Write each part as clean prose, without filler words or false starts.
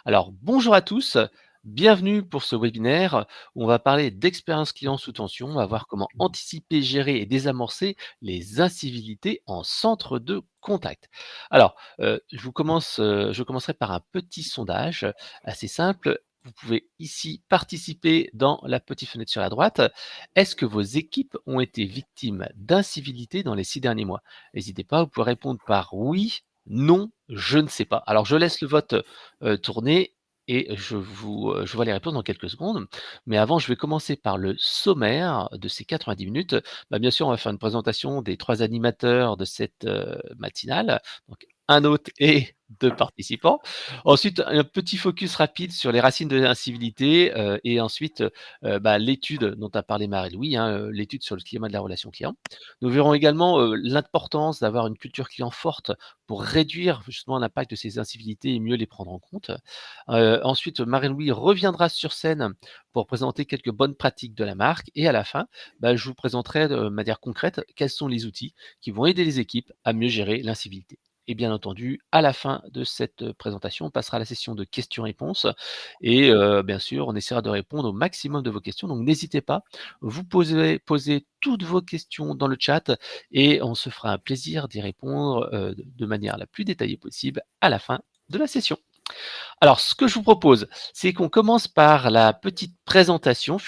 Alors, bonjour à tous, bienvenue pour ce webinaire où on va parler d'expérience client sous tension. On va voir comment anticiper, gérer et désamorcer les incivilités en centre de contact. Alors, je commencerai par un petit sondage assez simple. Vous pouvez ici participer dans la petite fenêtre sur la droite. Est-ce que vos équipes ont été victimes d'incivilités dans les 6 derniers mois? N'hésitez pas, vous pouvez répondre par oui, non, je ne sais pas. Alors, je laisse le vote tourner et je vois les réponses dans quelques secondes. Mais avant, je vais commencer par le sommaire de ces 90 minutes. Bien sûr, on va faire une présentation des 3 animateurs de cette, matinale, donc un hôte et 2 participants. Ensuite, un petit focus rapide sur les racines de l'incivilité, et ensuite, l'étude dont a parlé Marie-Louise, hein, l'étude sur le climat de la relation client. Nous verrons également, l'importance d'avoir une culture client forte pour réduire justement l'impact de ces incivilités et mieux les prendre en compte. Ensuite, Marie-Louise reviendra sur scène pour présenter quelques bonnes pratiques de la marque et à la fin, je vous présenterai de manière concrète quels sont les outils qui vont aider les équipes à mieux gérer l'incivilité. Et bien entendu, à la fin de cette présentation, on passera à la session de questions-réponses et bien sûr, on essaiera de répondre au maximum de vos questions. Donc n'hésitez pas, vous posez toutes vos questions dans le chat et on se fera un plaisir d'y répondre de manière la plus détaillée possible à la fin de la session. Alors, ce que je vous propose, c'est qu'on commence par la petite présentation.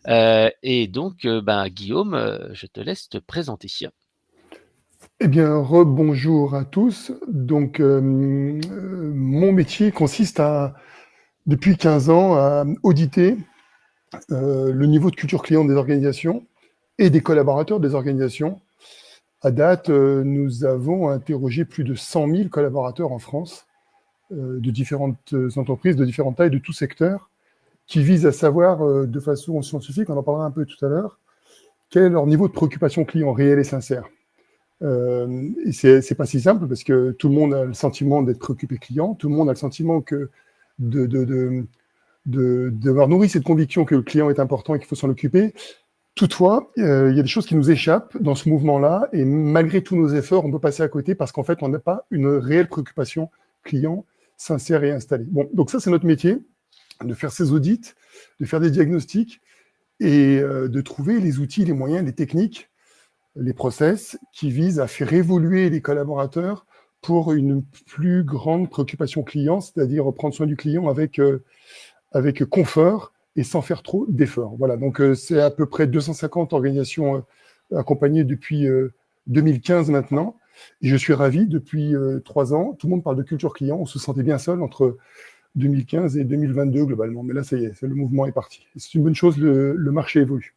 Et donc, Guillaume, je te laisse te présenter. Eh bien, rebonjour à tous. Donc, mon métier consiste depuis 15 ans, à auditer le niveau de culture client des organisations et des collaborateurs des organisations. À date, nous avons interrogé plus de 100 000 collaborateurs en France, de différentes entreprises, de différentes tailles, de tout secteur, qui visent à savoir, de façon scientifique, on en parlera un peu tout à l'heure, quel est leur niveau de préoccupation client réel et sincère. Et c'est pas si simple parce que tout le monde a le sentiment d'être préoccupé client, tout le monde a le sentiment que d'avoir nourri cette conviction que le client est important et qu'il faut s'en occuper. Toutefois, il y a des choses qui nous échappent dans ce mouvement-là et malgré tous nos efforts, on peut passer à côté parce qu'en fait, on n'a pas une réelle préoccupation client sincère et installée. Bon, donc ça, c'est notre métier, de faire ces audits, de faire des diagnostics et de trouver les outils, les moyens, les techniques, les process qui visent à faire évoluer les collaborateurs pour une plus grande préoccupation client, c'est-à-dire prendre soin du client avec confort et sans faire trop d'efforts. Voilà, donc c'est à peu près 250 organisations accompagnées depuis 2015 maintenant. Et je suis ravi, depuis 3 ans, tout le monde parle de culture client, on se sentait bien seul entre 2015 et 2022 globalement. Mais là, ça y est, le mouvement est parti. C'est une bonne chose, le marché évolue.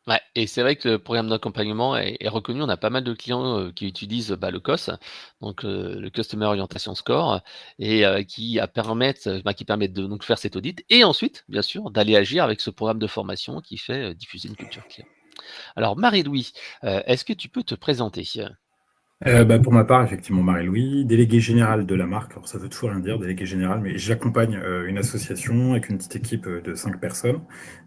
Ouais, et c'est vrai que le programme d'accompagnement est reconnu. On a pas mal de clients qui utilisent le COS, donc le Customer Orientation Score, et qui permettent de donc faire cet audit et ensuite, bien sûr, d'aller agir avec ce programme de formation qui fait diffuser une culture client. Alors, Marie-Louise, est-ce que tu peux te présenter? Pour ma part, effectivement, Marie-Louise, délégué général de la marque. Alors, ça veut toujours rien dire, délégué général, mais j'accompagne une association avec une petite équipe de 5 personnes.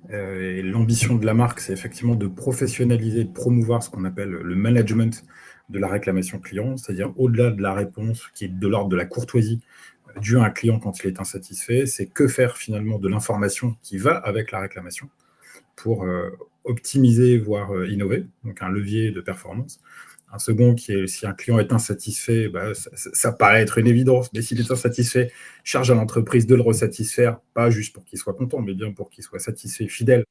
Et l'ambition de la marque, c'est effectivement de professionnaliser, de promouvoir ce qu'on appelle le management de la réclamation client, c'est-à-dire au-delà de la réponse qui est de l'ordre de la courtoisie due à un client quand il est insatisfait, c'est que faire finalement de l'information qui va avec la réclamation pour optimiser, voire innover, donc un levier de performance. Un second qui est, si un client est insatisfait, ça paraît être une évidence, mais s'il est insatisfait, charge à l'entreprise de le resatisfaire, pas juste pour qu'il soit content, mais bien pour qu'il soit satisfait, fidèle.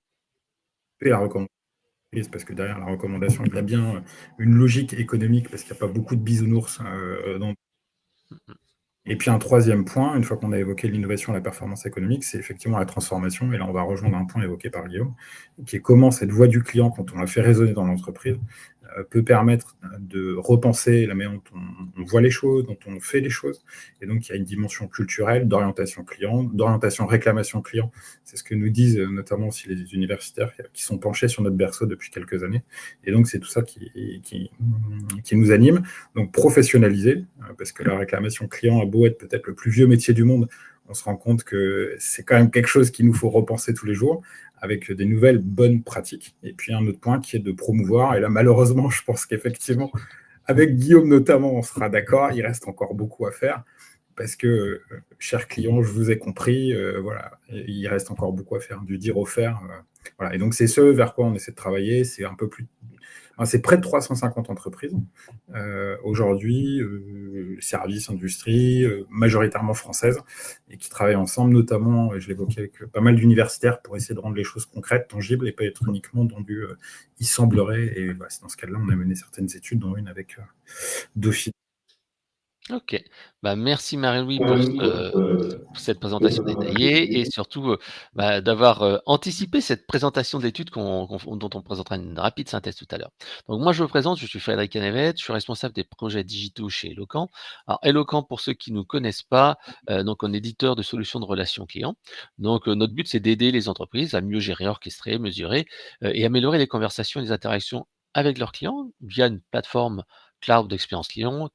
Et la recommandation, parce que derrière la recommandation, il y a bien une logique économique, parce qu'il n'y a pas beaucoup de bisounours dans. Et puis un troisième point, une fois qu'on a évoqué l'innovation et la performance économique, c'est effectivement la transformation. Et là, on va rejoindre un point évoqué par Guillaume, qui est comment cette voix du client, quand on la fait résonner dans l'entreprise, peut permettre de repenser la manière dont on voit les choses, dont on fait les choses. Et donc, il y a une dimension culturelle d'orientation client, d'orientation réclamation client. C'est ce que nous disent notamment aussi les universitaires qui sont penchés sur notre berceau depuis quelques années. Et donc, c'est tout ça qui nous anime. Donc, professionnaliser, parce que la réclamation client a beau être peut-être le plus vieux métier du monde, on se rend compte que c'est quand même quelque chose qu'il nous faut repenser tous les jours avec des nouvelles bonnes pratiques. Et puis un autre point qui est de promouvoir, et là malheureusement je pense qu'effectivement avec Guillaume notamment on sera d'accord, il reste encore beaucoup à faire, parce que, cher client, je vous ai compris, voilà, il reste encore beaucoup à faire, du dire au faire. Voilà. Et donc, c'est ce vers quoi on essaie de travailler. C'est un peu plus. Enfin, c'est près de 350 entreprises aujourd'hui, services, industries, majoritairement françaises, et qui travaillent ensemble, notamment, je l'évoquais, avec pas mal d'universitaires pour essayer de rendre les choses concrètes, tangibles, et pas être uniquement dans du il semblerait. Et bah, c'est dans ce cas-là, on a mené certaines études, dont une avec Dauphine. Ok, bah, merci Marie-Louis pour cette présentation détaillée et surtout d'avoir anticipé cette présentation de l'étude dont on présentera une rapide synthèse tout à l'heure. Donc moi je me présente, je suis Frédéric Canavet, je suis responsable des projets digitaux chez Eloquent. Alors Eloquent, pour ceux qui ne nous connaissent pas, donc on est éditeur de solutions de relations clients. Donc notre but c'est d'aider les entreprises à mieux gérer, orchestrer, mesurer et améliorer les conversations et les interactions avec leurs clients via une plateforme cloud d'expérience client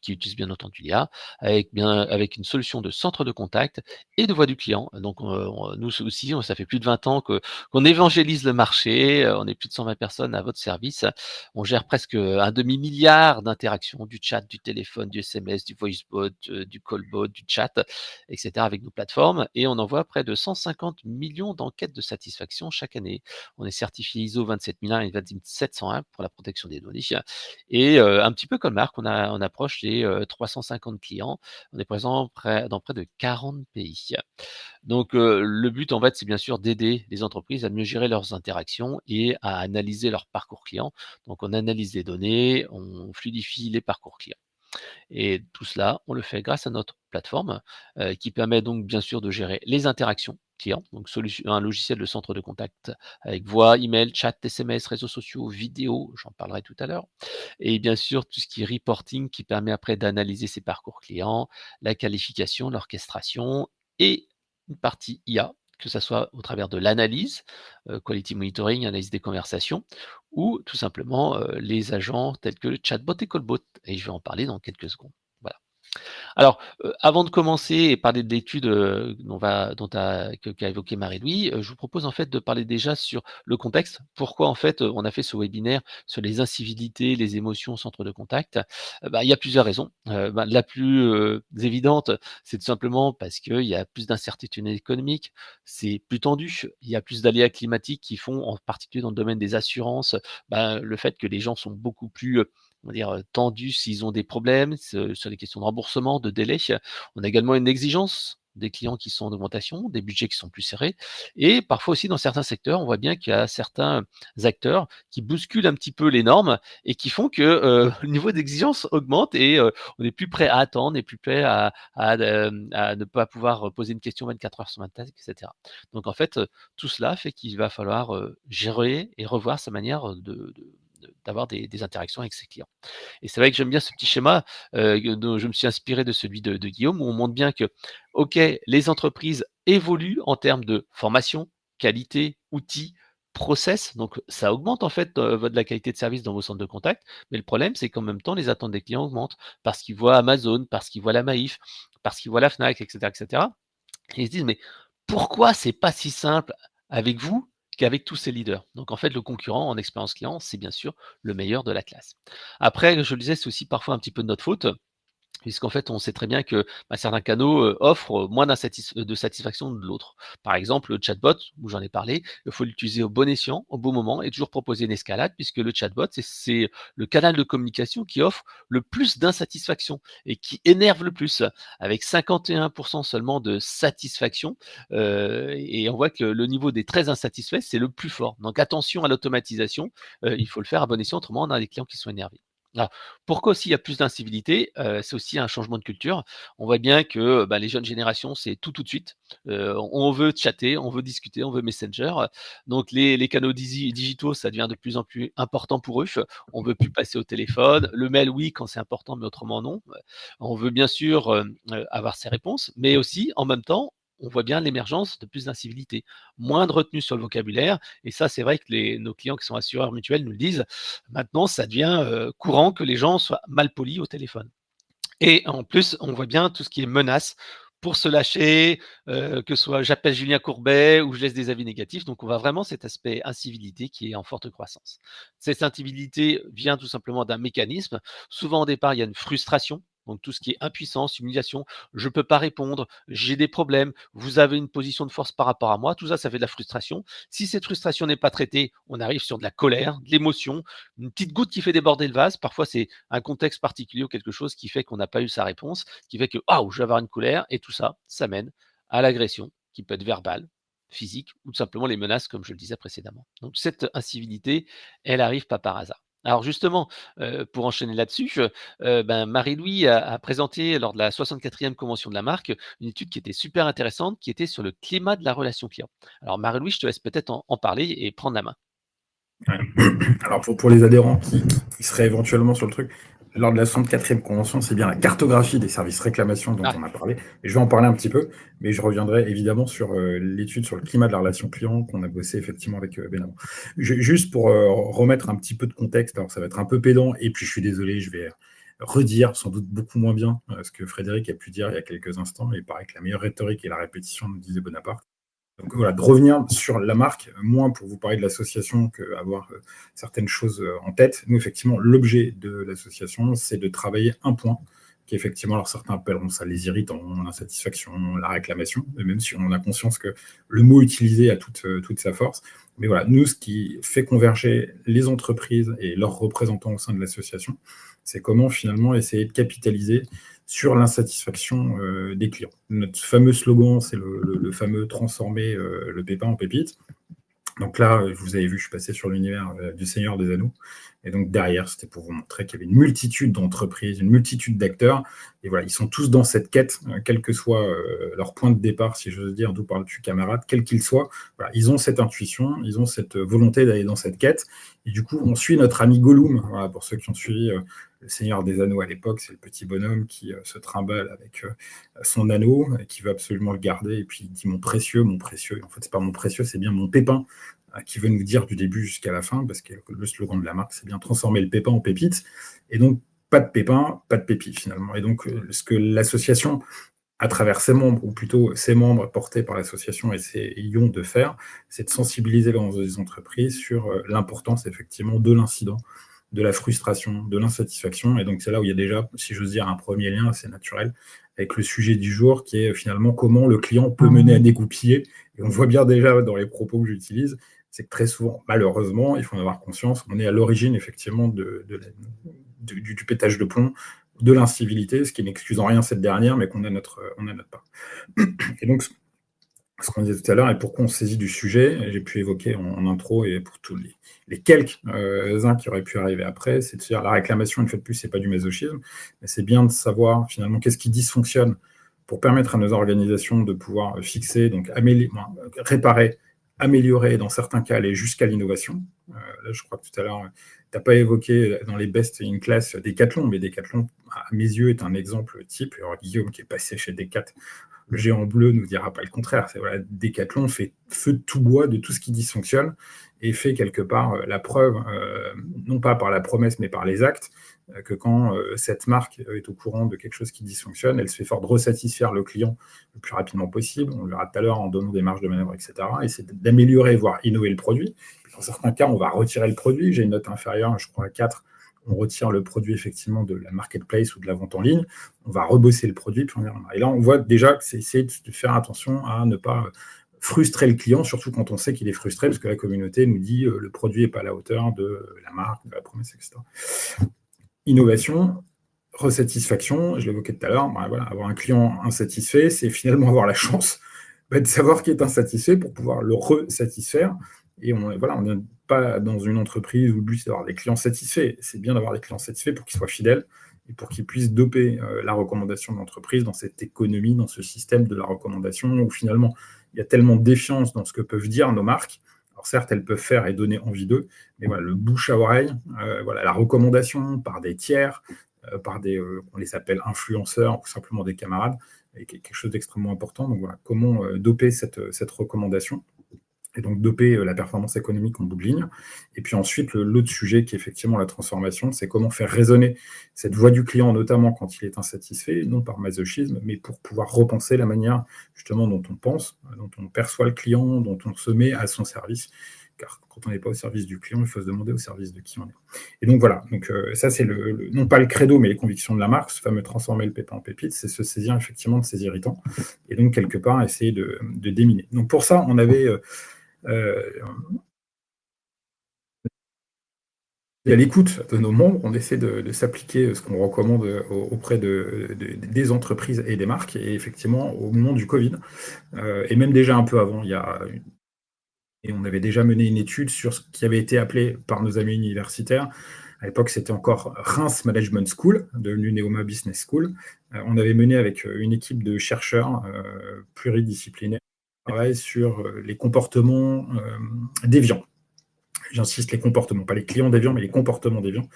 qui utilise bien entendu l'IA, avec une solution de centre de contact et de voix du client. Donc nous aussi, ça fait plus de 20 ans qu'on évangélise le marché, on est plus de 120 personnes à votre service, on gère presque un demi-milliard d'interactions, du chat, du téléphone, du SMS, du voicebot, du callbot, du chat, etc. avec nos plateformes, et on envoie près de 150 millions d'enquêtes de satisfaction chaque année. On est certifié ISO 27001 et 27701 pour la protection des données. Et un petit peu comme Marc, on approche les 350 clients. On est présent dans près de 40 pays. Donc le but, en fait, c'est bien sûr d'aider les entreprises à mieux gérer leurs interactions et à analyser leur parcours client. Donc on analyse les données, on fluidifie les parcours clients. Et tout cela, on le fait grâce à notre plateforme qui permet donc bien sûr de gérer les interactions clients, donc un logiciel de centre de contact avec voix, email, chat, SMS, réseaux sociaux, vidéo, j'en parlerai tout à l'heure. Et bien sûr, tout ce qui est reporting qui permet après d'analyser ces parcours clients, la qualification, l'orchestration et une partie IA, que ce soit au travers de l'analyse, quality monitoring, analyse des conversations, ou tout simplement les agents tels que le chatbot et callbot. Et je vais en parler dans quelques secondes. Voilà. Alors, avant de commencer et parler de l'étude qu'a évoqué Marie-Louis, je vous propose en fait de parler déjà sur le contexte. Pourquoi en fait on a fait ce webinaire sur les incivilités, les émotions au centre de contact. Il y a plusieurs raisons. La plus évidente, c'est tout simplement parce qu'il y a plus d'incertitudes économiques, c'est plus tendu, il y a plus d'aléas climatiques qui font, en particulier dans le domaine des assurances, le fait que les gens sont beaucoup plus on va dire, tendus s'ils ont des problèmes sur les questions de remboursement, de délai. On a également une exigence des clients qui sont en augmentation, des budgets qui sont plus serrés. Et parfois aussi, dans certains secteurs, on voit bien qu'il y a certains acteurs qui bousculent un petit peu les normes et qui font que le niveau d'exigence augmente et on n'est plus prêt à attendre, on n'est plus prêt à ne pas pouvoir poser une question 24 heures sur 24, etc. Donc en fait, tout cela fait qu'il va falloir gérer et revoir sa manière d'avoir des interactions avec ses clients. Et c'est vrai que j'aime bien ce petit schéma dont je me suis inspiré de celui de Guillaume, où on montre bien que, OK, les entreprises évoluent en termes de formation, qualité, outils, process, donc ça augmente en fait la qualité de service dans vos centres de contact, mais le problème c'est qu'en même temps les attentes des clients augmentent parce qu'ils voient Amazon, parce qu'ils voient la Maïf, parce qu'ils voient la Fnac, etc., etc. Et ils se disent mais pourquoi c'est pas si simple avec vous qu'avec tous ces leaders? Donc en fait, le concurrent en expérience client, c'est bien sûr le meilleur de la classe. Après, je le disais, c'est aussi parfois un petit peu de notre faute. Puisqu'en fait, on sait très bien que certains canaux offrent moins de satisfaction de l'autre. Par exemple, le chatbot, où j'en ai parlé, il faut l'utiliser au bon escient, au bon moment, et toujours proposer une escalade, puisque le chatbot, c'est le canal de communication qui offre le plus d'insatisfaction et qui énerve le plus, avec 51% seulement de satisfaction. Et on voit que le niveau des très insatisfaits, c'est le plus fort. Donc attention à l'automatisation, il faut le faire à bon escient, autrement on a des clients qui sont énervés. Alors, pourquoi aussi il y a plus d'incivilité? C'est aussi un changement de culture. On voit bien que, les jeunes générations, c'est tout de suite. On veut chatter, on veut discuter, on veut Messenger. Donc les canaux digitaux, ça devient de plus en plus important pour eux. On veut plus passer au téléphone. Le mail, oui, quand c'est important, mais autrement non. On veut bien sûr, avoir ses réponses, mais aussi, en même temps, on voit bien l'émergence de plus d'incivilité, moins de retenue sur le vocabulaire. Et ça, c'est vrai que nos clients qui sont assureurs mutuels nous le disent. Maintenant, ça devient courant que les gens soient mal polis au téléphone. Et en plus, on voit bien tout ce qui est menace pour se lâcher, que ce soit j'appelle Julien Courbet ou je laisse des avis négatifs. Donc, on voit vraiment cet aspect incivilité qui est en forte croissance. Cette incivilité vient tout simplement d'un mécanisme. Souvent, au départ, il y a une frustration Donc tout ce qui est impuissance, humiliation, je peux pas répondre, j'ai des problèmes, vous avez une position de force par rapport à moi, tout ça, ça fait de la frustration. Si cette frustration n'est pas traitée, on arrive sur de la colère, de l'émotion, une petite goutte qui fait déborder le vase. Parfois, c'est un contexte particulier ou quelque chose qui fait qu'on n'a pas eu sa réponse, qui fait que ah, je vais avoir une colère, et tout ça, ça mène à l'agression, qui peut être verbale, physique, ou tout simplement les menaces, comme je le disais précédemment. Donc cette incivilité, elle arrive pas par hasard. Alors justement, pour enchaîner là-dessus, Marie-Louis a présenté lors de la 64e convention de la marque une étude qui était super intéressante, qui était sur le climat de la relation client. Alors Marie-Louis, je te laisse peut-être en parler et prendre la main. Ouais. Alors pour les adhérents qui seraient éventuellement sur le truc, lors de la 64e convention, c'est bien la cartographie des services réclamation dont on a parlé. Et je vais en parler un petit peu, mais je reviendrai évidemment sur l'étude sur le climat de la relation client qu'on a bossé effectivement avec Benamon. Juste pour remettre un petit peu de contexte, alors ça va être un peu pédant, et puis je suis désolé, je vais redire sans doute beaucoup moins bien ce que Frédéric a pu dire il y a quelques instants, mais il paraît que la meilleure rhétorique est la répétition, nous disait Bonaparte. Donc voilà, de revenir sur la marque, moins pour vous parler de l'association qu'avoir certaines choses en tête. Nous, effectivement, l'objet de l'association, c'est de travailler un point, qui effectivement, alors certains appelleront ça les irritants, l'insatisfaction, la réclamation, même si on a conscience que le mot utilisé a toute sa force. Mais voilà, nous, ce qui fait converger les entreprises et leurs représentants au sein de l'association, c'est comment finalement essayer de capitaliser sur l'insatisfaction des clients. Notre fameux slogan, c'est le fameux transformer le pépin en pépite. Donc là, vous avez vu, je suis passé sur l'univers du Seigneur des Anneaux. Et donc derrière, c'était pour vous montrer qu'il y avait une multitude d'entreprises, une multitude d'acteurs. Et voilà, ils sont tous dans cette quête, quel que soit leur point de départ, si j'ose dire, d'où parles-tu camarade, quel qu'il soit. Voilà, ils ont cette intuition, ils ont cette volonté d'aller dans cette quête. Et du coup, on suit notre ami Gollum. Voilà, pour ceux qui ont suivi le Seigneur des Anneaux à l'époque, c'est le petit bonhomme qui se trimballe avec son anneau, et qui veut absolument le garder. Et puis il dit mon précieux, mon précieux. Et en fait, c'est pas mon précieux, c'est bien mon pépin, qui veut nous dire du début jusqu'à la fin, parce que le slogan de la marque, c'est bien transformer le pépin en pépite. Et donc, pas de pépin, pas de pépite, finalement. Et donc, ce que l'association, à travers ses membres, ou plutôt ses membres portés par l'association et ses ions de faire, c'est de sensibiliser les entreprises sur l'importance, effectivement, de l'incident, de la frustration, de l'insatisfaction. Et donc, c'est là où il y a déjà, si j'ose dire, un premier lien assez naturel avec le sujet du jour, qui est finalement comment le client peut mener à dégoupiller. Et on voit bien déjà dans les propos que j'utilise, c'est que très souvent, malheureusement, il faut en avoir conscience, on est à l'origine effectivement du pétage de plomb, de l'incivilité, ce qui n'excuse en rien cette dernière, mais qu'on a notre part. Et donc, ce qu'on disait tout à l'heure, et pourquoi on se saisit du sujet, j'ai pu évoquer en intro, et pour tous les quelques-uns qui auraient pu arriver après, c'est de dire la réclamation, une fois de plus, c'est pas du masochisme, mais c'est bien de savoir finalement qu'est-ce qui dysfonctionne pour permettre à nos organisations de pouvoir fixer, donc réparer, améliorer, dans certains cas, aller jusqu'à l'innovation. Là, je crois que tout à l'heure, tu n'as pas évoqué dans les best in class Decathlon, mais Decathlon, à mes yeux, est un exemple type. Alors, Guillaume, qui est passé chez Decathlon, le géant bleu, ne nous dira pas le contraire. C'est, voilà, Decathlon fait feu de tout bois de tout ce qui dysfonctionne et fait quelque part la preuve, non pas par la promesse, mais par les actes, que quand cette marque est au courant de quelque chose qui dysfonctionne, elle se fait fort de resatisfaire le client le plus rapidement possible. On le verra tout à l'heure en donnant des marges de manœuvre, etc. Et c'est d'améliorer, voire innover le produit. Dans certains cas, on va retirer le produit. J'ai une note inférieure, je crois à 4. On retire le produit effectivement de la marketplace ou de la vente en ligne. On va rebosser le produit. Puis et là, on voit déjà que c'est essayer de faire attention à ne pas frustrer le client, surtout quand on sait qu'il est frustré, parce que la communauté nous dit le produit n'est pas à la hauteur de la marque, de la promesse, etc. Innovation, resatisfaction, je l'évoquais tout à l'heure, voilà, avoir un client insatisfait, c'est finalement avoir la chance de savoir qu'il est insatisfait pour pouvoir le resatisfaire. Et on n'est pas dans une entreprise où le but c'est d'avoir des clients satisfaits. C'est bien d'avoir des clients satisfaits pour qu'ils soient fidèles et pour qu'ils puissent doper la recommandation de l'entreprise dans cette économie, dans ce système de la recommandation où finalement il y a tellement de défiance dans ce que peuvent dire nos marques. Alors certes, elles peuvent faire et donner envie d'eux, mais voilà, le bouche à oreille, la recommandation par des tiers, par on les appelle influenceurs ou simplement des camarades, est quelque chose d'extrêmement important. Donc voilà, comment doper cette recommandation et donc doper la performance économique en bout de ligne. Et puis ensuite, l'autre sujet qui est effectivement la transformation, c'est comment faire résonner cette voix du client, notamment quand il est insatisfait, non par masochisme, mais pour pouvoir repenser la manière justement dont on pense, dont on perçoit le client, dont on se met à son service, car quand on n'est pas au service du client, il faut se demander au service de qui on est. Et donc voilà, donc, ça c'est non pas le credo, mais les convictions de la marque, ce fameux transformer le pépin en pépite, c'est se saisir effectivement de ces irritants, et donc quelque part essayer de déminer. Donc pour ça, on avait à l'écoute de nos membres, on essaie de s'appliquer ce qu'on recommande auprès des entreprises et des marques, et effectivement, au moment du Covid, et même déjà un peu avant, et on avait déjà mené une étude sur ce qui avait été appelé par nos amis universitaires. À l'époque, c'était encore Reims Management School, devenu Neoma Business School. On avait mené avec une équipe de chercheurs pluridisciplinaires un travail sur les comportements déviants. J'insiste, les comportements, pas les clients déviants, mais les comportements déviants,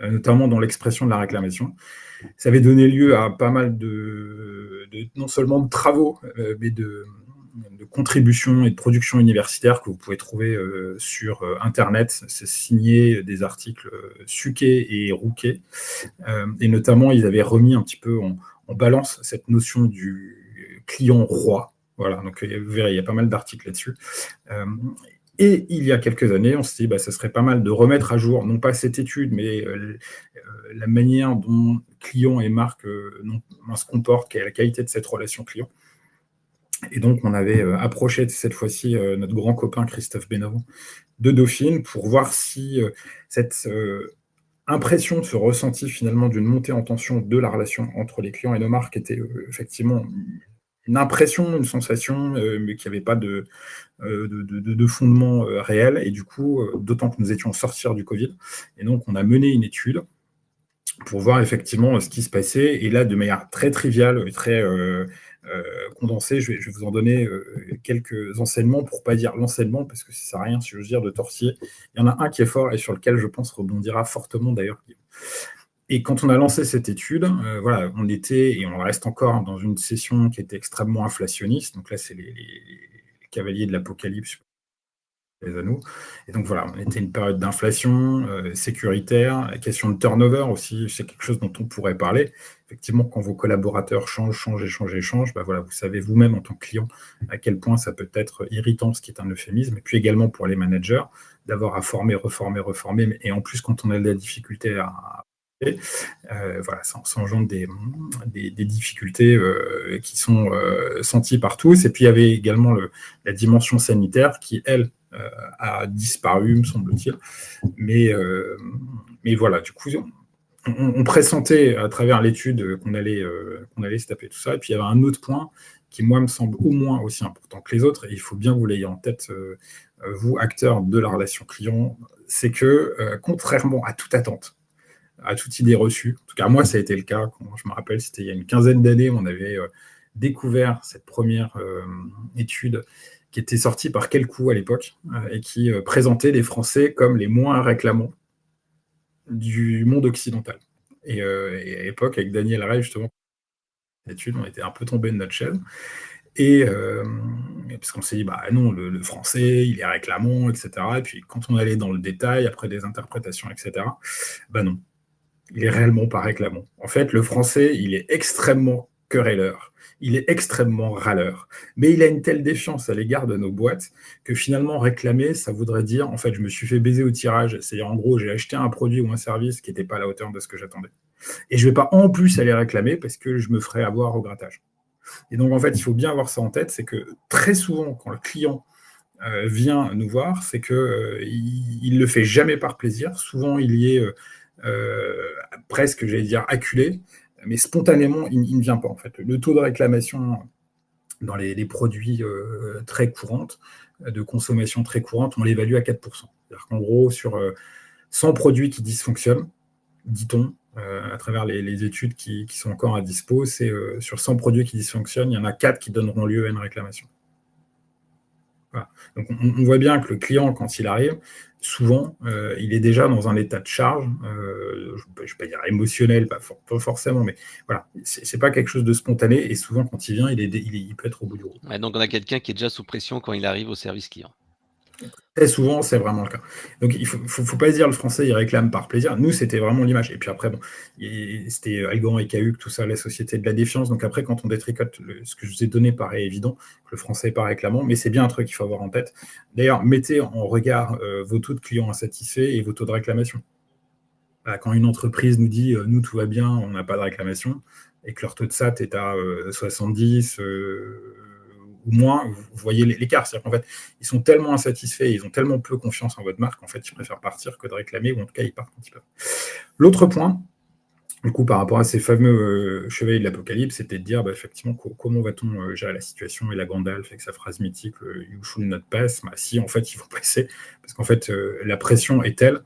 notamment dans l'expression de la réclamation. Ça avait donné lieu à pas mal non seulement de travaux, mais de contributions et de productions universitaires que vous pouvez trouver sur Internet. C'est signé des articles Suquet et Rouquet. Et notamment, ils avaient remis un petit peu en balance cette notion du client roi. Voilà, donc vous verrez, il y a pas mal d'articles là-dessus. Et il y a quelques années, on s'est dit, ça serait pas mal de remettre à jour, non pas cette étude, mais la manière dont clients et marques se comportent, quelle est la qualité de cette relation client. Et donc, on avait approché cette fois-ci notre grand copain Christophe Bénavent de Dauphine pour voir si cette impression, ce ressenti finalement d'une montée en tension de la relation entre les clients et nos marques était effectivement une impression, une sensation, mais qui n'avait pas de fondement réel. Et du coup, d'autant que nous étions sortis du Covid. Et donc, on a mené une étude pour voir effectivement ce qui se passait. Et là, de manière très triviale, très condensée, je vais vous en donner quelques enseignements, pour ne pas dire l'enseignement, parce que ça ne sert à rien, si je veux dire, de tortiller. Il y en a un qui est fort et sur lequel, je pense, rebondira fortement d'ailleurs. Et quand on a lancé cette étude, voilà, on était, et on reste encore dans une session qui était extrêmement inflationniste. Donc là, c'est les cavaliers de l'apocalypse, les anneaux. Et donc voilà, on était une période d'inflation sécuritaire, question de turnover aussi, c'est quelque chose dont on pourrait parler. Effectivement, quand vos collaborateurs changent, voilà, vous savez vous-même en tant que client à quel point ça peut être irritant, ce qui est un euphémisme. Et puis également pour les managers, d'avoir à former, reformer. Et en plus, quand on a de la difficulté voilà, ça engendre des difficultés qui sont senties par tous. Et puis il y avait également la dimension sanitaire qui, elle, a disparu, me semble-t-il. Mais voilà, du coup, on pressentait à travers l'étude qu'on allait se taper tout ça. Et puis il y avait un autre point qui, moi, me semble au moins aussi important que les autres, et il faut bien que vous l'ayez en tête, vous, acteurs de la relation client, c'est que, contrairement à toute attente, à toute idée reçue. En tout cas, moi, ça a été le cas. Quand je me rappelle, c'était il y a une quinzaine d'années, on avait découvert cette première étude qui était sortie par Quelcoup à l'époque et qui présentait les Français comme les moins réclamants du monde occidental. Et à l'époque, avec Daniel Ray, justement, l'étude, on était un peu tombé de notre chaise. Et parce qu'on s'est dit, non, le français, il est réclamant, etc. Et puis, quand on allait dans le détail, après des interprétations, etc., non. Il est réellement pas réclamant. En fait, le français, il est extrêmement querelleur, il est extrêmement râleur, mais il a une telle défiance à l'égard de nos boîtes que finalement réclamer, ça voudrait dire, en fait, je me suis fait baiser au tirage, c'est-à-dire en gros, j'ai acheté un produit ou un service qui n'était pas à la hauteur de ce que j'attendais. Et je ne vais pas en plus aller réclamer parce que je me ferais avoir au grattage. Et donc, en fait, il faut bien avoir ça en tête, c'est que très souvent, quand le client vient nous voir, c'est qu'il le fait jamais par plaisir. Souvent, il y est presque, j'allais dire, acculé, mais spontanément, il ne vient pas, en fait. Le taux de réclamation dans les produits très courantes, de consommation très courante, on l'évalue à 4%. C'est-à-dire qu'en gros, sur 100 produits qui dysfonctionnent, dit-on, à travers les études qui sont encore à dispo, c'est sur 100 produits qui dysfonctionnent, il y en a 4 qui donneront lieu à une réclamation. Voilà. Donc on voit bien que le client, quand il arrive, souvent, il est déjà dans un état de charge, je ne vais pas dire émotionnel, pas forcément, mais voilà, c'est pas quelque chose de spontané, et souvent, quand il vient, il peut être au bout du rouleau. Ouais, donc on a quelqu'un qui est déjà sous pression quand il arrive au service client. Très souvent, c'est vraiment le cas. Donc, il ne faut pas se dire le français, il réclame par plaisir. Nous, c'était vraiment l'image. Et puis après, bon, c'était Algorand et Cahuc, tout ça, la société de la défiance. Donc après, quand on détricote, ce que je vous ai donné paraît évident, que le français n'est pas réclamant, mais c'est bien un truc qu'il faut avoir en tête. D'ailleurs, mettez en regard vos taux de clients insatisfaits et vos taux de réclamation. Quand une entreprise nous dit nous, tout va bien, on n'a pas de réclamation, et que leur taux de SAT est à 70 ou moins, vous voyez l'écart. C'est-à-dire qu'en fait, ils sont tellement insatisfaits, ils ont tellement peu confiance en votre marque, en fait, ils préfèrent partir que de réclamer, ou en tout cas, ils partent un petit peu. L'autre point, du coup, par rapport à ces fameux chevaliers de l'Apocalypse, c'était de dire, effectivement, comment va-t-on gérer la situation? Et la Gandalf, avec sa phrase mythique, You should not pass, si, en fait, il faut passer, parce qu'en fait, la pression est telle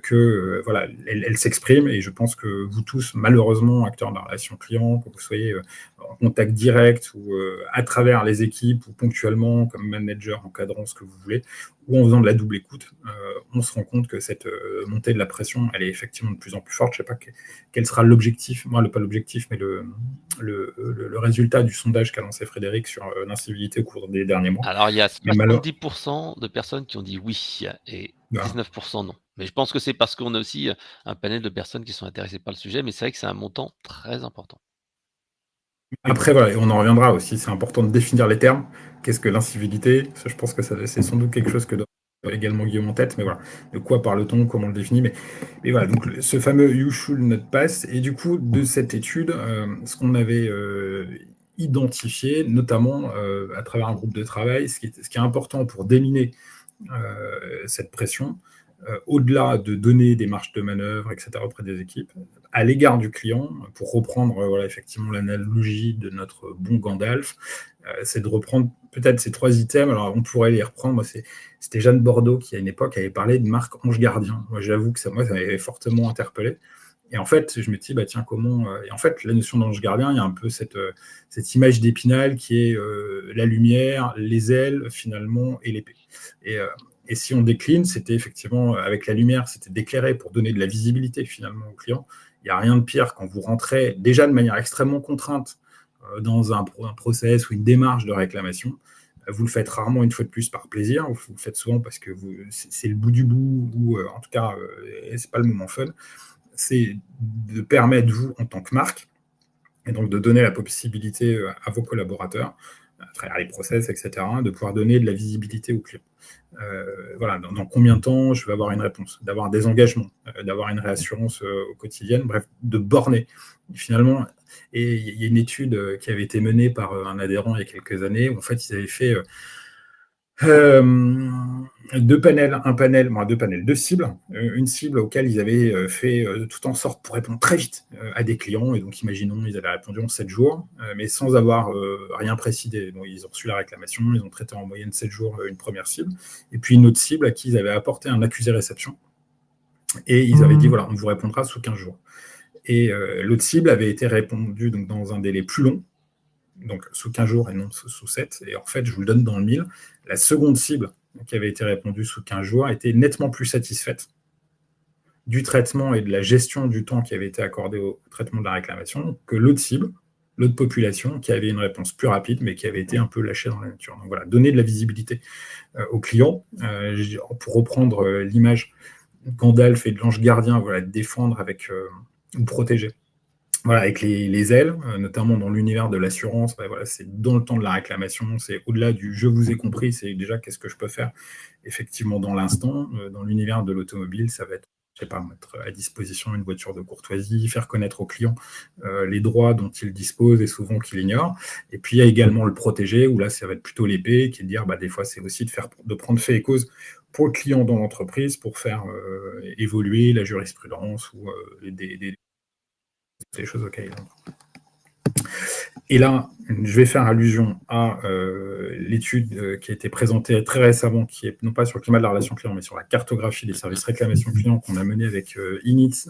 que voilà, elle s'exprime, et je pense que vous tous, malheureusement, acteurs de la relation client, que vous soyez en contact direct ou à travers les équipes ou ponctuellement comme manager, encadrant, ce que vous voulez, ou en faisant de la double écoute, on se rend compte que cette montée de la pression, elle est effectivement de plus en plus forte. Je ne sais pas quel sera l'objectif, pas l'objectif, mais le résultat du sondage qu'a lancé Frédéric sur l'incivilité au cours des derniers mois. Alors, il y a 70% de personnes qui ont dit oui et 19% non. Mais je pense que c'est parce qu'on a aussi un panel de personnes qui sont intéressées par le sujet, mais c'est vrai que c'est un montant très important. Après, voilà, et on en reviendra aussi, c'est important de définir les termes. Qu'est-ce que l'incivilité? Je pense que c'est sans doute quelque chose que doit également Guillaume en tête, mais voilà, de quoi parle-t-on, comment on le définit, mais voilà, donc ce fameux You should not pass, et du coup, de cette étude, ce qu'on avait identifié, notamment à travers un groupe de travail, ce qui est important pour déminer cette pression, au-delà de donner des marges de manœuvre, etc., auprès des équipes, à l'égard du client, pour reprendre voilà, effectivement l'analogie de notre bon Gandalf, c'est de reprendre peut-être ces 3 items. Alors, on pourrait les reprendre. Moi, c'était Jeanne Bordeaux qui, à une époque, avait parlé de marque Ange Gardien. Moi, j'avoue que ça m'avait fortement interpellé. Et en fait, je me dis, tiens, comment... Et en fait, la notion d'ange gardien, il y a un peu cette image d'Épinal qui est la lumière, les ailes, finalement, et l'épée. Et si on décline, c'était effectivement, avec la lumière, c'était d'éclairer pour donner de la visibilité, finalement, au client. Il n'y a rien de pire quand vous rentrez déjà de manière extrêmement contrainte dans un process ou une démarche de réclamation. Vous le faites rarement une fois de plus par plaisir, vous le faites souvent parce que c'est le bout du bout, ou en tout cas, c'est pas le moment fun. C'est de permettre, vous, en tant que marque, et donc de donner la possibilité à vos collaborateurs, à travers les process, etc., de pouvoir donner de la visibilité aux clients. Voilà, dans combien de temps je vais avoir une réponse, d'avoir des engagements, d'avoir une réassurance quotidienne, bref, de borner. Finalement, et il y a une étude qui avait été menée par un adhérent il y a quelques années, où en fait, ils avaient fait deux cibles. Une cible auquel ils avaient fait tout en sorte pour répondre très vite à des clients. Et donc, imaginons, ils avaient répondu en 7 jours, mais sans avoir rien précisé. Donc, ils ont reçu la réclamation, ils ont traité en moyenne 7 jours une première cible. Et puis, une autre cible à qui ils avaient apporté un accusé-réception. Et ils avaient dit, voilà, on vous répondra sous 15 jours. Et l'autre cible avait été répondue donc, dans un délai plus long, donc sous 15 jours et non sous 7. Et en fait, je vous le donne dans le mille, la seconde cible qui avait été répondue sous 15 jours était nettement plus satisfaite du traitement et de la gestion du temps qui avait été accordé au traitement de la réclamation que l'autre cible, l'autre population, qui avait une réponse plus rapide, mais qui avait été un peu lâchée dans la nature. Donc voilà, donner de la visibilité aux clients. Pour reprendre l'image Gandalf et de l'ange gardien, voilà, défendre avec ou protéger. Voilà, avec les ailes, notamment dans l'univers de l'assurance, voilà, c'est dans le temps de la réclamation, c'est au-delà du « je vous ai compris », c'est déjà qu'est-ce que je peux faire effectivement dans l'instant. Dans l'univers de l'automobile, ça va être, je sais pas, mettre à disposition une voiture de courtoisie, faire connaître aux clients les droits dont ils disposent et souvent qu'ils ignorent. Et puis, il y a également le protéger, où là, ça va être plutôt l'épée, qui est de dire, des fois, c'est aussi de prendre fait et cause pour le client dans l'entreprise, pour faire évoluer la jurisprudence ou des choses auxquelles ils ont. Et là, je vais faire allusion à l'étude qui a été présentée très récemment, qui est non pas sur le climat de la relation client, mais sur la cartographie des services réclamation client qu'on a menée avec Init,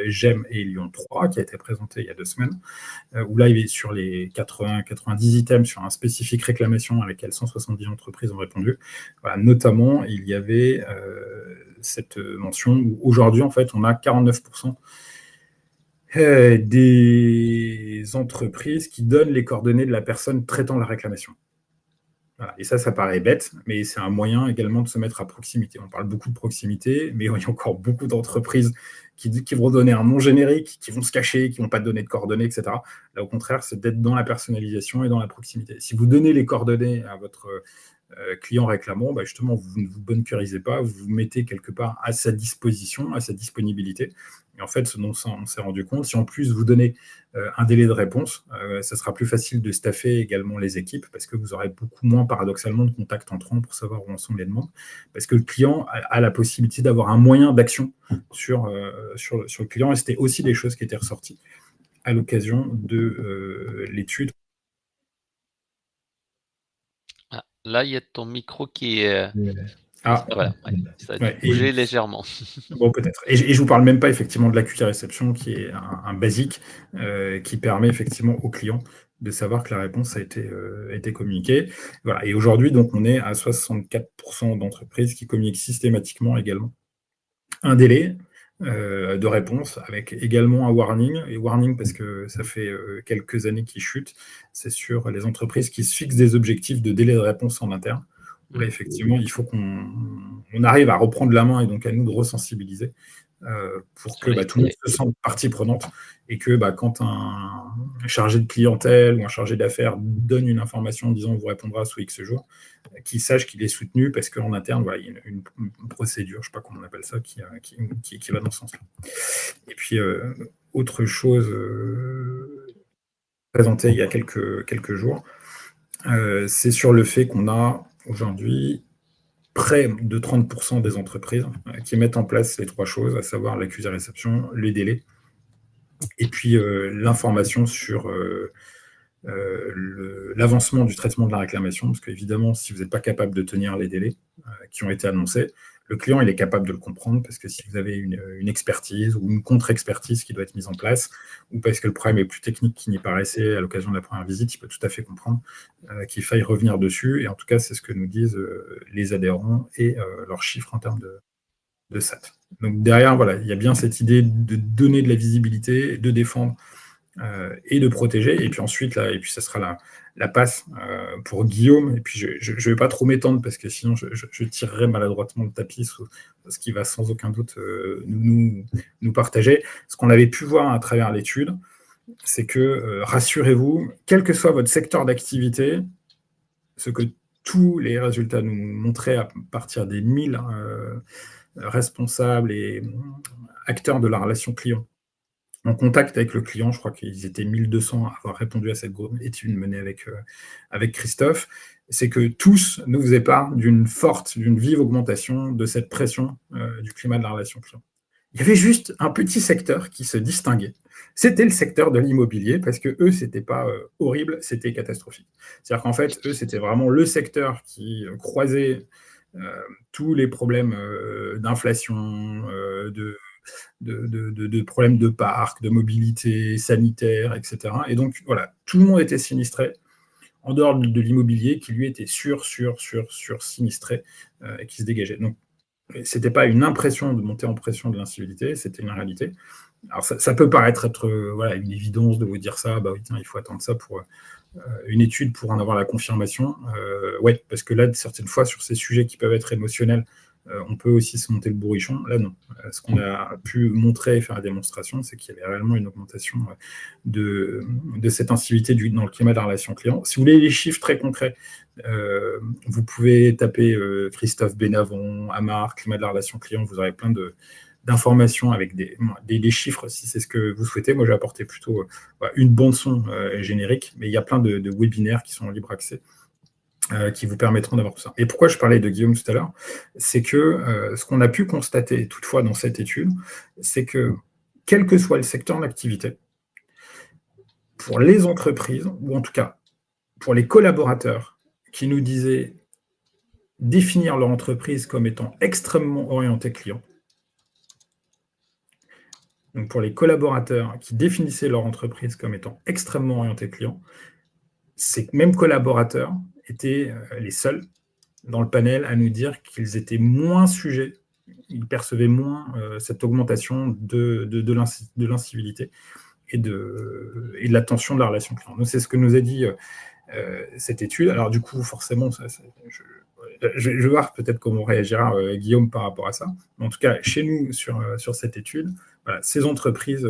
GEM et Lyon 3, qui a été présentée il y a 2 semaines, où là, il est sur les 90 items sur un spécifique réclamation à laquelle 170 entreprises ont répondu. Voilà, notamment, il y avait cette mention où aujourd'hui, en fait, on a 49% des entreprises qui donnent les coordonnées de la personne traitant la réclamation. Voilà. Et ça paraît bête, mais c'est un moyen également de se mettre à proximité. On parle beaucoup de proximité, mais il y a encore beaucoup d'entreprises qui vont donner un nom générique, qui vont se cacher, qui ne vont pas donner de coordonnées, etc. Là, au contraire, c'est d'être dans la personnalisation et dans la proximité. Si vous donnez les coordonnées à votre client réclamant, justement, vous ne vous bunkerisez pas, vous vous mettez quelque part à sa disposition, à sa disponibilité. Et en fait, ce dont on s'est rendu compte, si en plus vous donnez un délai de réponse, ça sera plus facile de staffer également les équipes parce que vous aurez beaucoup moins, paradoxalement, de contacts entrants pour savoir où en sont les demandes. Parce que le client a la possibilité d'avoir un moyen d'action sur le client. Et c'était aussi des choses qui étaient ressorties à l'occasion de l'étude. Ah, là, il y a ton micro qui est... voilà, ça a dû bouger légèrement. Bon, peut-être. Et je ne vous parle même pas effectivement de l'acuité réception, qui est un basique qui permet effectivement au client de savoir que la réponse a été communiquée. Voilà. Et aujourd'hui, donc, on est à 64% d'entreprises qui communiquent systématiquement également un délai de réponse avec également un warning. Et warning parce que ça fait quelques années qu'il chute, c'est sur les entreprises qui se fixent des objectifs de délai de réponse en interne. Là, effectivement, il faut qu'on arrive à reprendre la main et donc à nous de resensibiliser pour que tout le monde se sente partie prenante et que quand un chargé de clientèle ou un chargé d'affaires donne une information en disant on vous répondra sous X jours, qu'il sache qu'il est soutenu parce qu'en interne, il y a une procédure, je ne sais pas comment on appelle ça, qui va dans ce sens-là. Et puis, autre chose présentée il y a quelques jours, c'est sur le fait qu'on a aujourd'hui près de 30% des entreprises qui mettent en place les trois choses, à savoir l'accusé-réception, les délais, et puis l'information sur l'avancement du traitement de la réclamation, parce qu'évidemment, si vous n'êtes pas capable de tenir les délais qui ont été annoncés, le client il est capable de le comprendre, parce que si vous avez une expertise ou une contre-expertise qui doit être mise en place, ou parce que le problème est plus technique qu'il n'y paraissait à l'occasion de la première visite, il peut tout à fait comprendre qu'il faille revenir dessus, et en tout cas, c'est ce que nous disent les adhérents et leurs chiffres en termes de SAT. Donc derrière, voilà, il y a bien cette idée de donner de la visibilité, de défendre et de protéger. Et puis ensuite, là, et puis ça sera la passe pour Guillaume. Et puis je ne vais pas trop m'étendre parce que sinon je tirerai maladroitement le tapis, ce qui va sans aucun doute nous partager. Ce qu'on avait pu voir à travers l'étude, c'est que, rassurez-vous, quel que soit votre secteur d'activité, ce que tous les résultats nous montraient à partir des 1000 responsables et acteurs de la relation client en contact avec le client, je crois qu'ils étaient 1200 à avoir répondu à cette étude menée avec Christophe, c'est que tous nous faisaient part d'une vive augmentation de cette pression du climat de la relation client. Il y avait juste un petit secteur qui se distinguait. C'était le secteur de l'immobilier, parce que eux, c'était pas horrible, c'était catastrophique. C'est-à-dire qu'en fait, eux, c'était vraiment le secteur qui croisait tous les problèmes d'inflation, de problèmes de parc, de mobilité sanitaire, etc. Et donc, voilà, tout le monde était sinistré, en dehors de l'immobilier, qui lui était sinistré, et qui se dégageait. Donc, ce n'était pas une impression de monter en pression de l'incivilité, c'était une réalité. Alors, ça peut paraître être une évidence de vous dire ça, oui, tiens, il faut attendre ça pour une étude pour en avoir la confirmation. Oui, parce que là, certaines fois, sur ces sujets qui peuvent être émotionnels, on peut aussi se monter le bourrichon. Là, non. Ce qu'on a pu montrer et faire la démonstration, c'est qu'il y avait réellement une augmentation de cette incivilité dans le climat de la relation client. Si vous voulez les chiffres très concrets, vous pouvez taper Christophe Benavon, Amar, climat de la relation client, vous aurez plein d'informations avec des chiffres, si c'est ce que vous souhaitez. Moi, j'ai apporté plutôt une bande-son générique, mais il y a plein de webinaires qui sont en libre accès qui vous permettront d'avoir tout ça. Et pourquoi je parlais de Guillaume tout à l'heure, c'est que ce qu'on a pu constater toutefois dans cette étude, c'est que quel que soit le secteur d'activité, pour les entreprises, ou en tout cas pour les collaborateurs qui nous disaient définir leur entreprise comme étant extrêmement orientée client, donc pour les collaborateurs qui définissaient leur entreprise comme étant extrêmement orientée client, ces mêmes collaborateurs étaient les seuls dans le panel à nous dire qu'ils étaient moins sujets, ils percevaient moins cette augmentation de l'incivilité et de la tension de la relation client. Donc, c'est ce que nous a dit cette étude. Alors du coup, forcément, je vais voir peut-être comment réagira Guillaume par rapport à ça. Mais en tout cas, chez nous, sur cette étude, voilà, ces entreprises,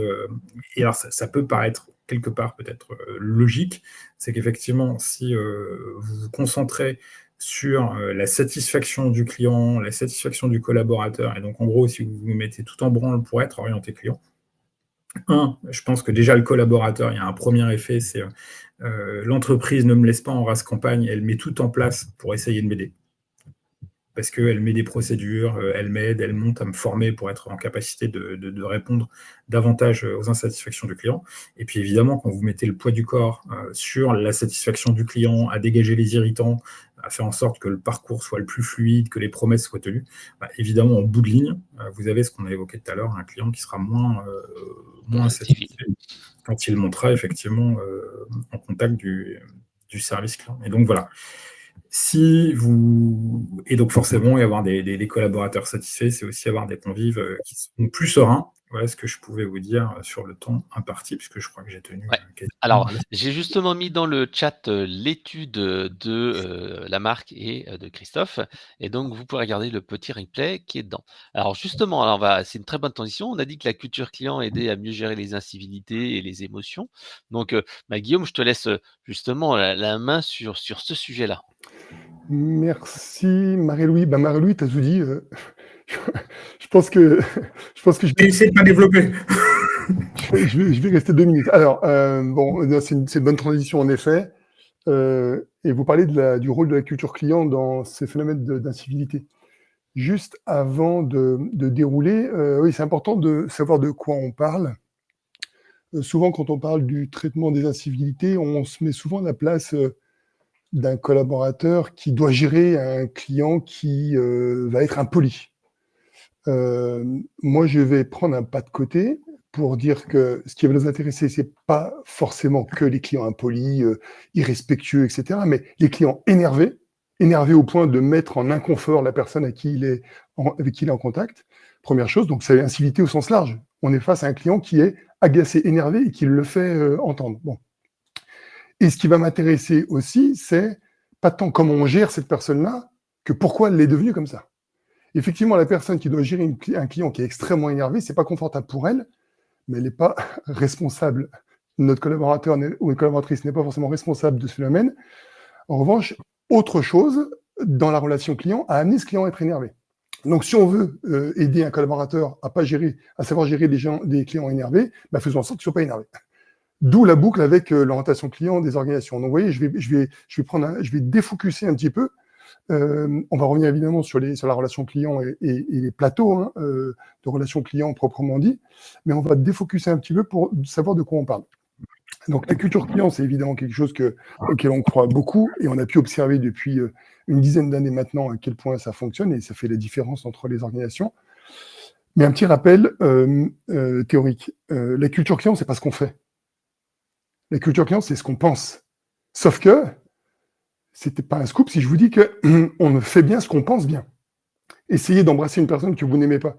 et alors ça peut paraître quelque part peut-être logique, c'est qu'effectivement, si vous vous concentrez sur la satisfaction du client, la satisfaction du collaborateur, et donc en gros, si vous vous mettez tout en branle pour être orienté client, je pense que déjà le collaborateur, il y a un premier effet, c'est l'entreprise ne me laisse pas en rase campagne, elle met tout en place pour essayer de m'aider. Parce qu'elle met des procédures, elle m'aide, elle monte à me former pour être en capacité de répondre davantage aux insatisfactions du client. Et puis évidemment, quand vous mettez le poids du corps sur la satisfaction du client, à dégager les irritants, à faire en sorte que le parcours soit le plus fluide, que les promesses soient tenues, évidemment, en bout de ligne, vous avez ce qu'on a évoqué tout à l'heure, un client qui sera moins satisfait quand il montera effectivement en contact du service client. Et donc voilà. Et donc forcément, y avoir des collaborateurs satisfaits, c'est aussi avoir des convives qui sont plus sereins. Voilà ce que je pouvais vous dire sur le temps imparti, puisque je crois que j'ai tenu quasiment. Alors, j'ai justement mis dans le chat l'étude de Lamarck et de Christophe, et donc vous pourrez regarder le petit replay qui est dedans. Alors justement, c'est une très bonne transition. On a dit que la culture client aidait à mieux gérer les incivilités et les émotions. Donc, Guillaume, je te laisse justement la main sur ce sujet-là. Merci Marie-Louis. Marie-Louis, tu as tout dit. Je pense que je vais essayer de pas développer. je vais rester 2 minutes. Alors, c'est une bonne transition en effet. Et vous parlez du rôle de la culture client dans ces phénomènes d'incivilité. Juste avant de dérouler, oui, c'est important de savoir de quoi on parle. Souvent, quand on parle du traitement des incivilités, on se met souvent à la place d'un collaborateur qui doit gérer un client qui va être impoli. Moi, je vais prendre un pas de côté pour dire que ce qui va nous intéresser, c'est pas forcément que les clients impolis, irrespectueux, etc., mais les clients énervés au point de mettre en inconfort la personne avec qui il est en contact. Première chose, donc c'est l'incivilité au sens large. On est face à un client qui est agacé, énervé et qui le fait entendre. Bon. Et ce qui va m'intéresser aussi, c'est pas tant comment on gère cette personne-là que pourquoi elle est devenue comme ça. Effectivement, la personne qui doit gérer un client qui est extrêmement énervé, c'est pas confortable pour elle, mais elle n'est pas responsable. Notre collaborateur ou une collaboratrice n'est pas forcément responsable de ce phénomène. En revanche, autre chose dans la relation client a amené ce client à être énervé. Donc, si on veut aider un collaborateur à savoir gérer des clients énervés, faisons en sorte qu'ils ne soient pas énervés. D'où la boucle avec l'orientation client des organisations. Donc, vous voyez, je vais défocuser un petit peu. On va revenir évidemment sur la relation client et les plateaux de relation client proprement dit, mais on va défocuser un petit peu pour savoir de quoi on parle. Donc, la culture client, c'est évidemment quelque chose auquel on croit beaucoup et on a pu observer depuis une dizaine d'années maintenant à quel point ça fonctionne et ça fait la différence entre les organisations. Mais un petit rappel théorique. La culture client, c'est pas ce qu'on fait. La culture client, c'est ce qu'on pense. Sauf que c'était pas un scoop si je vous dis qu'on ne fait bien ce qu'on pense bien. Essayez d'embrasser une personne que vous n'aimez pas.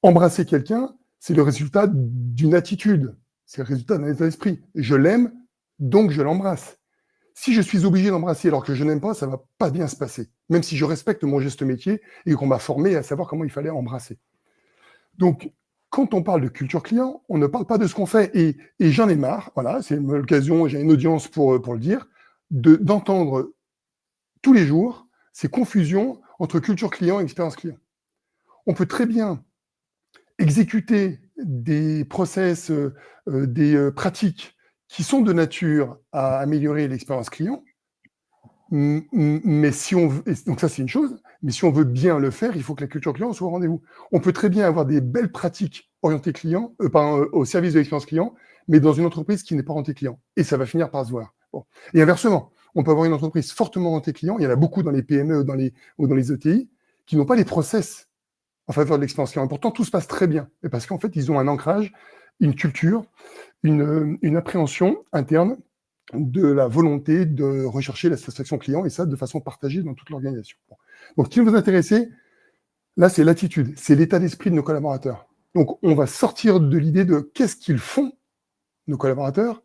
Embrasser quelqu'un, c'est le résultat d'une attitude. C'est le résultat d'un état d'esprit. Je l'aime, donc je l'embrasse. Si je suis obligé d'embrasser alors que je n'aime pas, ça ne va pas bien se passer. Même si je respecte mon geste métier et qu'on m'a formé à savoir comment il fallait embrasser. Donc, quand on parle de culture client, on ne parle pas de ce qu'on fait. Et j'en ai marre, voilà, c'est l'occasion, j'ai une audience pour le dire, d'entendre tous les jours ces confusions entre culture client et expérience client. On peut très bien exécuter des process, des pratiques qui sont de nature à améliorer l'expérience client, mais si on veut, donc ça c'est une chose, mais si on veut bien le faire, il faut que la culture client soit au rendez-vous. On peut très bien avoir des belles pratiques orientées client, au service de l'expérience client, mais dans une entreprise qui n'est pas orientée client, et ça va finir par se voir. Bon. Et inversement, on peut avoir une entreprise fortement orientée client, il y en a beaucoup dans les PME ou dans les ETI, qui n'ont pas les process en faveur de l'expérience client. Et pourtant, tout se passe très bien, et parce qu'en fait, ils ont un ancrage, une culture, une appréhension interne de la volonté de rechercher la satisfaction client, et ça de façon partagée dans toute l'organisation. Bon. Donc, ce qui va vous intéresser, là, c'est l'attitude, c'est l'état d'esprit de nos collaborateurs. Donc, on va sortir de l'idée de qu'est-ce qu'ils font, nos collaborateurs,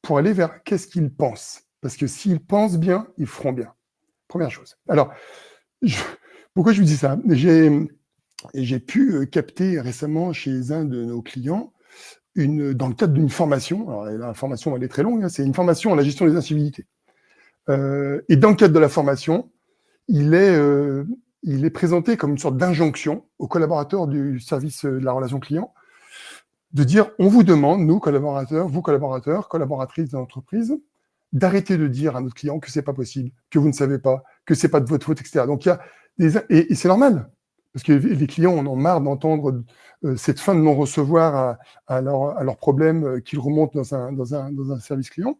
pour aller vers qu'est-ce qu'ils pensent. Parce que s'ils pensent bien, ils feront bien. Première chose. Alors, pourquoi je vous dis ça? J'ai pu capter récemment chez un de nos clients, dans le cadre d'une formation, alors la formation elle est très longue, hein, c'est une formation à la gestion des incivilités. Et dans le cadre de la formation, il est présenté comme une sorte d'injonction aux collaborateurs du service de la relation client de dire, on vous demande, nous collaborateurs, vous collaborateurs, collaboratrices de l'entreprise, d'arrêter de dire à notre client que c'est pas possible, que vous ne savez pas, que c'est pas de votre faute, etc. Donc il y a et c'est normal, parce que les clients en ont marre d'entendre cette fin de non-recevoir à leurs problèmes qu'ils remontent dans un service client.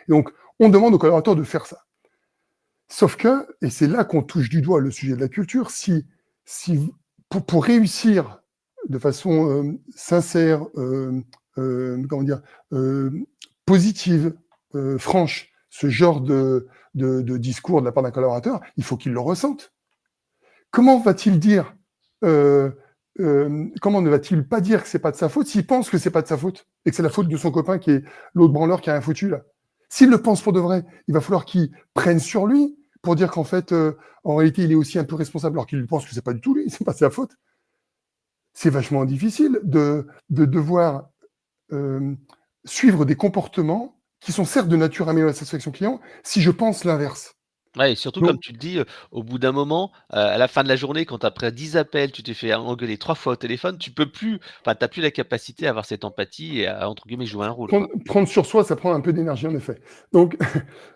Et donc, on demande aux collaborateurs de faire ça. Sauf que, et c'est là qu'on touche du doigt le sujet de la culture, pour réussir de façon sincère, comment dire, positive, franche, ce genre de discours de la part d'un collaborateur, il faut qu'il le ressente. Comment va-t-il dire, comment ne va-t-il pas dire que c'est pas de sa faute s'il pense que c'est pas de sa faute et que c'est la faute de son copain qui est l'autre branleur qui a rien foutu là? S'il le pense pour de vrai, il va falloir qu'il prenne sur lui pour dire qu'en fait, en réalité, il est aussi un peu responsable alors qu'il pense que c'est pas du tout lui, c'est pas sa faute. C'est vachement difficile de devoir suivre des comportements qui sont certes de nature à améliorer la satisfaction client si je pense l'inverse. Ouais et surtout Donc, comme tu le dis, au bout d'un moment, à la fin de la journée, quand après 10 appels, tu t'es fait engueuler 3 fois au téléphone, tu peux plus enfin, tu as plus la capacité à avoir cette empathie et à, entre guillemets, «jouer un rôle», quoi. prendre sur soi, ça prend un peu d'énergie, en effet. Donc,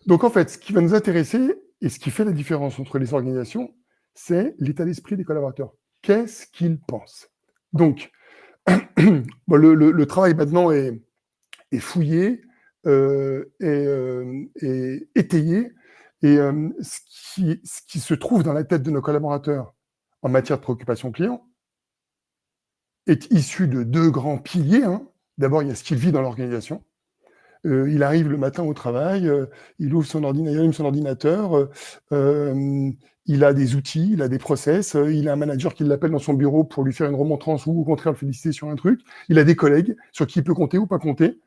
donc, en fait, ce qui va nous intéresser et ce qui fait la différence entre les organisations, c'est l'état d'esprit des collaborateurs. Qu'est-ce qu'ils pensent? Donc, bon, le travail maintenant est fouillé et étayé. Et ce qui se trouve dans la tête de nos collaborateurs en matière de préoccupation client est issu de 2 grands piliers, hein. D'abord, il y a ce qu'il vit dans l'organisation. Il arrive le matin au travail, il ouvre son ordinateur, il allume son ordinateur, il a des outils, il a des process, il a un manager qui l'appelle dans son bureau pour lui faire une remontrance ou au contraire le féliciter sur un truc. Il a des collègues sur qui il peut compter ou pas compter.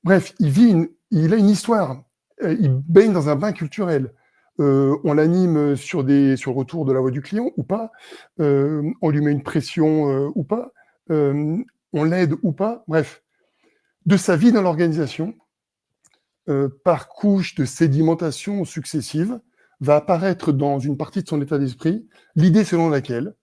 Bref, il a une histoire. Il baigne dans un bain culturel. On l'anime sur le retour de la voix du client ou pas. On lui met une pression ou pas. On l'aide ou pas. Bref, de sa vie dans l'organisation, par couche de sédimentation successive, va apparaître dans une partie de son état d'esprit l'idée selon laquelle,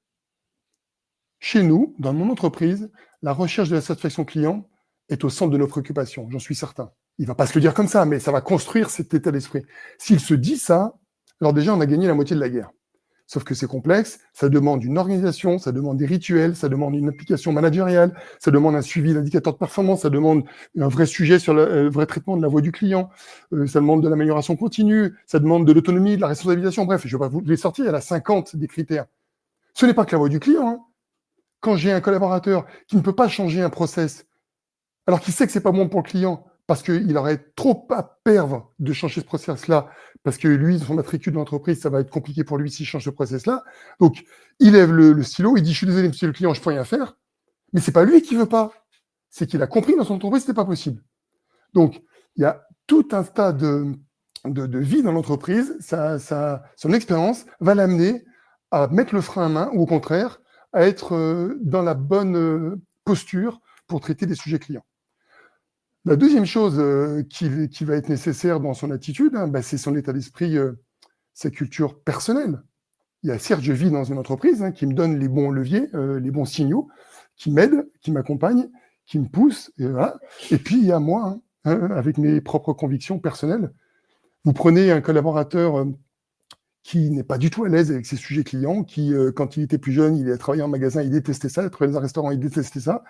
chez nous, dans mon entreprise, la recherche de la satisfaction client est au centre de nos préoccupations, j'en suis certain. Il ne va pas se le dire comme ça, mais ça va construire cet état d'esprit. S'il se dit ça, alors déjà, on a gagné la moitié de la guerre. Sauf que c'est complexe, ça demande une organisation, ça demande des rituels, ça demande une application managériale, ça demande un suivi d'indicateurs de performance, ça demande un vrai sujet sur le vrai traitement de la voix du client, ça demande de l'amélioration continue, ça demande de l'autonomie, de la responsabilisation, bref, je ne vais pas vous les sortir, il y en a 50 des critères. Ce n'est pas que la voix du client, hein. Quand j'ai un collaborateur qui ne peut pas changer un process, alors qu'il sait que c'est pas bon pour le client, parce qu'il aurait trop à perdre de changer ce process-là, parce que lui, son matricule de l'entreprise, ça va être compliqué pour lui s'il change ce process-là. Donc, il lève le stylo, il dit, je suis désolé, monsieur le client, je peux rien faire. Mais c'est pas lui qui veut pas. C'est qu'il a compris dans son entreprise que c'était pas possible. Donc, il y a tout un tas de vie dans l'entreprise. Son expérience va l'amener à mettre le frein à main, ou au contraire, à être dans la bonne posture pour traiter des sujets clients. La deuxième chose qui va être nécessaire dans son attitude, hein, c'est son état d'esprit, sa culture personnelle. Il y a certes, je vis dans une entreprise qui me donne les bons leviers, les bons signaux, qui m'aident, qui m'accompagnent, qui me poussent. Et, voilà. Et puis, il y a moi, avec mes propres convictions personnelles. Vous prenez un collaborateur qui n'est pas du tout à l'aise avec ses sujets clients, qui, quand il était plus jeune, il a travaillé en magasin, il détestait ça, il travaillait dans un restaurant, il détestait ça.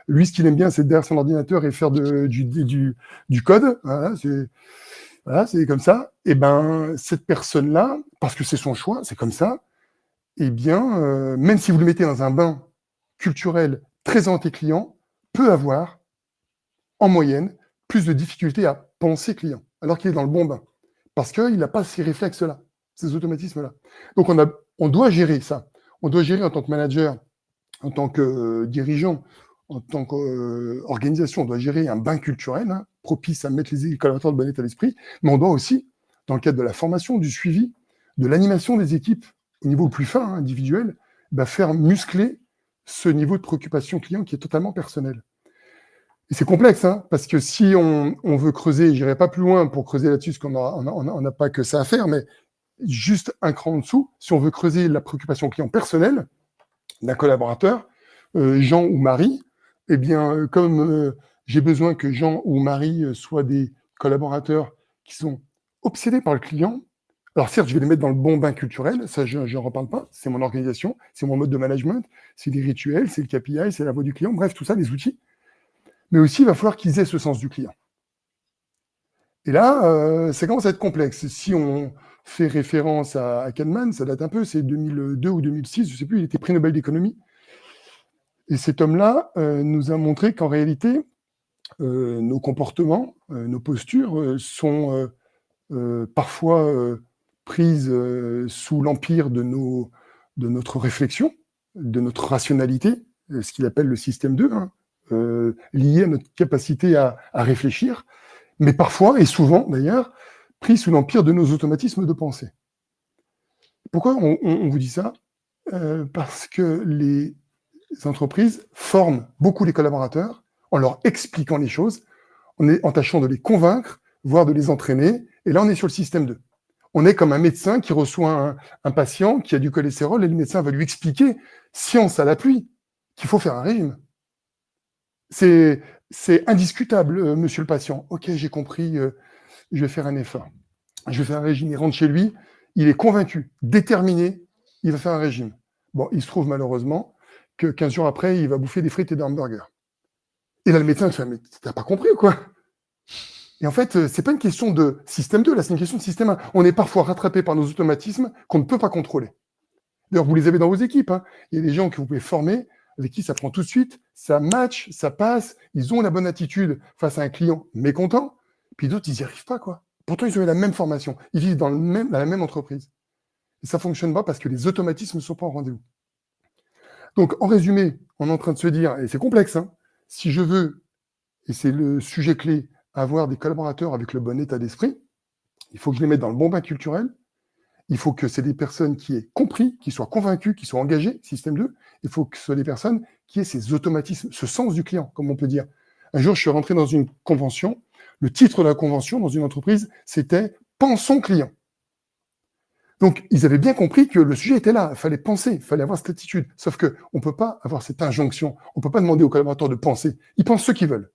Lui, ce qu'il aime bien, c'est derrière son ordinateur et faire du code. Voilà, c'est comme ça. Et ben, cette personne-là, parce que c'est son choix, c'est comme ça, eh bien, même si vous le mettez dans un bain culturel très anti-client, peut avoir, en moyenne, plus de difficultés à penser client, alors qu'il est dans le bon bain. Parce qu'il n'a pas ces réflexes-là, ces automatismes-là. Donc, on doit gérer ça. On doit gérer en tant que manager, en tant que dirigeant, en tant qu'organisation, on doit gérer un bain culturel, hein, propice à mettre les collaborateurs de bon état d'esprit, mais on doit aussi, dans le cadre de la formation, du suivi, de l'animation des équipes au niveau le plus fin, hein, individuel, faire muscler ce niveau de préoccupation client qui est totalement personnel. Et c'est complexe, hein, parce que si on veut creuser, j'irai pas plus loin pour creuser là-dessus, parce qu'on n'a pas que ça à faire, mais juste un cran en dessous, si on veut creuser la préoccupation client personnelle d'un collaborateur, Jean ou Marie, eh bien, comme j'ai besoin que Jean ou Marie soient des collaborateurs qui sont obsédés par le client, alors certes, je vais les mettre dans le bon bain culturel, ça je n'en reparle pas, c'est mon organisation, c'est mon mode de management, c'est des rituels, c'est le KPI, c'est la voix du client, bref, tout ça, les outils. Mais aussi, il va falloir qu'ils aient ce sens du client. Et là, ça commence à être complexe. Si on fait référence à Kahneman, ça date un peu, c'est 2002 ou 2006, je ne sais plus, il était prix Nobel d'économie. Et cet homme-là nous a montré qu'en réalité, nos comportements, nos postures sont parfois prises sous l'empire de notre réflexion, de notre rationalité, ce qu'il appelle le système 2, hein, lié à notre capacité à réfléchir, mais parfois, et souvent d'ailleurs, pris sous l'empire de nos automatismes de pensée. Pourquoi on vous dit ça ? Parce que les entreprises forment beaucoup les collaborateurs en leur expliquant les choses, en tâchant de les convaincre, voire de les entraîner, et là on est sur le système 2. On est comme un médecin qui reçoit un patient qui a du cholestérol, et le médecin va lui expliquer, science à l'appui, qu'il faut faire un régime. C'est indiscutable, monsieur le patient. Ok, j'ai compris, je vais faire un effort. Je vais faire un régime. Il rentre chez lui, il est convaincu, déterminé, il va faire un régime. Bon, il se trouve malheureusement que 15 jours après, il va bouffer des frites et des hamburgers. Et là, le médecin fait, mais t'as pas compris ou quoi ? Et en fait, c'est pas une question de système 2, là, c'est une question de système 1. On est parfois rattrapé par nos automatismes qu'on ne peut pas contrôler. D'ailleurs, vous les avez dans vos équipes, hein. Il y a des gens que vous pouvez former, avec qui ça prend tout de suite, ça match, ça passe, ils ont la bonne attitude face à un client mécontent, puis d'autres, ils n'y arrivent pas, quoi. Pourtant, ils ont eu la même formation, ils vivent dans la même entreprise. Et ça ne fonctionne pas parce que les automatismes ne sont pas au rendez-vous. Donc, en résumé, on est en train de se dire, et c'est complexe, hein, si je veux, et c'est le sujet clé, avoir des collaborateurs avec le bon état d'esprit, il faut que je les mette dans le bon bain culturel, il faut que c'est des personnes qui aient compris, qui soient convaincues, qui soient engagées, système 2, il faut que ce soit des personnes qui aient ces automatismes, ce sens du client, comme on peut dire. Un jour, je suis rentré dans une convention, le titre de la convention dans une entreprise, c'était « Pensons client ». Donc, ils avaient bien compris que le sujet était là, il fallait penser, il fallait avoir cette attitude. Sauf qu'on ne peut pas avoir cette injonction, on ne peut pas demander aux collaborateurs de penser. Ils pensent ce qu'ils veulent.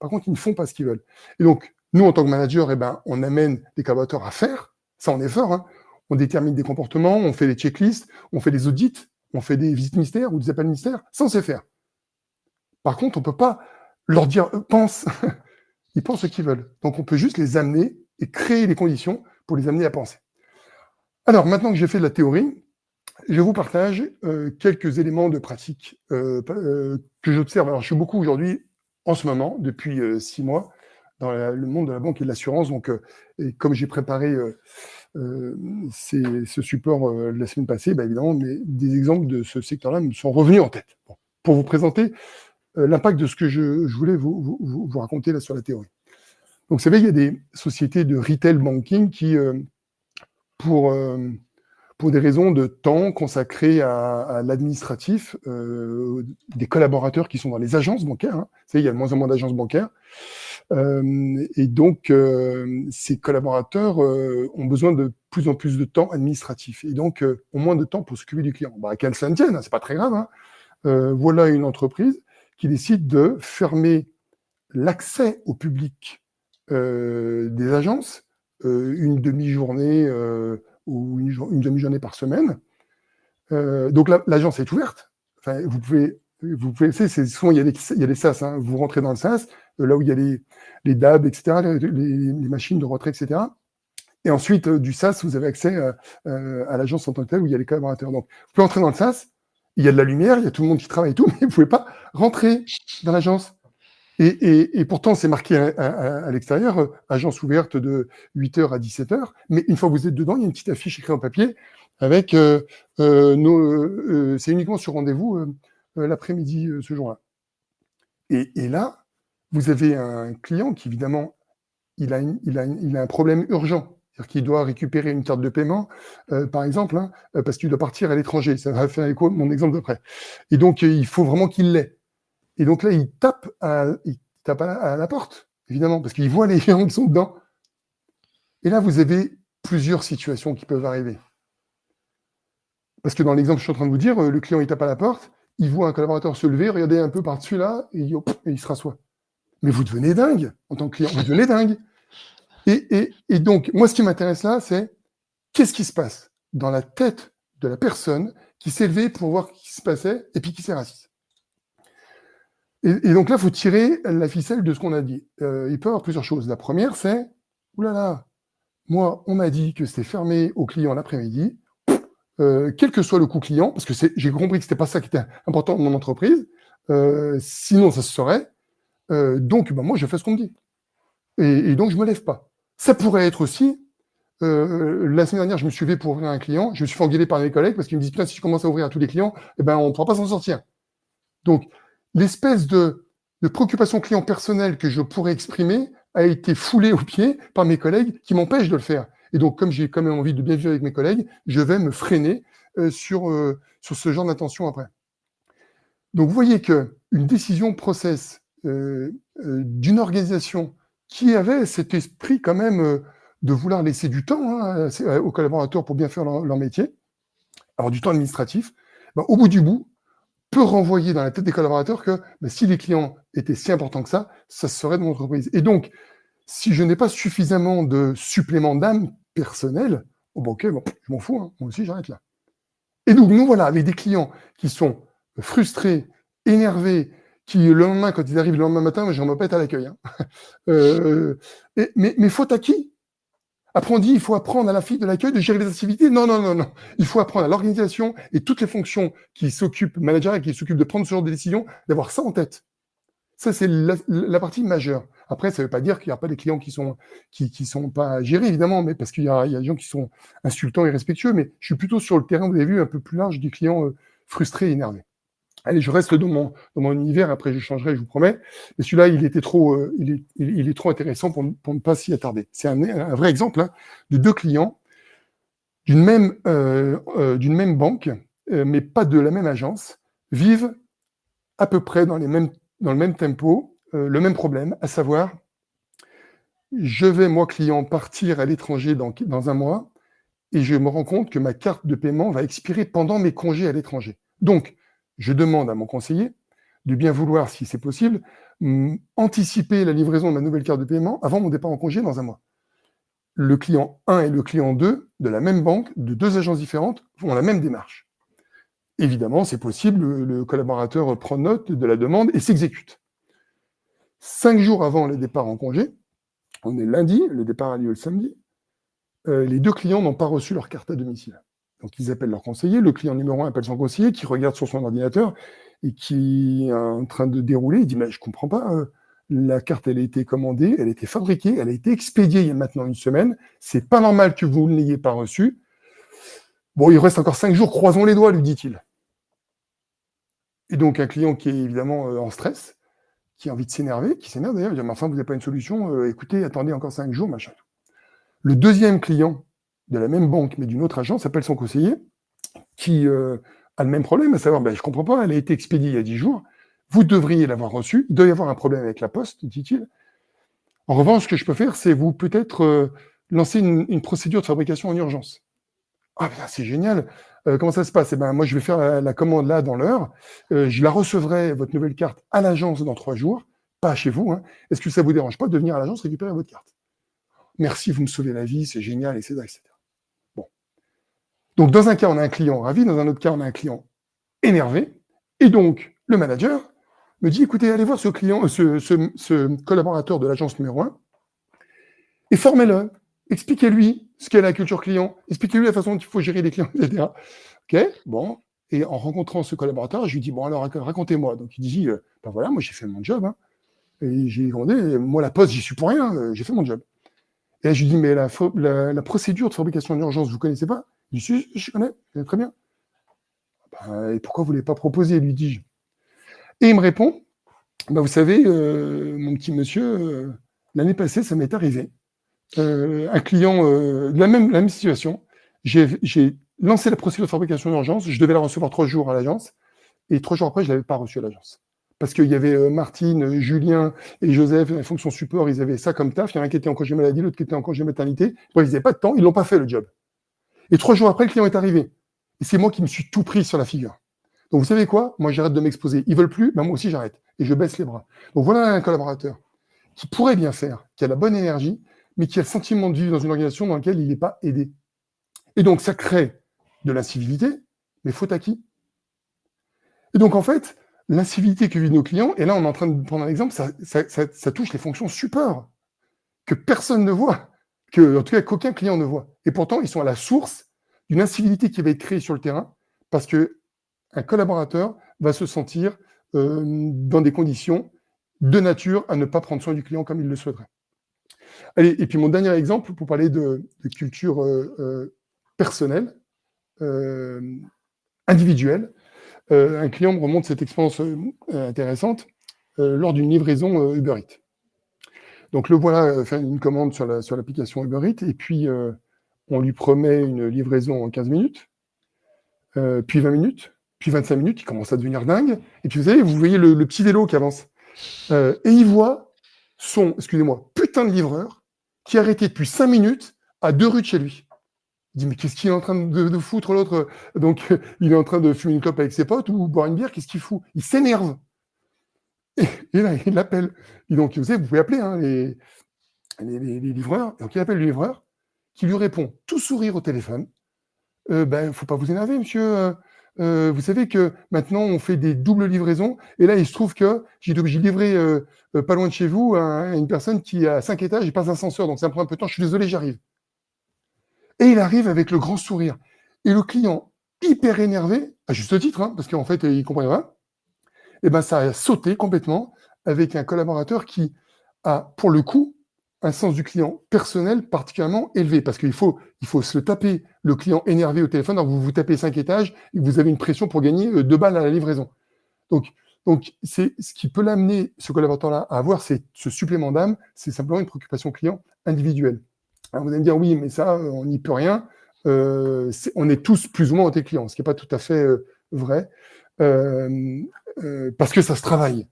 Par contre, ils ne font pas ce qu'ils veulent. Et donc, nous, en tant que manager, on amène des collaborateurs à faire, ça en est fort, hein. On détermine des comportements, on fait des checklists, on fait des audits, on fait des visites mystères ou des appels mystères, sans se faire. Par contre, on ne peut pas leur dire « pense ». Ils pensent ce qu'ils veulent. Donc, on peut juste les amener et créer les conditions pour les amener à penser. Alors, maintenant que j'ai fait de la théorie, je vous partage quelques éléments de pratique que j'observe. Alors, je suis beaucoup aujourd'hui, en ce moment, depuis 6 mois, dans le monde de la banque et de l'assurance. Donc, et comme j'ai préparé ce support la semaine passée, évidemment, mais des exemples de ce secteur-là me sont revenus en tête. Bon, pour vous présenter l'impact de ce que je voulais vous raconter là sur la théorie. Donc, vous savez, il y a des sociétés de retail banking qui, pour des raisons de temps consacrées à l'administratif, des collaborateurs qui sont dans les agences bancaires, hein. Vous savez, il y a de moins en moins d'agences bancaires, et donc ces collaborateurs ont besoin de plus en plus de temps administratif, et donc ont moins de temps pour s'occuper du client. À quel ça ne tienne, hein, c'est pas très grave, hein. Voilà une entreprise qui décide de fermer l'accès au public des agences, une demi-journée ou une demi-journée par semaine. Donc l'agence est ouverte. Enfin, vous pouvez c'est souvent il y a des SaaS, hein. Vous rentrez dans le SaaS, là où il y a les DAB, etc., les machines de retrait, etc. Et ensuite, du SaaS, vous avez accès à l'agence en tant que telle où il y a les collaborateurs. Donc, vous pouvez entrer dans le SaaS, il y a de la lumière, il y a tout le monde qui travaille et tout, mais vous ne pouvez pas rentrer dans l'agence. Et pourtant, c'est marqué à l'extérieur, agence ouverte de 8h à 17h, mais une fois que vous êtes dedans, il y a une petite affiche écrite en papier avec c'est uniquement sur rendez-vous l'après-midi ce jour-là. Et là, vous avez un client qui, évidemment, il a un problème urgent. C'est-à-dire qu'il doit récupérer une carte de paiement, par exemple, hein, parce qu'il doit partir à l'étranger. Ça va faire écho à mon exemple d'après. Et donc, il faut vraiment qu'il l'ait. Et donc là, il tape à la porte, évidemment, parce qu'il voit les gens qui sont dedans. Et là, vous avez plusieurs situations qui peuvent arriver. Parce que dans l'exemple que je suis en train de vous dire, le client, il tape à la porte, il voit un collaborateur se lever, regarder un peu par-dessus là, et il se rassoit. Mais vous devenez dingue, en tant que client, vous devenez dingue. Et donc, moi, ce qui m'intéresse là, c'est qu'est-ce qui se passe dans la tête de la personne qui s'est levée pour voir ce qui se passait, et puis qui s'est rassise. Et donc là, il faut tirer la ficelle de ce qu'on a dit. Il peut y avoir plusieurs choses. La première, c'est, oulala, moi, on m'a dit que c'était fermé aux clients l'après-midi, quel que soit le coût client, parce que j'ai compris que c'était pas ça qui était important dans mon entreprise, sinon ça se saurait. Donc, moi, je fais ce qu'on me dit. Et donc, je me lève pas. Ça pourrait être aussi, la semaine dernière, je me suis levé pour ouvrir un client, je me suis fait engueuler par mes collègues parce qu'ils me disent, putain, si je commence à ouvrir à tous les clients, on ne pourra pas s'en sortir. Donc, l'espèce de préoccupation client personnelle que je pourrais exprimer a été foulée aux pieds par mes collègues qui m'empêchent de le faire. Et donc, comme j'ai quand même envie de bien vivre avec mes collègues, je vais me freiner sur ce genre d'intention après. Donc, vous voyez qu'une décision process d'une organisation qui avait cet esprit quand même de vouloir laisser du temps aux collaborateurs pour bien faire leur métier, alors du temps administratif, au bout du bout, peut renvoyer dans la tête des collaborateurs que si les clients étaient si importants que ça serait de mon entreprise. Et donc, si je n'ai pas suffisamment de supplément d'âme personnel, je m'en fous, moi aussi j'arrête là. Et donc, nous voilà, avec des clients qui sont frustrés, énervés, qui le lendemain, quand ils arrivent le lendemain matin, j'en me pète à l'accueil. Mais faute à qui ? Après, on dit il faut apprendre à la fille de l'accueil de gérer les activités. Non. Il faut apprendre à l'organisation et toutes les fonctions qui s'occupent, manager et qui s'occupent de prendre ce genre de décision, d'avoir ça en tête. Ça, c'est la partie majeure. Après, ça ne veut pas dire qu'il n'y a pas des clients qui sont pas gérés, évidemment, mais parce qu'il y a des gens qui sont insultants et respectueux, mais je suis plutôt sur le terrain, vous avez vu, un peu plus large des clients frustrés et énervés. Allez, je reste dans mon univers, après je changerai, je vous promets. Mais celui-là, il était trop, il est trop intéressant pour ne pas s'y attarder. C'est un vrai exemple de deux clients d'une même banque, mais pas de la même agence, vivent à peu près dans le même tempo, le même problème, à savoir, je vais, moi, client, partir à l'étranger dans un mois, et je me rends compte que ma carte de paiement va expirer pendant mes congés à l'étranger. Donc, je demande à mon conseiller de bien vouloir, si c'est possible, anticiper la livraison de ma nouvelle carte de paiement avant mon départ en congé dans un mois. Le client 1 et le client 2 de la même banque, de deux agences différentes, font la même démarche. Évidemment, c'est possible, le collaborateur prend note de la demande et s'exécute. 5 jours avant le départ en congé, on est lundi, le départ a lieu le samedi, les deux clients n'ont pas reçu leur carte à domicile. Donc, ils appellent leur conseiller. Le client numéro 1 appelle son conseiller qui regarde sur son ordinateur et qui est en train de dérouler. Il dit, mais je ne comprends pas. La carte, elle a été commandée, elle a été fabriquée, elle a été expédiée il y a maintenant une semaine. C'est pas normal que vous ne l'ayez pas reçue. Bon, il reste encore 5 jours, croisons les doigts, lui dit-il. Et donc, un client qui est évidemment en stress, qui a envie de s'énerver, qui s'énerve d'ailleurs, il dit, mais enfin, vous n'avez pas une solution, écoutez, attendez encore 5 jours, machin. Le deuxième client de la même banque, mais d'une autre agence, appelle son conseiller, qui a le même problème, à savoir, je ne comprends pas, elle a été expédiée il y a 10 jours, vous devriez l'avoir reçue, il doit y avoir un problème avec la poste, dit-il. En revanche, ce que je peux faire, c'est vous peut-être lancer une procédure de fabrication en urgence. Ah, c'est génial. Comment ça se passe ? Moi, je vais faire la commande là dans l'heure, je la recevrai, votre nouvelle carte, à l'agence dans 3 jours, pas chez vous. Est-ce que ça ne vous dérange pas de venir à l'agence récupérer votre carte ? Merci, vous me sauvez la vie, c'est génial, etc., etc. Bon. Donc, dans un cas, on a un client ravi, dans un autre cas, on a un client énervé, et donc, le manager me dit, écoutez, allez voir ce client, ce collaborateur de l'agence numéro 1, et formez-le, expliquez-lui ce qu'est la culture client, expliquez-lui la façon dont il faut gérer les clients, etc. Ok, bon, et en rencontrant ce collaborateur, je lui dis, bon, alors, racontez-moi. Donc, il dit, voilà, moi, j'ai fait mon job, et j'ai demandé, moi, la poste, j'y suis pour rien, j'ai fait mon job. Et là, je lui dis, mais la procédure de fabrication en urgence, vous ne connaissez pas ? Il dit, si, je connais très bien. Et pourquoi vous ne l'avez pas proposé, lui dis-je. Et il me répond, Vous savez, mon petit monsieur, l'année passée, ça m'est arrivé. Un client, la même situation. J'ai lancé la procédure de fabrication d'urgence. Je devais la recevoir 3 jours à l'agence. Et 3 jours après, je ne l'avais pas reçue à l'agence. Parce qu'il y avait Martine, Julien et Joseph, la fonction support, ils avaient ça comme taf. Il y en a un qui était en congé maladie, l'autre qui était en congé maternité. Bref, ils n'avaient pas de temps, ils l'ont pas fait le job. Et 3 jours après, le client est arrivé. Et c'est moi qui me suis tout pris sur la figure. Donc vous savez quoi? Moi, j'arrête de m'exposer. Ils veulent plus, moi aussi j'arrête. Et je baisse les bras. Donc voilà un collaborateur qui pourrait bien faire, qui a la bonne énergie, mais qui a le sentiment de vivre dans une organisation dans laquelle il n'est pas aidé. Et donc ça crée de l'incivilité, mais faute à qui? Et donc en fait, l'incivilité que vivent nos clients, et là on est en train de prendre un exemple, ça touche les fonctions support, que personne ne voit, que, en tout cas qu'aucun client ne voit. Et pourtant, ils sont à la source d'une incivilité qui va être créée sur le terrain, parce qu'un collaborateur va se sentir dans des conditions de nature à ne pas prendre soin du client comme il le souhaiterait. Allez, et puis mon dernier exemple, pour parler de culture personnelle, individuelle, un client me remonte cette expérience intéressante lors d'une livraison Uber Eats. Donc le voilà faire une commande sur l'application Uber Eats, et puis on lui promet une livraison en 15 minutes, puis 20 minutes, puis 25 minutes, il commence à devenir dingue, et puis vous voyez le petit vélo qui avance. Et il voit son, excusez-moi, putain de livreur qui est arrêté depuis 5 minutes à 2 rues de chez lui. Il dit, mais qu'est-ce qu'il est en train de foutre l'autre? Donc, il est en train de fumer une clope avec ses potes ou boire une bière, qu'est-ce qu'il fout? Il s'énerve. Et là, il l'appelle. Et donc, vous savez, vous pouvez appeler hein, les livreurs. Donc, il appelle le livreur qui lui répond, tout sourire au téléphone. Faut pas vous énerver, monsieur. Vous savez que maintenant, on fait des doubles livraisons. Et là, il se trouve que j'ai été obligé de livrer pas loin de chez vous à une personne qui a 5 étages et pas d'ascenseur. Donc, ça me prend un peu de temps. Je suis désolé, j'arrive. Et il arrive avec le grand sourire. Et le client, hyper énervé, à juste titre, hein, parce qu'en fait, il ne comprenait pas, et ben, ça a sauté complètement avec un collaborateur qui a, pour le coup, un sens du client personnel particulièrement élevé, parce qu'il faut se le taper, le client énervé au téléphone, alors vous vous tapez 5 étages et vous avez une pression pour gagner 2 balles à la livraison. Donc c'est ce qui peut l'amener, ce collaborateur-là, à avoir ce supplément d'âme, c'est simplement une préoccupation client individuelle. Alors vous allez me dire, oui, mais ça, on n'y peut rien. On est tous plus ou moins tes clients, ce qui n'est pas tout à fait vrai, parce que ça se travaille.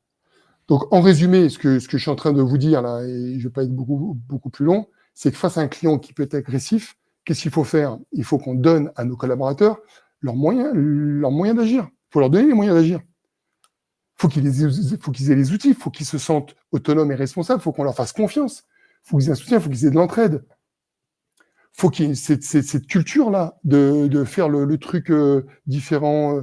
Donc, en résumé, ce que je suis en train de vous dire, là, et je ne vais pas être beaucoup plus long, c'est que face à un client qui peut être agressif, qu'est-ce qu'il faut faire? Il faut qu'on donne à nos collaborateurs leurs moyens d'agir. Il faut leur donner les moyens d'agir. Faut qu'ils aient les outils, il faut qu'ils se sentent autonomes et responsables, il faut qu'on leur fasse confiance, il faut qu'ils aient un soutien, il faut qu'ils aient de l'entraide. Faut qu'il y ait cette culture-là de faire le truc différent,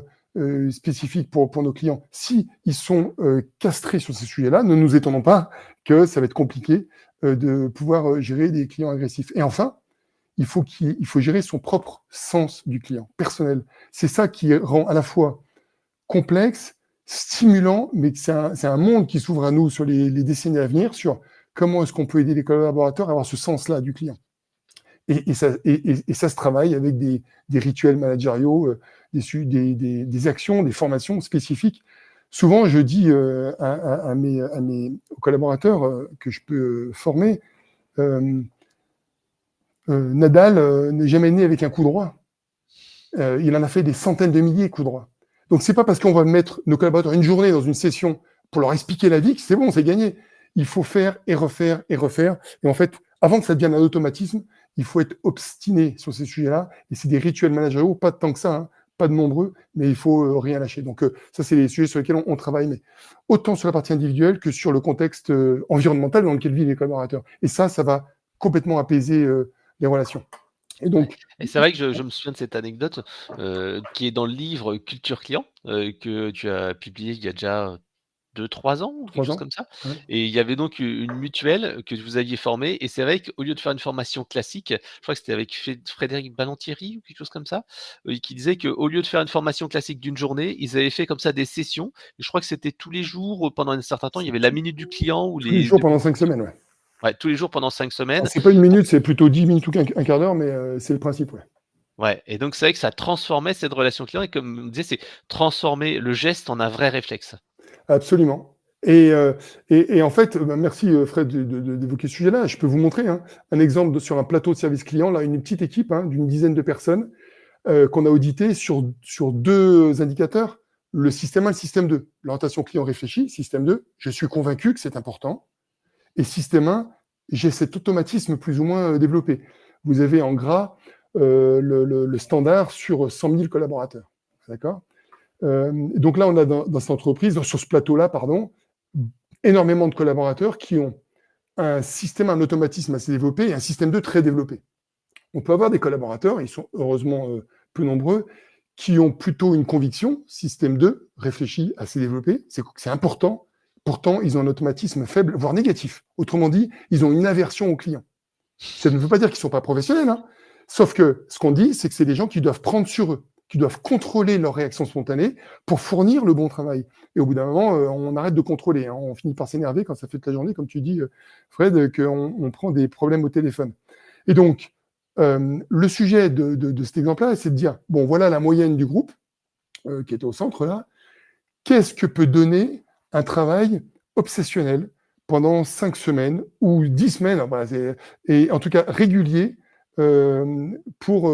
spécifique pour nos clients. Si ils sont castrés sur ces sujets-là, ne nous étonnons pas que ça va être compliqué de pouvoir gérer des clients agressifs. Et enfin, il faut gérer son propre sens du client, personnel. C'est ça qui rend à la fois complexe, stimulant, mais c'est un monde qui s'ouvre à nous sur les décennies à venir, sur comment est-ce qu'on peut aider les collaborateurs à avoir ce sens-là du client. Et ça se travaille avec des rituels managériaux, des actions, des formations spécifiques. Souvent, je dis à mes collaborateurs que je peux former, Nadal n'est jamais né avec un coup droit. Il en a fait des centaines de milliers de coups droits. Donc, c'est pas parce qu'on va mettre nos collaborateurs une journée dans une session pour leur expliquer la vie que c'est bon, c'est gagné. Il faut faire et refaire et refaire. Et en fait, avant que ça devienne un automatisme, il faut être obstiné sur ces sujets-là. Et c'est des rituels managériaux, pas tant que ça, hein, pas de nombreux, mais il faut rien lâcher. Donc ça, c'est les sujets sur lesquels on travaille, mais autant sur la partie individuelle que sur le contexte environnemental dans lequel vivent les collaborateurs. Et ça va complètement apaiser les relations. Et donc, et c'est vrai que je me souviens de cette anecdote qui est dans le livre Culture Client que tu as publié il y a déjà 2-3 ans ou quelque 3 chose ans. comme ça. Ouais. Et il y avait donc une mutuelle que vous aviez formée. Et c'est vrai qu'au lieu de faire une formation classique, je crois que c'était avec Frédéric Ballantieri ou quelque chose comme ça, qui disait qu'au lieu de faire une formation classique d'une journée, ils avaient fait comme ça des sessions. Et je crois que c'était tous les jours pendant un certain temps. Il y avait la minute du client ou Tous les jours pendant 5 semaines, ouais. Ouais, tous les jours pendant 5 semaines. C'est pas une minute, c'est plutôt 10 minutes ou un quart d'heure, mais c'est le principe, ouais. Ouais, et donc c'est vrai que ça transformait cette relation client et comme on disait, c'est transformer le geste en un vrai réflexe. Absolument. Et en fait, merci Fred d'évoquer ce sujet-là. Je peux vous montrer un exemple sur un plateau de service client, là, une petite équipe d'une dizaine de personnes qu'on a audité sur deux indicateurs, le système 1 et le système 2. L'orientation client réfléchie, système 2, je suis convaincu que c'est important. Et système 1, j'ai cet automatisme plus ou moins développé. Vous avez en gras le standard sur 100 000 collaborateurs. D'accord. Donc là, on a dans cette entreprise, sur ce plateau-là, pardon, énormément de collaborateurs qui ont un système, un automatisme assez développé et un système 2 très développé. On peut avoir des collaborateurs, ils sont heureusement peu nombreux, qui ont plutôt une conviction, système 2, réfléchi, assez développé, c'est important, pourtant ils ont un automatisme faible, voire négatif. Autrement dit, ils ont une aversion aux clients. Ça ne veut pas dire qu'ils ne sont pas professionnels, sauf que ce qu'on dit, c'est que c'est des gens qui doivent prendre sur eux, qui doivent contrôler leur réaction spontanée pour fournir le bon travail. Et au bout d'un moment, on arrête de contrôler. On finit par s'énerver quand ça fait toute la journée, comme tu dis, Fred, qu'on prend des problèmes au téléphone. Et donc, le sujet de cet exemple-là, c'est de dire, bon, voilà la moyenne du groupe, qui était au centre là, qu'est-ce que peut donner un travail obsessionnel pendant 5 semaines ou 10 semaines, et en tout cas régulier, pour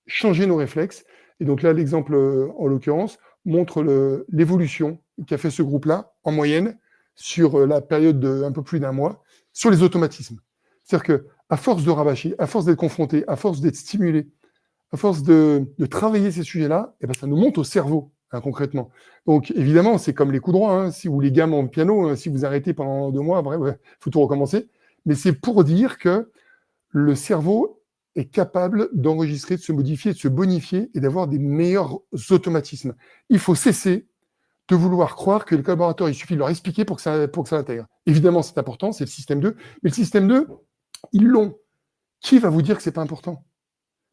changer nos réflexes. Et donc là, l'exemple, en l'occurrence, montre l'évolution qu'a fait ce groupe-là, en moyenne, sur la période de un peu plus d'un mois, sur les automatismes. C'est-à-dire qu'à force de rabâcher, à force d'être confronté, à force d'être stimulé, à force de travailler ces sujets-là, ça nous monte au cerveau, concrètement. Donc, évidemment, c'est comme les coups droits, ou les gammes en piano, si vous arrêtez pendant 2 mois, il faut tout recommencer. Mais c'est pour dire que le cerveau est capable d'enregistrer, de se modifier, de se bonifier et d'avoir des meilleurs automatismes. Il faut cesser de vouloir croire que les collaborateurs, il suffit de leur expliquer pour que ça l'intègre. Évidemment, c'est important, c'est le système 2, mais le système 2, ils l'ont. Qui va vous dire que c'est pas important?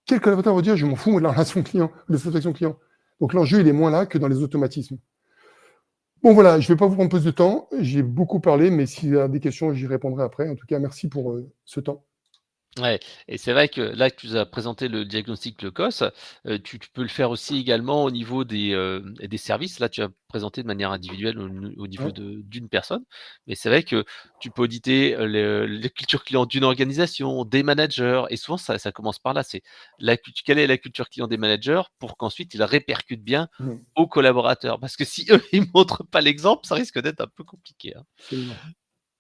Quel collaborateur va dire je m'en fous de la relation client, de la satisfaction client? Donc l'enjeu, il est moins là que dans les automatismes. Bon voilà, je ne vais pas vous prendre plus de temps, j'ai beaucoup parlé, mais s'il y a des questions, j'y répondrai après. En tout cas, merci pour ce temps. Ouais, et c'est vrai que là que tu nous as présenté le diagnostic Leucos, tu peux le faire aussi également au niveau des services. Là, tu as présenté de manière individuelle au niveau Ouais. d'une personne, mais c'est vrai que tu peux auditer, les cultures clients d'une organisation, des managers et souvent ça commence par là. C'est quelle est la culture client des managers pour qu'ensuite ils répercutent bien Mmh. aux collaborateurs? Parce que si eux, ils montrent pas l'exemple, ça risque d'être un peu compliqué, hein. Absolument.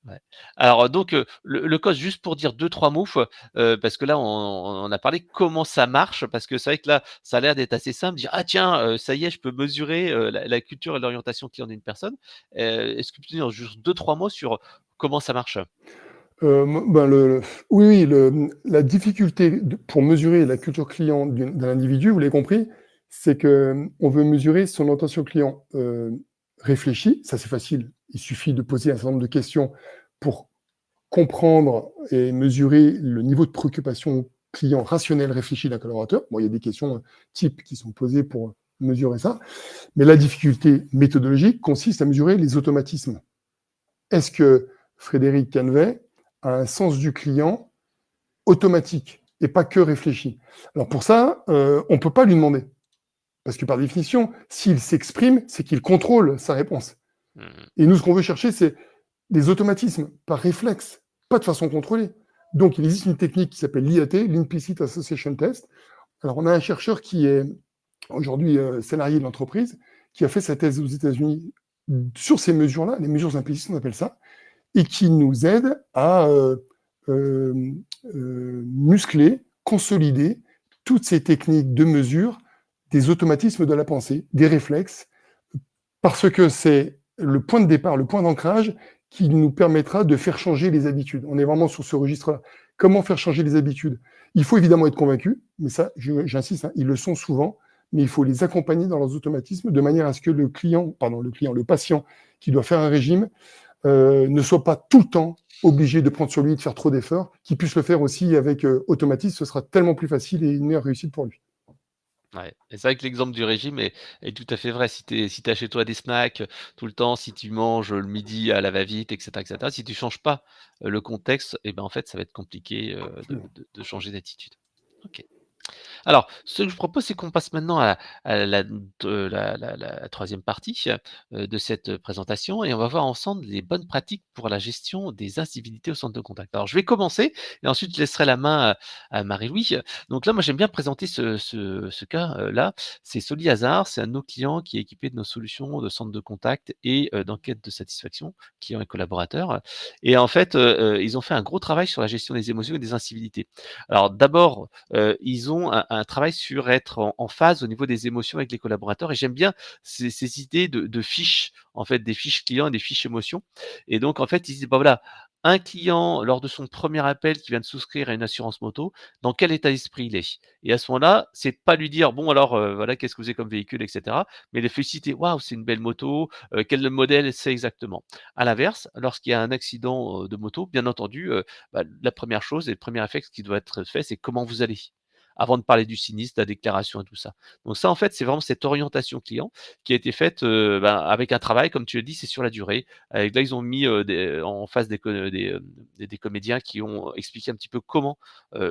Ouais. Alors donc, le code juste pour dire 2-3 mots, parce que là on a parlé comment ça marche, parce que c'est vrai que là, ça a l'air d'être assez simple, dire: «Ah tiens, ça y est, je peux mesurer, la culture et l'orientation client d'une personne». Est-ce que tu peux dire juste 2-3 mots sur comment ça marche? Oui, la difficulté pour mesurer la culture client d'un individu, vous l'avez compris, c'est que on veut mesurer son intention client réfléchie. Ça, c'est facile. Il suffit de poser un certain nombre de questions pour comprendre et mesurer le niveau de préoccupation client rationnel réfléchi d'un collaborateur. Bon, il y a des questions types qui sont posées pour mesurer ça. Mais la difficulté méthodologique consiste à mesurer les automatismes. Est-ce que Frédéric Canvet a un sens du client automatique et pas que réfléchi? Alors pour ça, on ne peut pas lui demander. Parce que par définition, s'il s'exprime, c'est qu'il contrôle sa réponse. Mmh. Et nous, ce qu'on veut chercher, c'est des automatismes par réflexe, pas de façon contrôlée. Donc, il existe une technique qui s'appelle l'IAT, l'Implicit Association Test. Alors, on a un chercheur qui est aujourd'hui salarié de l'entreprise, qui a fait sa thèse aux États-Unis sur ces mesures-là, les mesures implicites, on appelle ça, et qui nous aide à muscler, consolider toutes ces techniques de mesure des automatismes de la pensée, des réflexes, parce que c'est le point de départ, le point d'ancrage qui nous permettra de faire changer les habitudes. On est vraiment sur ce registre-là. Comment faire changer les habitudes? Il faut évidemment être convaincu, mais ça, j'insiste, ils le sont souvent, mais il faut les accompagner dans leurs automatismes de manière à ce que le patient qui doit faire un régime ne soit pas tout le temps obligé de prendre sur lui, de faire trop d'efforts, qu'il puisse le faire aussi avec automatisme, ce sera tellement plus facile et une meilleure réussite pour lui. Ouais, et c'est vrai que l'exemple du régime est tout à fait vrai. Si tu as chez toi des snacks, tout le temps, si tu manges le midi à la va-vite et cetera, si tu changes pas, le contexte et ben, en fait, ça va être compliqué, de changer d'attitude. OK. Alors, ce que je propose, c'est qu'on passe maintenant à la troisième partie de cette présentation et on va voir ensemble les bonnes pratiques pour la gestion des incivilités au centre de contact. Alors, je vais commencer et ensuite je laisserai la main à Marie-Louis. Donc là, moi, j'aime bien présenter ce cas-là. C'est Soli Hazard, c'est un de nos clients qui est équipé de nos solutions de centre de contact et d'enquête de satisfaction, clients et collaborateurs. Et en fait, ils ont fait un gros travail sur la gestion des émotions et des incivilités. Alors d'abord, ils ont un travail sur être en phase au niveau des émotions avec les collaborateurs et j'aime bien ces idées de fiches, en fait, des fiches clients et des fiches émotions. Et donc, en fait, ils disent, bah voilà, un client, lors de son premier appel qui vient de souscrire à une assurance moto, dans quel état d'esprit il est? Et à ce moment-là, c'est pas lui dire, bon, alors, voilà, qu'est-ce que vous avez comme véhicule, etc. Mais les féliciter, waouh, c'est une belle moto, quel modèle c'est exactement? À l'inverse, lorsqu'il y a un accident de moto, bien entendu, bah, la première chose et le premier réflexe qui doit être fait, c'est comment vous allez? Avant de parler du sinistre, de la déclaration et tout ça. Donc ça, en fait, c'est vraiment cette orientation client qui a été faite, avec un travail, comme tu l'as dit, c'est sur la durée. Avec là, ils ont mis, en face des comédiens qui ont expliqué un petit peu comment,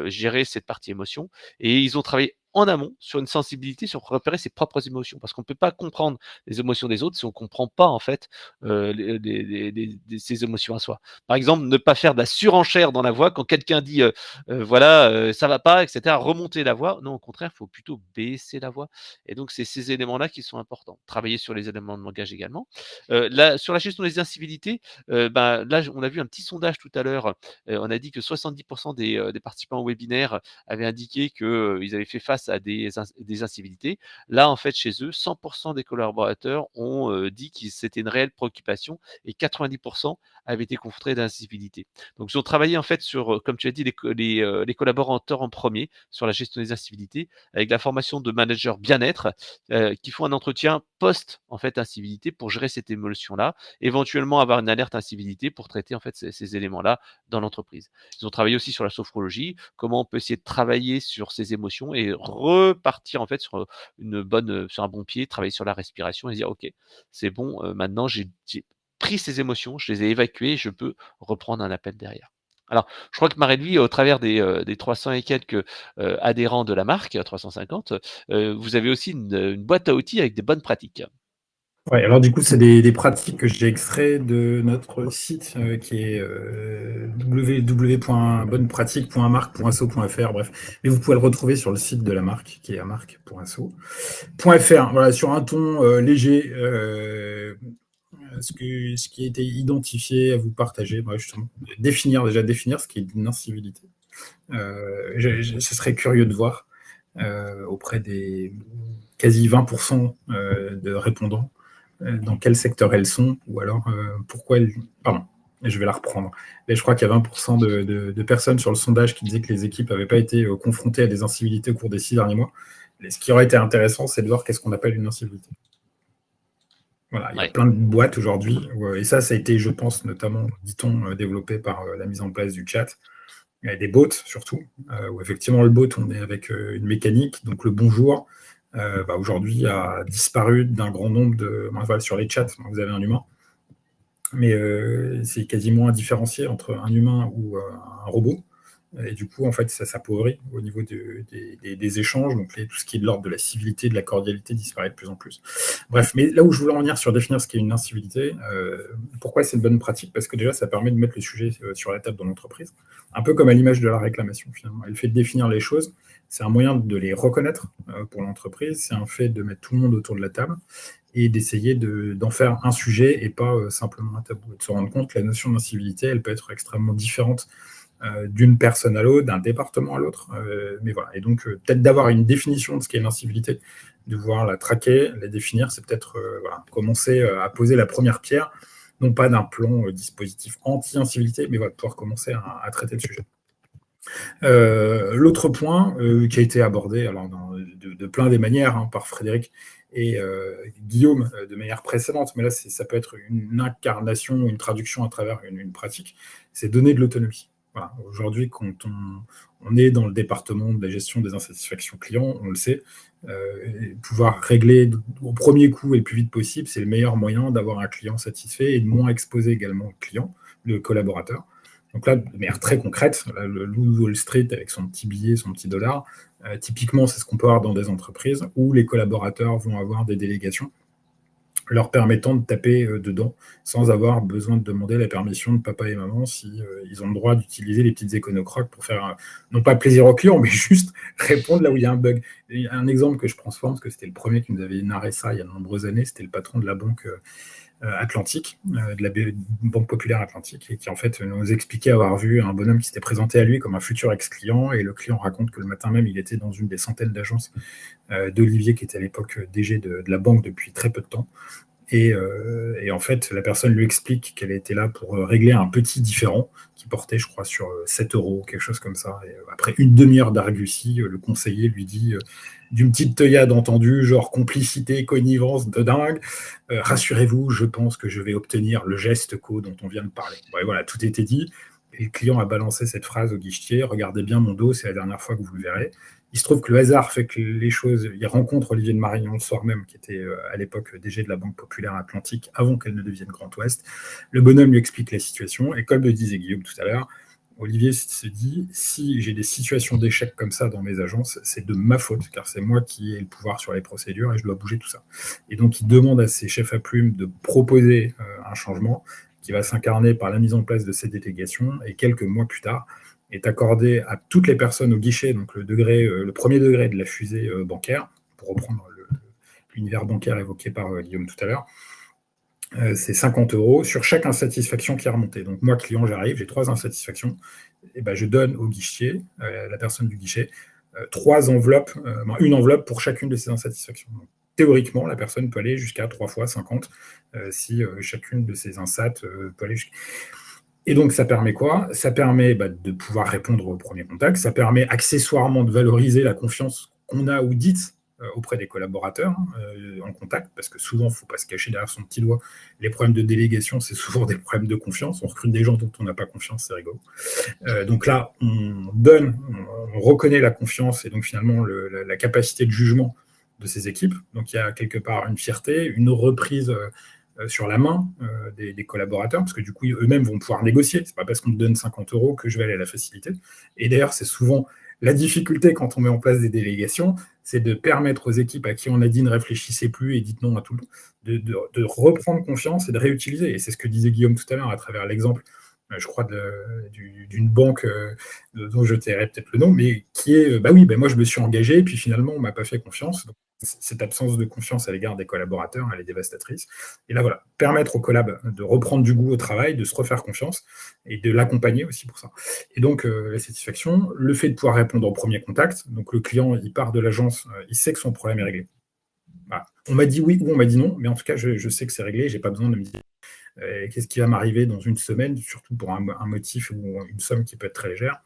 gérer cette partie émotion et ils ont travaillé en amont sur une sensibilité, sur repérer ses propres émotions. Parce qu'on ne peut pas comprendre les émotions des autres si on ne comprend pas, en fait, ses émotions à soi. Par exemple, ne pas faire de la surenchère dans la voix quand quelqu'un dit voilà, ça va pas, etc. Remonter la voix. Non, au contraire, il faut plutôt baisser la voix. Et donc, c'est ces éléments-là qui sont importants. Travailler sur les éléments de langage également. Sur la gestion des incivilités, ben, là, on a vu un petit sondage tout à l'heure. On a dit que 70% des participants au webinaire avaient indiqué qu'ils avaient fait face à des incivilités. Là, en fait, chez eux, 100% des collaborateurs ont dit que c'était une réelle préoccupation et 90% avaient été confrontés d'incivilités. Donc, ils ont travaillé en fait sur, comme tu as dit, les collaborateurs en premier sur la gestion des incivilités, avec la formation de managers bien-être qui font un entretien post en fait incivilité pour gérer cette émotion-là, éventuellement avoir une alerte incivilité pour traiter en fait ces éléments-là dans l'entreprise. Ils ont travaillé aussi sur la sophrologie, comment on peut essayer de travailler sur ces émotions et repartir en fait sur un bon pied, travailler sur la respiration et dire ok, c'est bon, maintenant j'ai pris ces émotions, je les ai évacuées, je peux reprendre un appel derrière. Alors, je crois que Marie-Louis, au travers des 300 et quelques adhérents de la marque, 350, vous avez aussi une boîte à outils avec des bonnes pratiques. Ouais, alors du coup, c'est des pratiques que j'ai extraits de notre site qui est www.bonnepratique.marque.asso.fr, bref. Mais vous pouvez le retrouver sur le site de la marque qui est amarque.asso.fr. Voilà, sur un ton léger, ce qui a été identifié à vous partager, bah, justement, définir ce qui est une incivilité. Ce serait curieux de voir auprès des quasi 20% de répondants dans quel secteur elles sont, ou alors pourquoi elles... Pardon, je vais la reprendre. Mais je crois qu'il y a 20% de personnes sur le sondage qui disaient que les équipes n'avaient pas été confrontées à des incivilités au cours des 6 derniers mois. Et ce qui aurait été intéressant, c'est de voir qu'est-ce qu'on appelle une incivilité. Voilà, il y a plein de boîtes aujourd'hui, et ça a été, je pense, notamment, dit-on, développé par la mise en place du chat, et des bots surtout, où effectivement le bot, on est avec une mécanique, donc le bonjour, aujourd'hui a disparu d'un grand nombre de... sur les chats, vous avez un humain, mais c'est quasiment indifférencié entre un humain ou un robot. Et du coup, en fait, ça s'appauvrit au niveau des échanges. Donc, tout ce qui est de l'ordre de la civilité, de la cordialité disparaît de plus en plus. Bref, mais là où je voulais en venir sur définir ce qu'est une incivilité, pourquoi c'est une bonne pratique? Parce que déjà, ça permet de mettre le sujet sur la table dans l'entreprise. Un peu comme à l'image de la réclamation, finalement. Elle fait définir les choses. C'est un moyen de les reconnaître pour l'entreprise. C'est un fait de mettre tout le monde autour de la table et d'essayer d'en faire un sujet et pas simplement un tabou. Et de se rendre compte que la notion d'incivilité, elle peut être extrêmement différente d'une personne à l'autre, d'un département à l'autre. Mais voilà. Et donc, peut-être d'avoir une définition de ce qu'est une incivilité, de pouvoir la traquer, la définir, c'est peut-être commencer à poser la première pierre, non pas d'un plan dispositif anti-incivilité, mais voilà, pouvoir commencer à traiter le sujet. L'autre point qui a été abordé alors, de plein des manières par Frédéric et Guillaume de manière précédente, mais là, ça peut être une incarnation, une traduction à travers une pratique, c'est donner de l'autonomie. Voilà. Aujourd'hui, quand on est dans le département de la gestion des insatisfactions clients, on le sait, pouvoir régler au premier coup et le plus vite possible, c'est le meilleur moyen d'avoir un client satisfait et de moins exposer également le client, le collaborateur, Donc là, de manière très concrète, là, le loup de Wall Street avec son petit billet, son petit dollar, typiquement, c'est ce qu'on peut avoir dans des entreprises où les collaborateurs vont avoir des délégations leur permettant de taper dedans sans avoir besoin de demander la permission de papa et maman si ils ont le droit d'utiliser les petites éconocroques pour faire, non pas plaisir aux clients, mais juste répondre là où il y a un bug. Et un exemple que je prends souvent, parce que c'était le premier qui nous avait narré ça il y a de nombreuses années, c'était le patron de la banque Atlantique, de la Banque Populaire Atlantique, et qui en fait nous expliquait avoir vu un bonhomme qui s'était présenté à lui comme un futur ex-client, et le client raconte que le matin même, il était dans une des centaines d'agences d'Olivier, qui était à l'époque DG de la banque depuis très peu de temps. Et en fait, la personne lui explique qu'elle était là pour régler un petit différend qui portait, je crois, sur 7 euros, quelque chose comme ça. Et après une demi-heure d'argutie, le conseiller lui dit, d'une petite teuillade entendue, genre complicité, connivence de dingue, rassurez-vous, je pense que je vais obtenir le geste co dont on vient de parler. Bon, et voilà, tout était dit. Et le client a balancé cette phrase au guichetier, regardez bien mon dos, c'est la dernière fois que vous le verrez. Il se trouve que le hasard fait que les choses... Il rencontre Olivier de Marignan le soir même, qui était à l'époque DG de la Banque Populaire Atlantique, avant qu'elle ne devienne Grand Ouest. Le bonhomme lui explique la situation, et comme le disait Guillaume tout à l'heure, Olivier se dit, si j'ai des situations d'échec comme ça dans mes agences, c'est de ma faute, car c'est moi qui ai le pouvoir sur les procédures, et je dois bouger tout ça. Et donc il demande à ses chefs à plumes de proposer un changement qui va s'incarner par la mise en place de ces délégations, et quelques mois plus tard, est accordé à toutes les personnes au guichet, donc le premier degré de la fusée bancaire, pour reprendre l'univers bancaire évoqué par Guillaume tout à l'heure, c'est 50 € sur chaque insatisfaction qui est remontée. Donc moi, client, j'arrive, j'ai 3 insatisfactions, et ben, je donne au guichet, la personne du guichet, 3 enveloppes, une enveloppe pour chacune de ces insatisfactions. Donc, théoriquement, la personne peut aller jusqu'à 3 fois 50 si chacune de ces insats peut aller jusqu'à... Et donc, ça permet quoi? Ça permet de pouvoir répondre au premier contact, ça permet accessoirement de valoriser la confiance qu'on a ou dite auprès des collaborateurs en contact, parce que souvent, il ne faut pas se cacher derrière son petit doigt. Les problèmes de délégation, c'est souvent des problèmes de confiance. On recrute des gens dont on n'a pas confiance, c'est rigolo. Donc là, on reconnaît la confiance et donc finalement la capacité de jugement de ces équipes. Donc il y a quelque part une fierté, une reprise sur la main des collaborateurs, parce que du coup, eux-mêmes vont pouvoir négocier. C'est pas parce qu'on me donne 50 € que je vais aller à la facilité. Et d'ailleurs, c'est souvent la difficulté quand on met en place des délégations, c'est de permettre aux équipes à qui on a dit ne réfléchissez plus et dites non à tout, de reprendre confiance et de réutiliser. Et c'est ce que disait Guillaume tout à l'heure à travers l'exemple, je crois, d'une banque dont je tairai peut-être le nom, mais qui est, moi je me suis engagé, et puis finalement on ne m'a pas fait confiance. Donc, cette absence de confiance à l'égard des collaborateurs, elle est dévastatrice. Et là, voilà, permettre aux collabs de reprendre du goût au travail, de se refaire confiance, et de l'accompagner aussi pour ça. Et donc, la satisfaction, le fait de pouvoir répondre au premier contact, donc le client, il part de l'agence, il sait que son problème est réglé. Voilà. On m'a dit oui ou on m'a dit non, mais en tout cas, je sais que c'est réglé, je n'ai pas besoin de me dire qu'est-ce qui va m'arriver dans une semaine, surtout pour un motif ou une somme qui peut être très légère.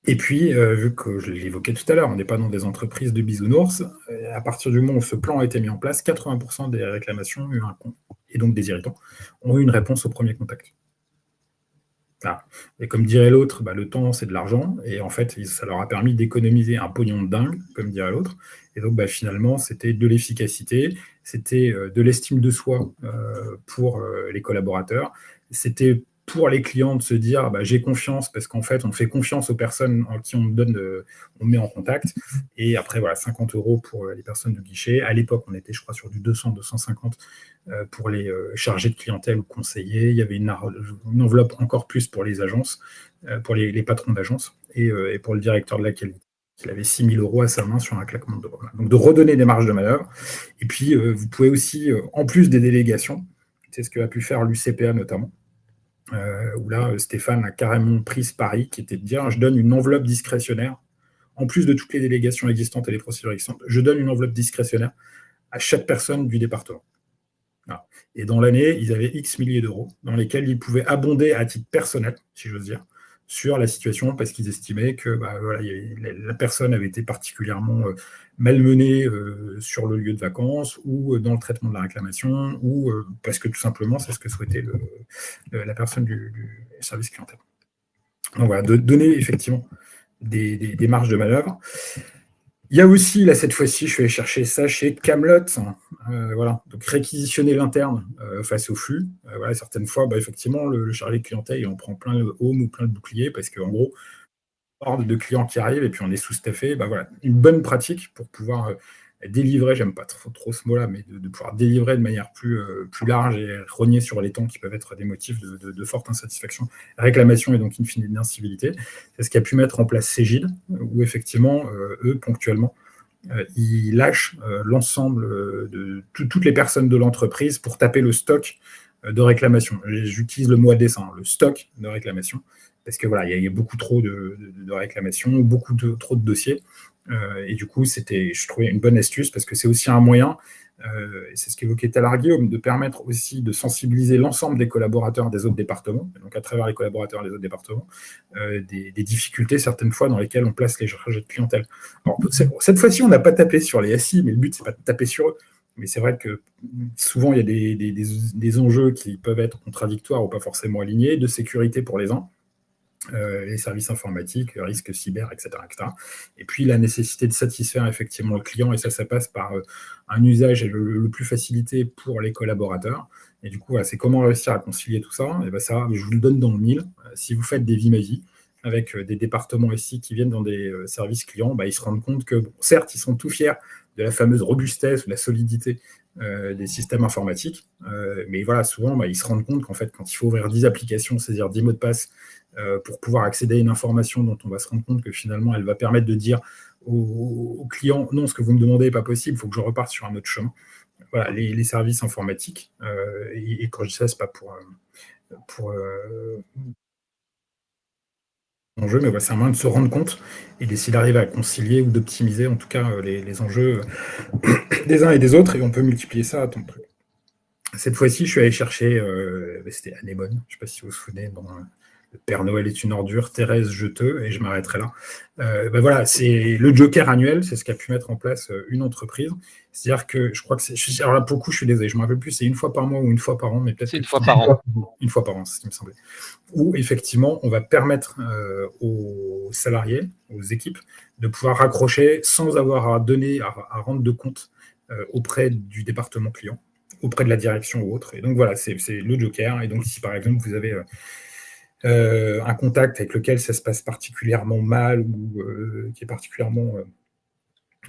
Et puis, vu que je l'évoquais tout à l'heure, on n'est pas dans des entreprises de bisounours, à partir du moment où ce plan a été mis en place, 80% des réclamations et donc des irritants ont eu une réponse au premier contact. Ah. Et comme dirait l'autre, le temps, c'est de l'argent, et en fait, ça leur a permis d'économiser un pognon de dingue, comme dirait l'autre, et donc finalement, c'était de l'efficacité, c'était de l'estime de soi pour les collaborateurs, c'était pour les clients de se dire j'ai confiance, parce qu'en fait, on fait confiance aux personnes en qui on met en contact, et après, 50 € pour les personnes de guichet. À l'époque, on était, je crois, sur du 200, 250 pour les chargés de clientèle ou conseillers. Il y avait une enveloppe encore plus pour les agences, pour les patrons d'agence, et pour le directeur de la qualité. Il avait 6 000 € à sa main sur un claquement de doigts. Donc, de redonner des marges de manœuvre. Et puis, vous pouvez aussi, en plus des délégations, c'est ce que a pu faire l'UCPA notamment, où là, Stéphane a carrément pris ce pari, qui était de dire, je donne une enveloppe discrétionnaire, en plus de toutes les délégations existantes et les procédures existantes, je donne une enveloppe discrétionnaire à chaque personne du département. Voilà. Et dans l'année, ils avaient X milliers d'euros dans lesquels ils pouvaient abonder à titre personnel, si j'ose dire, sur la situation, parce qu'ils estimaient que la personne avait été particulièrement malmenée sur le lieu de vacances ou dans le traitement de la réclamation, ou parce que tout simplement, c'est ce que souhaitait la personne du service clientèle. Donc voilà, de donner effectivement des marges de manœuvre. Il y a aussi, là, cette fois-ci, je vais chercher ça chez Kaamelott, Voilà. Donc réquisitionner l'interne face au flux. Voilà, certaines fois, effectivement, le chargé de clientèle, il en prend plein le home ou plein le bouclier parce qu'en gros, horde de clients qui arrivent et puis on est sous-staffé. Voilà, une bonne pratique pour pouvoir délivrer, j'aime pas trop ce mot-là, mais de pouvoir délivrer de manière plus large et rogner sur les temps qui peuvent être des motifs de forte insatisfaction, réclamation et donc in fine d'incivilité. C'est ce qu'a pu mettre en place Cégide, où effectivement, eux, ponctuellement, ils lâchent l'ensemble de toutes les personnes de l'entreprise pour taper le stock de réclamation. J'utilise le mot à dessein, le stock de réclamation, parce que voilà, il y a beaucoup trop de réclamations, trop de dossiers. Et du coup, je trouvais une bonne astuce parce que c'est aussi un moyen, et c'est ce qu'évoquait tout à l'heure Guillaume, de permettre aussi de sensibiliser l'ensemble des collaborateurs des autres départements, donc à travers les collaborateurs des autres départements, des difficultés certaines fois dans lesquelles on place les chargés de clientèle. Alors, cette fois-ci, on n'a pas tapé sur les SI, mais le but, c'est pas de taper sur eux. Mais c'est vrai que souvent, il y a des enjeux qui peuvent être contradictoires ou pas forcément alignés, de sécurité pour les uns, les services informatiques, risques cyber, etc., etc. Et puis la nécessité de satisfaire effectivement le client, et ça passe par un usage le plus facilité pour les collaborateurs. Et du coup, voilà, c'est comment réussir à concilier tout ça. Et ça, je vous le donne dans le mille. Si vous faites des vies ma vie, avec des départements ici qui viennent dans des services clients, ils se rendent compte que, certes, ils sont tout fiers de la fameuse robustesse ou de la solidité des systèmes informatiques, mais voilà, souvent, ils se rendent compte qu'en fait, quand il faut ouvrir 10 applications, saisir 10 mots de passe pour pouvoir accéder à une information dont on va se rendre compte que finalement, elle va permettre de dire au client, non, ce que vous me demandez n'est pas possible, il faut que je reparte sur un autre chemin. Voilà, les services informatiques, et quand je dis ça, ce n'est pas pour enjeux, mais c'est un moyen de se rendre compte et d'essayer d'arriver à concilier ou d'optimiser en tout cas les enjeux des uns et des autres, et on peut multiplier ça à ton prix. Cette fois-ci, je suis allé chercher, c'était Anémone, je ne sais pas si vous vous souvenez, dans Le Père Noël est une ordure, Thérèse jeteux, et je m'arrêterai là. Voilà, c'est le joker annuel, c'est ce qu'a pu mettre en place une entreprise. C'est-à-dire que je crois que c'est. Alors là, pour le coup, je suis désolé, je ne me rappelle plus, c'est une fois par mois ou une fois par an, mais peut-être. C'est une fois par an. Une fois par an, c'est ce qui me semblait. Où effectivement, on va permettre aux salariés, aux équipes, de pouvoir raccrocher sans avoir à donner, à rendre de compte auprès du département client, auprès de la direction ou autre. Et donc voilà, c'est le joker. Et donc si par exemple vous avez un contact avec lequel ça se passe particulièrement mal ou qui est particulièrement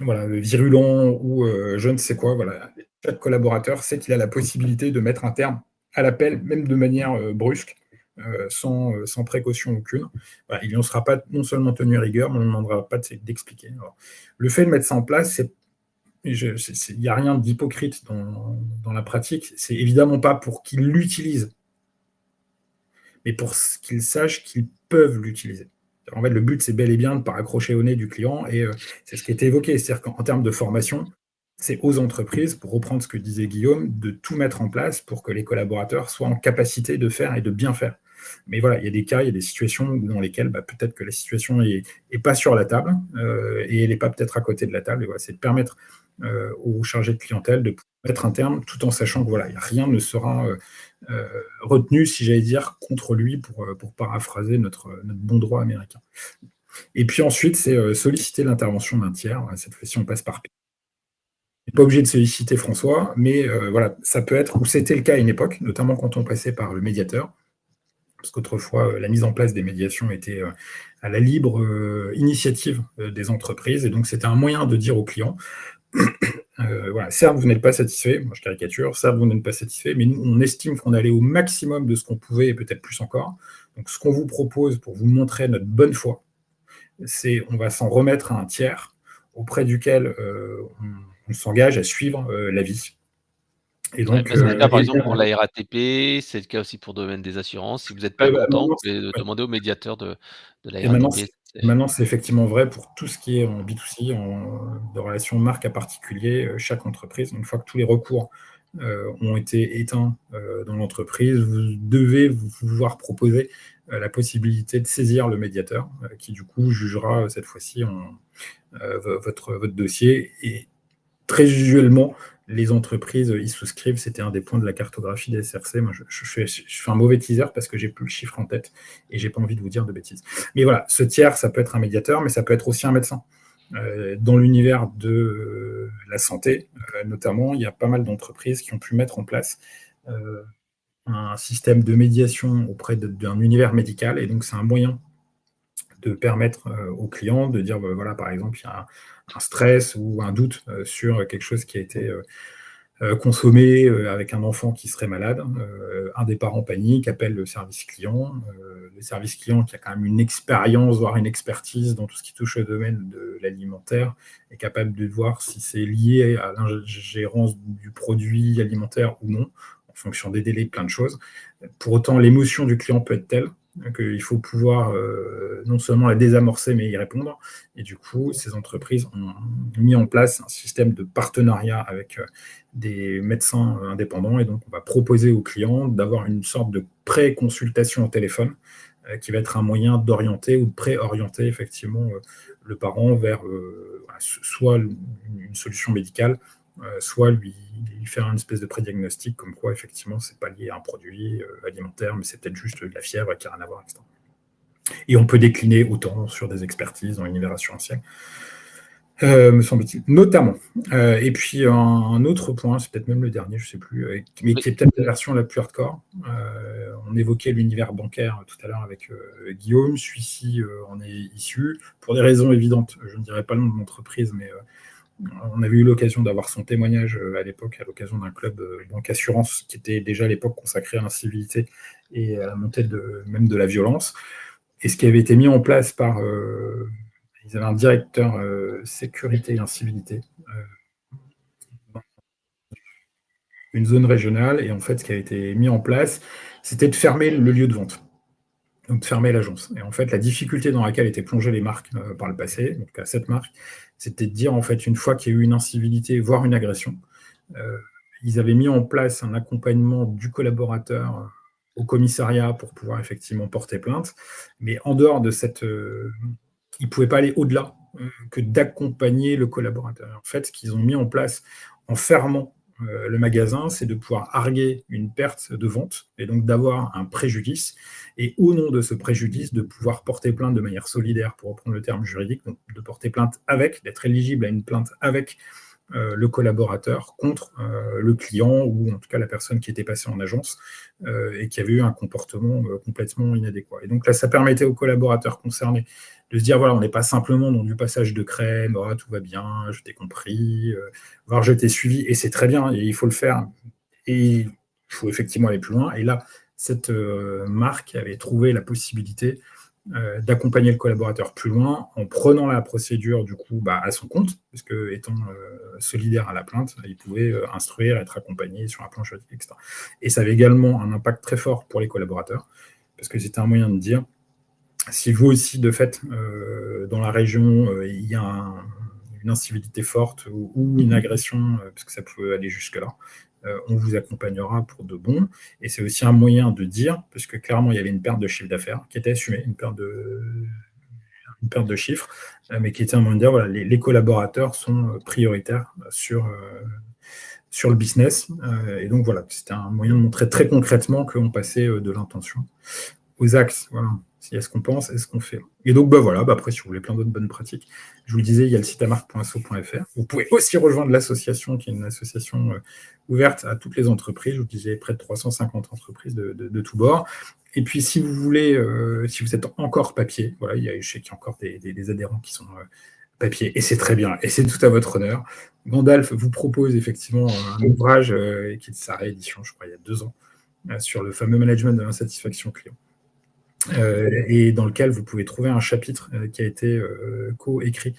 virulent ou je ne sais quoi, voilà, chaque collaborateur sait qu'il a la possibilité de mettre un terme à l'appel, même de manière brusque, sans précaution aucune. Voilà, il n'en sera pas non seulement tenu rigueur, mais on ne demandera pas d'expliquer. Alors, le fait de mettre ça en place, il n'y a rien d'hypocrite dans la pratique. C'est évidemment pas pour qu'ils l'utilisent, mais pour qu'ils sachent qu'ils peuvent l'utiliser. En fait, le but, c'est bel et bien de ne pas accrocher au nez du client, et c'est ce qui était évoqué. C'est-à-dire qu'en termes de formation, c'est aux entreprises, pour reprendre ce que disait Guillaume, de tout mettre en place pour que les collaborateurs soient en capacité de faire et de bien faire. Mais voilà, il y a des cas, il y a des situations dans lesquelles peut-être que la situation n'est pas sur la table et elle n'est pas peut-être à côté de la table. Et voilà, c'est de permettre aux chargés de clientèle de mettre un terme tout en sachant que voilà, rien ne sera retenu, si j'allais dire, contre lui pour paraphraser notre bon droit américain. Et puis ensuite, c'est solliciter l'intervention d'un tiers. Cette fois-ci, on passe par on n'est pas obligé de solliciter François, mais voilà, ça peut être, ou c'était le cas à une époque, notamment quand on passait par le médiateur, parce qu'autrefois, la mise en place des médiations était à la libre initiative des entreprises, et donc c'était un moyen de dire aux clients, voilà, certes, vous n'êtes pas satisfait, moi je caricature, certes, vous n'êtes pas satisfait, mais nous, on estime qu'on allait au maximum de ce qu'on pouvait, et peut-être plus encore. Donc, ce qu'on vous propose pour vous montrer notre bonne foi, c'est on va s'en remettre à un tiers auprès duquel on s'engage à suivre l'avis. Et donc, c'est le cas par exemple pour la RATP, c'est le cas aussi pour le domaine des assurances. Si vous n'êtes pas content, vous pouvez demander au médiateur de la RATP. Maintenant, c'est effectivement vrai pour tout ce qui est en B2C, de relations marque à particulier, chaque entreprise. Une fois que tous les recours ont été éteints dans l'entreprise, vous devez vous voir proposer la possibilité de saisir le médiateur, qui du coup jugera cette fois-ci votre dossier. Et très usuellement, les entreprises y souscrivent. C'était un des points de la cartographie des SRC. Moi, je fais un mauvais teaser parce que j'ai plus le chiffre en tête et j'ai pas envie de vous dire de bêtises. Mais voilà, ce tiers, ça peut être un médiateur, mais ça peut être aussi un médecin. Dans l'univers de la santé, Notamment, il y a pas mal d'entreprises qui ont pu mettre en place un système de médiation auprès d'un univers médical. Et donc, c'est un moyen de permettre aux clients de dire, voilà, par exemple, il y a un stress ou un doute sur quelque chose qui a été consommé avec un enfant qui serait malade. Un des parents panique, appelle le service client. Le service client qui a quand même une expérience, voire une expertise dans tout ce qui touche au domaine de l'alimentaire, est capable de voir si c'est lié à l'ingérence du produit alimentaire ou non, en fonction des délais, plein de choses. Pour autant, l'émotion du client peut être telle qu'il faut pouvoir non seulement la désamorcer, mais y répondre. Et du coup, ces entreprises ont mis en place un système de partenariat avec des médecins indépendants. Et donc, on va proposer aux clients d'avoir une sorte de pré-consultation au téléphone qui va être un moyen d'orienter ou de pré-orienter effectivement le parent vers soit une solution médicale, soit lui faire une espèce de prédiagnostic comme quoi effectivement c'est pas lié à un produit alimentaire, mais c'est peut-être juste de la fièvre qui n'a rien à voir avec ça. Et on peut décliner autant sur des expertises dans l'univers assurantiel, me semble-t-il, notamment. Et puis un autre point, c'est peut-être même le dernier, je ne sais plus, mais qui est peut-être la version la plus hardcore. On évoquait l'univers bancaire tout à l'heure avec Guillaume. Celui-ci en est issu pour des raisons évidentes. Je ne dirais pas le nom de l'entreprise, mais on avait eu l'occasion d'avoir son témoignage à l'époque, à l'occasion d'un club banque assurance qui était déjà à l'époque consacré à l'incivilité et à la montée même de la violence. Et ce qui avait été mis en place par... ils avaient un directeur sécurité et incivilité, une zone régionale, et en fait, ce qui a été mis en place, c'était de fermer le lieu de vente. Donc de fermer l'agence. Et en fait, la difficulté dans laquelle étaient plongées les marques par le passé, donc à cette marque, c'était de dire, en fait, une fois qu'il y a eu une incivilité, voire une agression, ils avaient mis en place un accompagnement du collaborateur au commissariat pour pouvoir effectivement porter plainte. Mais en dehors de cette... ils ne pouvaient pas aller au-delà que d'accompagner le collaborateur. En fait, ce qu'ils ont mis en place en fermant le magasin, c'est de pouvoir arguer une perte de vente et donc d'avoir un préjudice et au nom de ce préjudice, de pouvoir porter plainte de manière solidaire, pour reprendre le terme juridique, donc de porter plainte avec, d'être éligible à une plainte avec le collaborateur contre le client ou en tout cas la personne qui était passée en agence et qui avait eu un comportement complètement inadéquat. Et donc là, ça permettait aux collaborateurs concernés de se dire, voilà, on n'est pas simplement dans du passage de crème, oh, tout va bien, je t'ai compris, voire je t'ai suivi, et c'est très bien, et il faut le faire, et il faut effectivement aller plus loin. Et là, cette marque avait trouvé la possibilité d'accompagner le collaborateur plus loin en prenant la procédure du coup à son compte, parce que étant solidaire à la plainte, il pouvait instruire, être accompagné sur un plan juridique, etc. Et ça avait également un impact très fort pour les collaborateurs, parce que c'était un moyen de dire, si vous aussi, de fait, dans la région, il y a une incivilité forte ou une agression, parce que ça peut aller jusque-là, on vous accompagnera pour de bon. Et c'est aussi un moyen de dire, parce que clairement, il y avait une perte de chiffre d'affaires qui était assumée, une perte de chiffre, mais qui était un moyen de dire, voilà, les collaborateurs sont prioritaires sur le business. Et donc, voilà, c'était un moyen de montrer très concrètement qu'on passait de l'intention aux axes. Voilà. Est-ce qu'on pense, est-ce qu'on fait. Et donc, voilà, après, si vous voulez plein d'autres bonnes pratiques, je vous le disais, il y a le site amarc.so.fr. Vous pouvez aussi rejoindre l'association, qui est une association ouverte à toutes les entreprises. Je vous disais, près de 350 entreprises de tous bords. Et puis, si vous voulez, si vous êtes encore papier, voilà, je sais qu'il y a encore des adhérents qui sont papier, et c'est très bien, et c'est tout à votre honneur. Gandalf vous propose effectivement un ouvrage qui est de sa réédition, je crois, il y a 2 ans, sur le fameux management de l'insatisfaction client. Et dans lequel vous pouvez trouver un chapitre qui a été co-écrit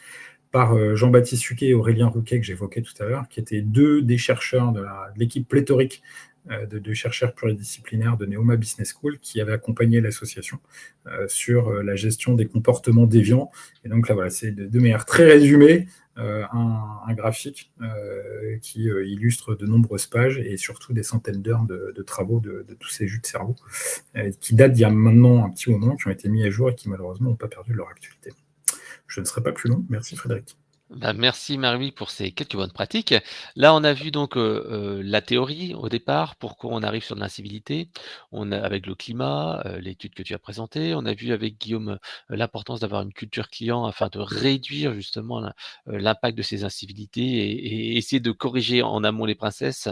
par Jean-Baptiste Suquet et Aurélien Rouquet, que j'évoquais tout à l'heure, qui étaient 2 des chercheurs de l'équipe pléthorique de chercheurs pluridisciplinaires de Neoma Business School qui avaient accompagné l'association sur la gestion des comportements déviants. Et donc là, voilà, c'est de manière très résumée un graphique qui illustre de nombreuses pages et surtout des centaines d'heures de travaux de tous ces jus de cerveau qui datent d'il y a maintenant un petit moment, qui ont été mis à jour et qui malheureusement n'ont pas perdu leur actualité. Je ne serai pas plus long. Merci Frédéric. Bah, merci Marie pour ces quelques bonnes pratiques. Là, on a vu donc la théorie au départ, pourquoi on arrive sur de l'incivilité. On a avec le climat, l'étude que tu as présentée. On a vu avec Guillaume l'importance d'avoir une culture client afin de réduire justement l'impact de ces incivilités et essayer de corriger en amont les process.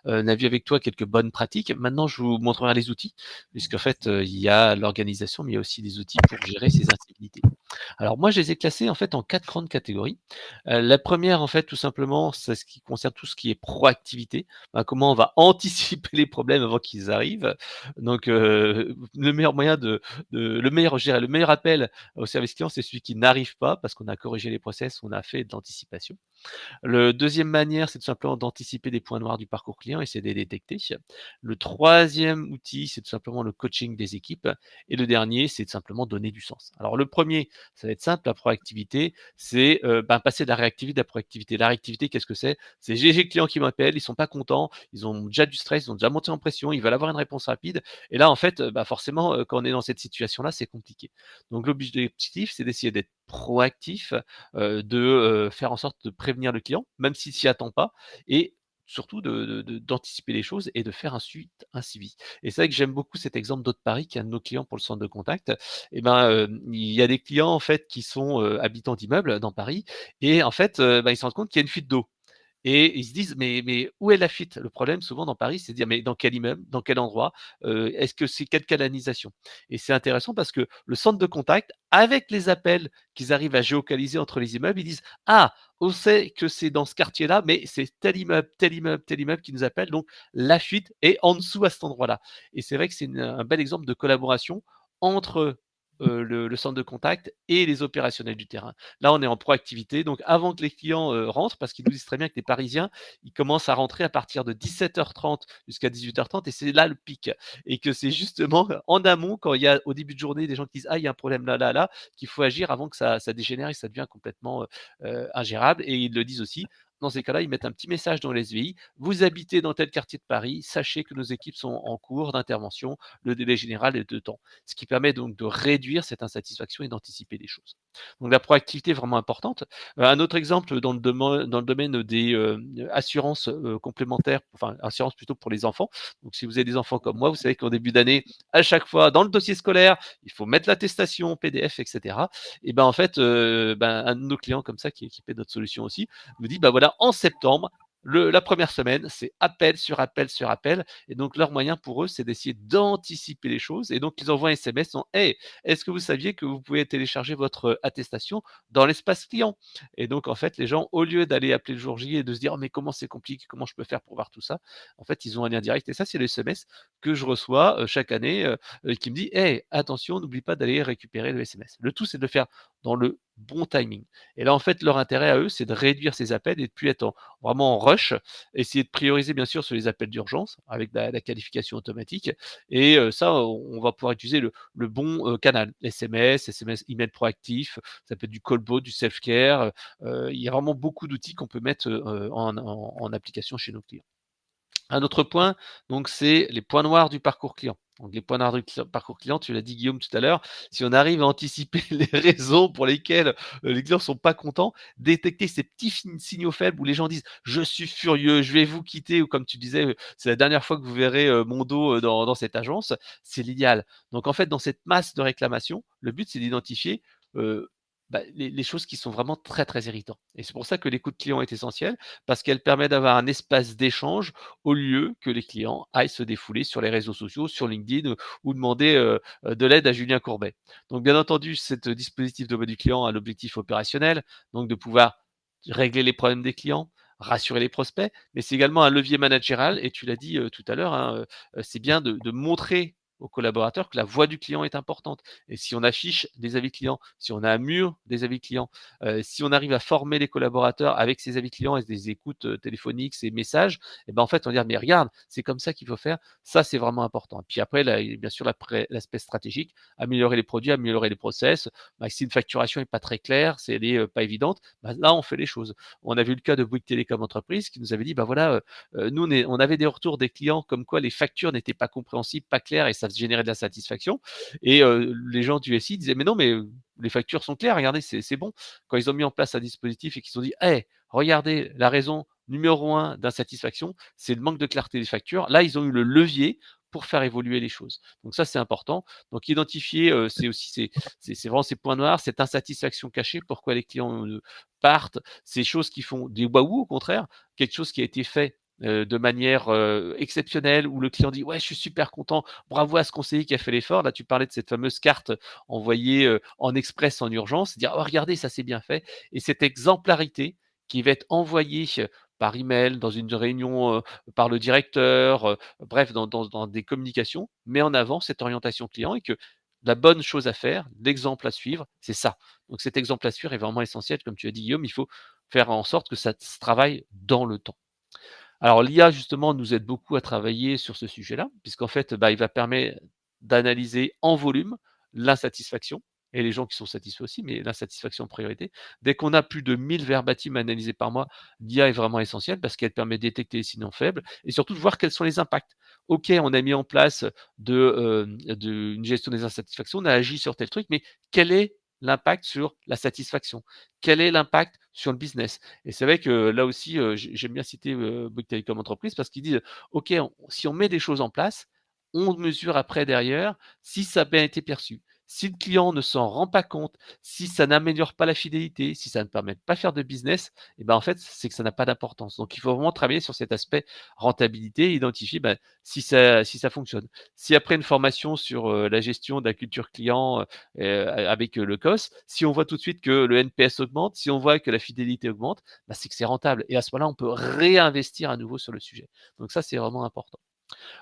On a vu avec toi quelques bonnes pratiques. Maintenant, je vous montrerai les outils, puisqu'en fait, il y a l'organisation, mais il y a aussi des outils pour gérer ces incivilités. Alors moi, je les ai classés en fait en 4 grandes catégories. La première en fait, tout simplement, c'est ce qui concerne tout ce qui est proactivité. Comment on va anticiper les problèmes avant qu'ils arrivent. Donc le meilleur moyen le meilleur, je dirais, le meilleur appel au service client, c'est celui qui n'arrive pas parce qu'on a corrigé les process, on a fait de l'anticipation. Le deuxième manière, c'est tout simplement d'anticiper des points noirs du parcours client et c'est de les détecter. Le troisième outil, c'est tout simplement le coaching des équipes. Et le dernier, c'est de simplement donner du sens. Alors le premier, ça va être simple, la proactivité, c'est passer de la réactivité à la proactivité. La réactivité, qu'est-ce que c'est? C'est j'ai les clients qui m'appellent, ils sont pas contents, ils ont déjà du stress, ils ont déjà monté en pression, ils veulent avoir une réponse rapide. Et là, en fait, forcément, quand on est dans cette situation-là, c'est compliqué. Donc l'objectif, c'est d'essayer d'être proactif, de faire en sorte de prévenir le client, même s'il s'y attend pas, et surtout d'anticiper les choses et de faire un suivi. Et c'est vrai que j'aime beaucoup cet exemple d'Aude Paris, qui est un de nos clients pour le centre de contact. Et ben, il y a des clients en fait qui sont habitants d'immeubles dans Paris, et en fait, ils se rendent compte qu'il y a une fuite d'eau. Et ils se disent: «Mais où est la fuite?» Le problème souvent dans Paris, c'est de dire: «Mais dans quel immeuble? Dans quel endroit? Est-ce que c'est quelle canalisation?» Et c'est intéressant parce que le centre de contact, avec les appels qu'ils arrivent à géolocaliser entre les immeubles, ils disent: «Ah, on sait que c'est dans ce quartier-là, mais c'est tel immeuble, tel immeuble, tel immeuble qui nous appelle, donc la fuite est en dessous à cet endroit-là». Et c'est vrai que c'est un bel exemple de collaboration entre, le centre de contact et les opérationnels du terrain. Là, on est en proactivité, donc avant que les clients, rentrent, parce qu'ils nous disent très bien que les Parisiens, ils commencent à rentrer à partir de 17h30 jusqu'à 18h30 et c'est là le pic et que c'est justement en amont, quand il y a au début de journée des gens qui disent: «Ah, il y a un problème là, là, là», qu'il faut agir avant que ça dégénère et que ça devient complètement, ingérable et ils le disent aussi. Dans ces cas-là, ils mettent un petit message dans les SVI: «Vous habitez dans tel quartier de Paris, sachez que nos équipes sont en cours d'intervention, le délai général est de temps». Ce qui permet donc de réduire cette insatisfaction et d'anticiper les choses. Donc la proactivité est vraiment importante. Un autre exemple dans le domaine des assurances complémentaires, enfin assurances plutôt pour les enfants. Donc si vous avez des enfants comme moi, vous savez qu'en début d'année, à chaque fois, dans le dossier scolaire, il faut mettre l'attestation, PDF, etc. Et ben en fait, un de nos clients comme ça, qui est équipé de notre solution aussi, me dit, bah voilà, en septembre, la première semaine, c'est appel sur appel sur appel. Et donc, leur moyen pour eux, c'est d'essayer d'anticiper les choses. Et donc, ils envoient un SMS en Hey, est-ce que vous saviez que vous pouvez télécharger votre attestation dans l'espace client? Et donc, en fait, les gens, au lieu d'aller appeler le jour J et de se dire oh, mais comment c'est compliqué, comment je peux faire pour voir tout ça? En fait, ils ont un lien direct. Et ça, c'est le SMS que je reçois chaque année qui me dit Hey, attention, n'oublie pas d'aller récupérer le SMS. Le tout, c'est de le faire dans le bon timing. Et là, en fait, leur intérêt à eux, c'est de réduire ces appels et de plus être vraiment en rush, essayer de prioriser bien sûr sur les appels d'urgence avec la qualification automatique. Et ça, on va pouvoir utiliser le bon canal, SMS, email proactif, ça peut être du callbot, du self-care. Il y a vraiment beaucoup d'outils qu'on peut mettre en application chez nos clients. Un autre point, donc, c'est les points noirs du parcours client. Donc, les points noirs du parcours client, tu l'as dit Guillaume tout à l'heure, si on arrive à anticiper les raisons pour lesquelles les clients sont pas contents, détecter ces petits signaux faibles où les gens disent je suis furieux, je vais vous quitter, ou comme tu disais, c'est la dernière fois que vous verrez mon dos dans cette agence, c'est l'idéal. Donc en fait, dans cette masse de réclamations, le but c'est d'identifier euh, les choses qui sont vraiment très très irritantes. Et c'est pour ça que l'écoute client est essentielle, parce qu'elle permet d'avoir un espace d'échange au lieu que les clients aillent se défouler sur les réseaux sociaux, sur LinkedIn ou demander de l'aide à Julien Courbet. Donc bien entendu, ce dispositif de mode du client a l'objectif opérationnel, donc de pouvoir régler les problèmes des clients, rassurer les prospects, mais c'est également un levier managérial, et tu l'as dit tout à l'heure, hein, c'est bien de montrer aux collaborateurs que la voix du client est importante. Et si on affiche des avis clients, si on a un mur des avis clients, si on arrive à former les collaborateurs avec ces avis clients et des écoutes téléphoniques, ces messages, et ben en fait, on va dire, mais regarde, c'est comme ça qu'il faut faire. Ça, c'est vraiment important. Et puis après, là, il y a bien sûr l'aspect stratégique, améliorer les produits, améliorer les process. Si une facturation n'est pas très claire, si elle n'est pas évidente, là, on fait les choses. On a vu le cas de Bouygues Télécom Entreprise qui nous avait dit, voilà, nous, on avait des retours des clients comme quoi les factures n'étaient pas compréhensibles, pas claires, et ça générait de la satisfaction. Et les gens du SI disaient, mais non, mais les factures sont claires, regardez, c'est bon. Quand ils ont mis en place un dispositif et qu'ils se sont dit: «Hey, regardez, la raison numéro 1 d'insatisfaction, c'est le manque de clarté des factures». Là, ils ont eu le levier pour faire évoluer les choses. Donc ça, c'est important. Donc identifier, c'est aussi c'est vraiment ces points noirs, cette insatisfaction cachée, pourquoi les clients, partent, ces choses qui font des waouh au contraire, quelque chose qui a été fait, de manière, exceptionnelle où le client dit: «Ouais, je suis super content, bravo à ce conseiller qui a fait l'effort». Là, tu parlais de cette fameuse carte envoyée, en express en urgence, dire: «Oh regardez, ça c'est bien fait» et cette exemplarité qui va être envoyée, par email, dans une réunion, par le directeur, bref dans des communications, met en avant cette orientation client et que la bonne chose à faire, l'exemple à suivre, c'est ça. Donc cet exemple à suivre est vraiment essentiel. Comme tu as dit Guillaume, il faut faire en sorte que ça se travaille dans le temps. Alors l'IA justement nous aide beaucoup à travailler sur ce sujet-là, puisqu'en fait, bah, il va permettre d'analyser en volume l'insatisfaction et les gens qui sont satisfaits aussi, mais l'insatisfaction en priorité. Dès qu'on a plus de 1000 verbatim analysés par mois, l'IA est vraiment essentielle parce qu'elle permet de détecter les signaux faibles et surtout de voir quels sont les impacts. OK, on a mis en place une gestion des insatisfactions, on a agi sur tel truc, mais quel est l'impact sur la satisfaction? Quel est l'impact sur le business? Et c'est vrai que là aussi, j'aime bien citer, Bouygues Telecom Entreprises parce qu'ils disent: «OK, si on met des choses en place, on mesure après derrière si ça a bien été perçu. Si le client ne s'en rend pas compte, si ça n'améliore pas la fidélité, si ça ne permet pas de faire de business et ben, en fait, c'est que ça n'a pas d'importance». Donc il faut vraiment travailler sur cet aspect rentabilité, identifier, bah, si ça fonctionne. Si après une formation sur, la gestion de la culture client, avec, le COS, si on voit tout de suite que le NPS augmente, si on voit que la fidélité augmente, bah, c'est que c'est rentable et à ce moment-là, on peut réinvestir à nouveau sur le sujet. Donc ça, c'est vraiment important.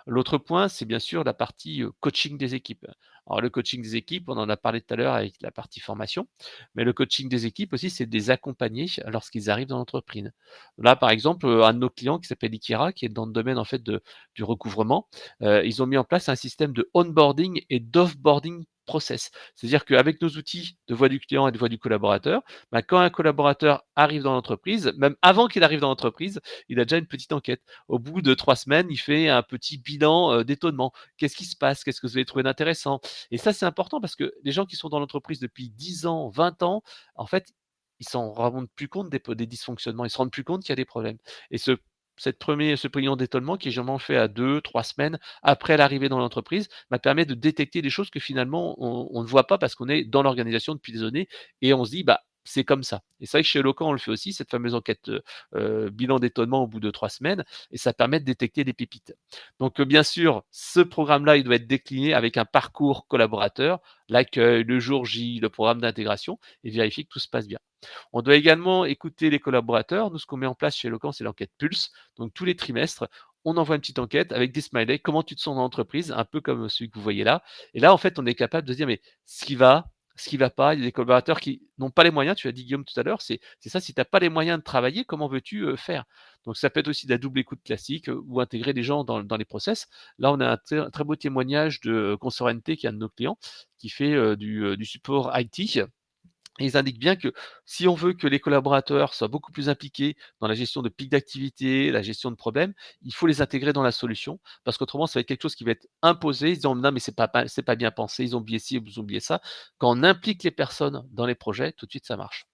L'autre point, c'est bien sûr la partie, coaching des équipes. Alors le coaching des équipes, on en a parlé tout à l'heure avec la partie formation, mais le coaching des équipes aussi, c'est de les accompagner lorsqu'ils arrivent dans l'entreprise. Là, par exemple, un de nos clients qui s'appelle Ikira, qui est dans le domaine en fait du recouvrement, ils ont mis en place un système de onboarding et d'offboarding process. C'est-à-dire qu'avec nos outils de voix du client et de voix du collaborateur, bah, quand un collaborateur arrive dans l'entreprise, même avant qu'il arrive dans l'entreprise, il a déjà une petite enquête. Au bout de 3 semaines, il fait un petit bilan, d'étonnement. Qu'est-ce qui se passe? Qu'est-ce que vous avez trouvé d'intéressant? Et ça, c'est important parce que les gens qui sont dans l'entreprise depuis 10 ans, 20 ans, en fait, ils s'en rendent plus compte des dysfonctionnements. Ils se rendent plus compte qu'il y a des problèmes. Et ce bilan d'étonnement qui est généralement fait à 2, 3 semaines après l'arrivée dans l'entreprise, permet de détecter des choses que finalement on ne voit pas parce qu'on est dans l'organisation depuis des années et on se dit: «Bah, c'est comme ça». Et c'est vrai que chez Eloquent, on le fait aussi, cette fameuse enquête, bilan d'étonnement au bout de 3 semaines et ça permet de détecter des pépites. Donc, bien sûr, ce programme-là, il doit être décliné avec un parcours collaborateur, l'accueil, le jour J, le programme d'intégration et vérifier que tout se passe bien. On doit également écouter les collaborateurs. Nous, ce qu'on met en place chez Eloquent, c'est l'enquête Pulse. Donc tous les trimestres, on envoie une petite enquête avec des smileys. Comment tu te sens dans l'entreprise? Un peu comme celui que vous voyez là. Et là, en fait, on est capable de se dire, mais ce qui va pas, il y a des collaborateurs qui n'ont pas les moyens, tu as dit Guillaume tout à l'heure, c'est ça, si tu n'as pas les moyens de travailler, comment veux-tu faire? Donc ça peut être aussi de la double écoute classique ou intégrer des gens dans les process. Là, on a un très beau témoignage de Consorente, qui est un de nos clients, qui fait du support IT. Et ils indiquent bien que si on veut que les collaborateurs soient beaucoup plus impliqués dans la gestion de pics d'activité, la gestion de problèmes, il faut les intégrer dans la solution parce qu'autrement, ça va être quelque chose qui va être imposé. Ils disant: «Non, mais c'est pas bien pensé, ils ont oublié ci, ils ont oublié ça». Quand on implique les personnes dans les projets, tout de suite, ça marche.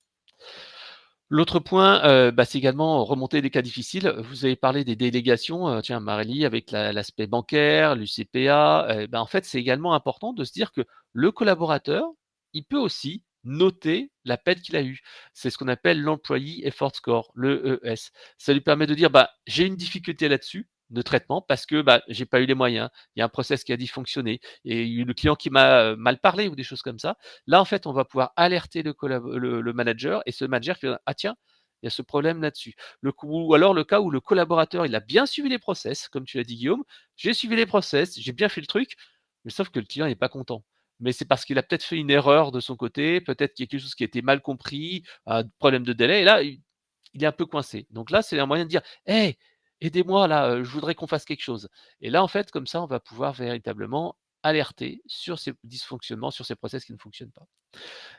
L'autre point, c'est également remonter des cas difficiles. Vous avez parlé des délégations, tiens Marélie avec l'aspect bancaire, l'UCPA, en fait, c'est également important de se dire que le collaborateur, il peut aussi noter la peine qu'il a eue. C'est ce qu'on appelle l'Employee Effort Score, l'EES. Ça lui permet de dire: «Bah, j'ai une difficulté là-dessus de traitement parce que, j'ai pas eu les moyens. Il y a un process qui a dysfonctionné et il y a eu le client qui m'a, mal parlé» ou des choses comme ça. Là, en fait, on va pouvoir alerter le manager et ce manager qui va dire: «Ah tiens, il y a ce problème là-dessus». Ou alors le cas où le collaborateur, il a bien suivi les process, comme tu l'as dit Guillaume: «J'ai suivi les process, j'ai bien fait le truc», mais sauf que le client n'est pas content. Mais c'est parce qu'il a peut-être fait une erreur de son côté, peut-être qu'il y a quelque chose qui a été mal compris, un problème de délai et là, il est un peu coincé. Donc là, c'est un moyen de dire: «Hey, aidez-moi là, je voudrais qu'on fasse quelque chose». Et là, en fait, comme ça, on va pouvoir véritablement alerter sur ces dysfonctionnements, sur ces process qui ne fonctionnent pas.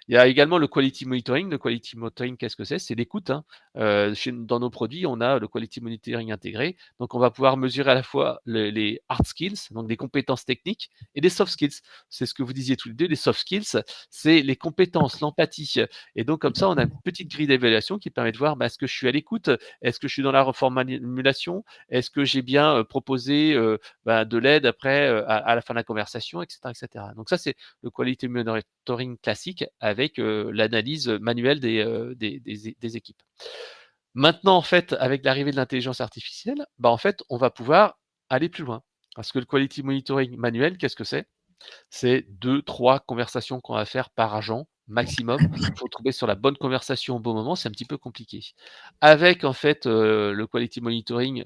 Il y a également le quality monitoring. Le quality monitoring, qu'est-ce que c'est? C'est l'écoute, hein. Dans nos produits, on a le quality monitoring intégré. Donc, on va pouvoir mesurer à la fois les hard skills, donc des compétences techniques, et des soft skills. C'est ce que vous disiez tous les deux. Les soft skills, c'est les compétences, l'empathie. Et donc, comme ça, on a une petite grille d'évaluation qui permet de voir est-ce que je suis à l'écoute? Est-ce que je suis dans la reformulation? Est-ce que j'ai bien proposé de l'aide après à la fin de la conversation, etc., etc. Donc, ça, c'est le quality monitoring classique avec l'analyse manuelle des équipes. Maintenant, en fait, avec l'arrivée de l'intelligence artificielle, en fait, on va pouvoir aller plus loin. Parce que le quality monitoring manuel, qu'est-ce que c'est? C'est 2-3 conversations qu'on va faire par agent maximum. Il faut trouver sur la bonne conversation au bon moment, c'est un petit peu compliqué. Avec en fait le quality monitoring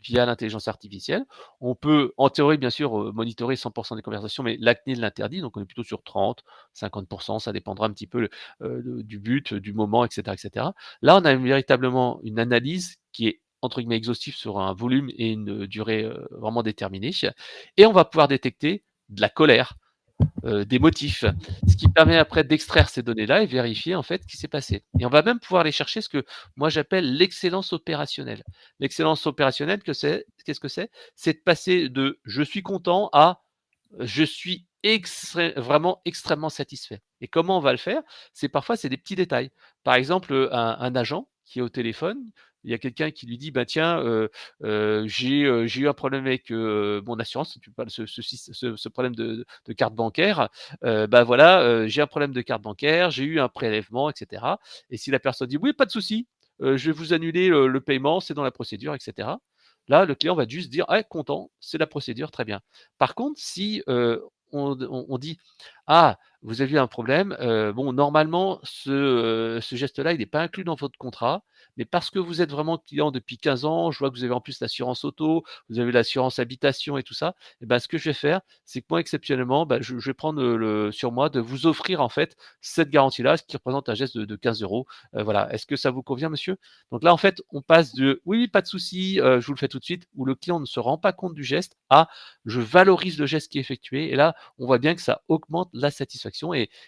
via l'intelligence artificielle. On peut, en théorie, bien sûr, monitorer 100% des conversations, mais la CNIL l'interdit, donc on est plutôt sur 30, 50%, ça dépendra un petit peu du but, du moment, etc., etc. Là, on a véritablement une analyse qui est entre guillemets exhaustive sur un volume et une durée vraiment déterminée, et on va pouvoir détecter de la colère, des motifs, ce qui permet après d'extraire ces données-là et vérifier en fait ce qui s'est passé. Et on va même pouvoir aller chercher ce que moi j'appelle l'excellence opérationnelle. L'excellence opérationnelle, qu'est-ce que c'est? C'est de passer de je suis content à je suis vraiment extrêmement satisfait. Et comment on va le faire? C'est des petits détails. Par exemple, un agent qui est au téléphone, il y a quelqu'un qui lui dit: «Bah, tiens, j'ai eu un problème avec, mon assurance», tu parles ce problème de carte bancaire, voilà, «J'ai un problème de carte bancaire, j'ai eu un prélèvement» et cetera. Et si la personne dit: «Oui, pas de souci, je vais vous annuler le paiement, c'est dans la procédure» et cetera. Là, le client va juste dire: «Ah, content, c'est la procédure, très bien». Par contre, si, on dit: «Ah, vous avez eu un problème, bon normalement ce geste-là, il n'est pas inclus dans votre contrat, mais parce que vous êtes vraiment client depuis 15 ans, je vois que vous avez en plus l'assurance auto, vous avez l'assurance habitation et tout ça, et ce que je vais faire, c'est que moi exceptionnellement, je vais prendre, le sur moi de vous offrir en fait cette garantie-là, ce qui représente un geste de 15 €. Voilà. Est-ce que ça vous convient monsieur?» Donc là, en fait, on passe de: «Oui, oui, pas de souci, je vous le fais tout de suite», où le client ne se rend pas compte du geste, à: «Je valorise le geste qui est effectué», et là, on voit bien que ça augmente la satisfaction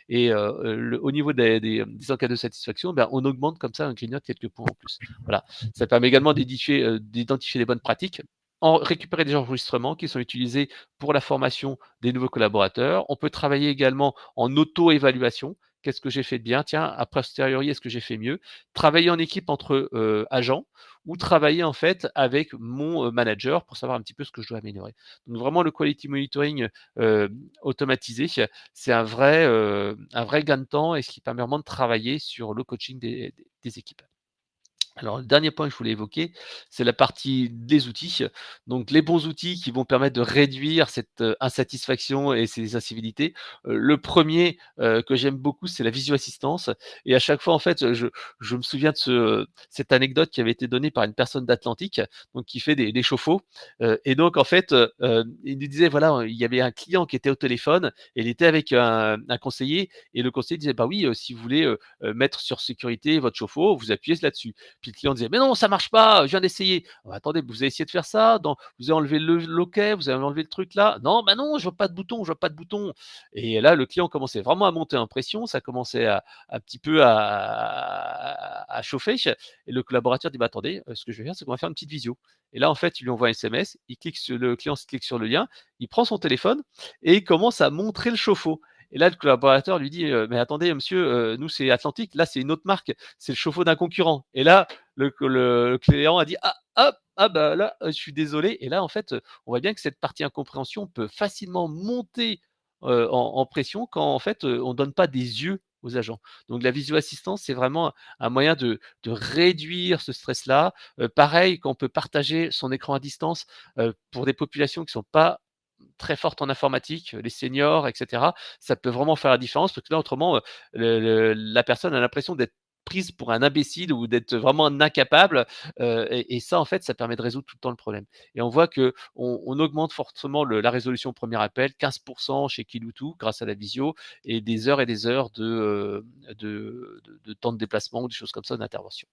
et au niveau des enquêtes de satisfaction, on augmente comme ça, on grignote quelques points en plus. Voilà. Ça permet également d'identifier les bonnes pratiques, en récupérer des enregistrements qui sont utilisés pour la formation des nouveaux collaborateurs. On peut travailler également en auto-évaluation. Qu'est-ce que j'ai fait de bien? Tiens, a posteriori, est-ce que j'ai fait mieux? Travailler en équipe entre agents, ou travailler en fait avec mon manager pour savoir un petit peu ce que je dois améliorer. Donc vraiment le quality monitoring automatisé, c'est un vrai gain de temps, et ce qui permet vraiment de travailler sur le coaching des équipes. Alors, le dernier point que je voulais évoquer, c'est la partie des outils. Donc, les bons outils qui vont permettre de réduire cette insatisfaction et ces incivilités. Le premier que j'aime beaucoup, c'est la visio-assistance. Et à chaque fois, en fait, je me souviens de cette anecdote qui avait été donnée par une personne d'Atlantique, donc qui fait des chauffe-eau. Et donc, en fait, il nous disait, voilà, il y avait un client qui était au téléphone, et il était avec un conseiller, et le conseiller disait, bah oui, si vous voulez mettre sur sécurité votre chauffe-eau, vous appuyez là-dessus. Puis le client disait: «Mais non, ça marche pas, je viens d'essayer». «Oh, attendez, vous avez essayé de faire ça? Vous avez enlevé le loquet, vous avez enlevé le truc là?» «Non, bah non, je vois pas de bouton, je vois pas de bouton». Et là, le client commençait vraiment à monter en pression, ça commençait à un petit peu à chauffer, et le collaborateur dit: «Bah attendez, ce que je vais faire, c'est qu'on va faire une petite visio». Et là, en fait, il lui envoie un SMS, le client clique sur le lien, il prend son téléphone et il commence à montrer le chauffe-eau. Et là, le collaborateur lui dit: «Mais attendez monsieur, nous c'est Atlantique, là c'est une autre marque, c'est le chauffe-eau d'un concurrent». Et là, le client a dit: «Ah, hop, ah bah là, je suis désolé». Et là, en fait, on voit bien que cette partie incompréhension peut facilement monter en pression quand en fait, on donne pas des yeux aux agents. Donc la visio-assistance, c'est vraiment un moyen de réduire ce stress-là. Pareil, quand on peut partager son écran à distance, pour des populations qui sont pas très fortes en informatique, les seniors, et cetera, ça peut vraiment faire la différence, parce que là, autrement, la personne a l'impression d'être prise pour un imbécile ou d'être vraiment un incapable, et ça, en fait, ça permet de résoudre tout le temps le problème. Et on voit qu'on augmente fortement la résolution au premier appel, 15% chez Kiloutou grâce à la visio, et des heures de temps de déplacement ou des choses comme ça, d'intervention.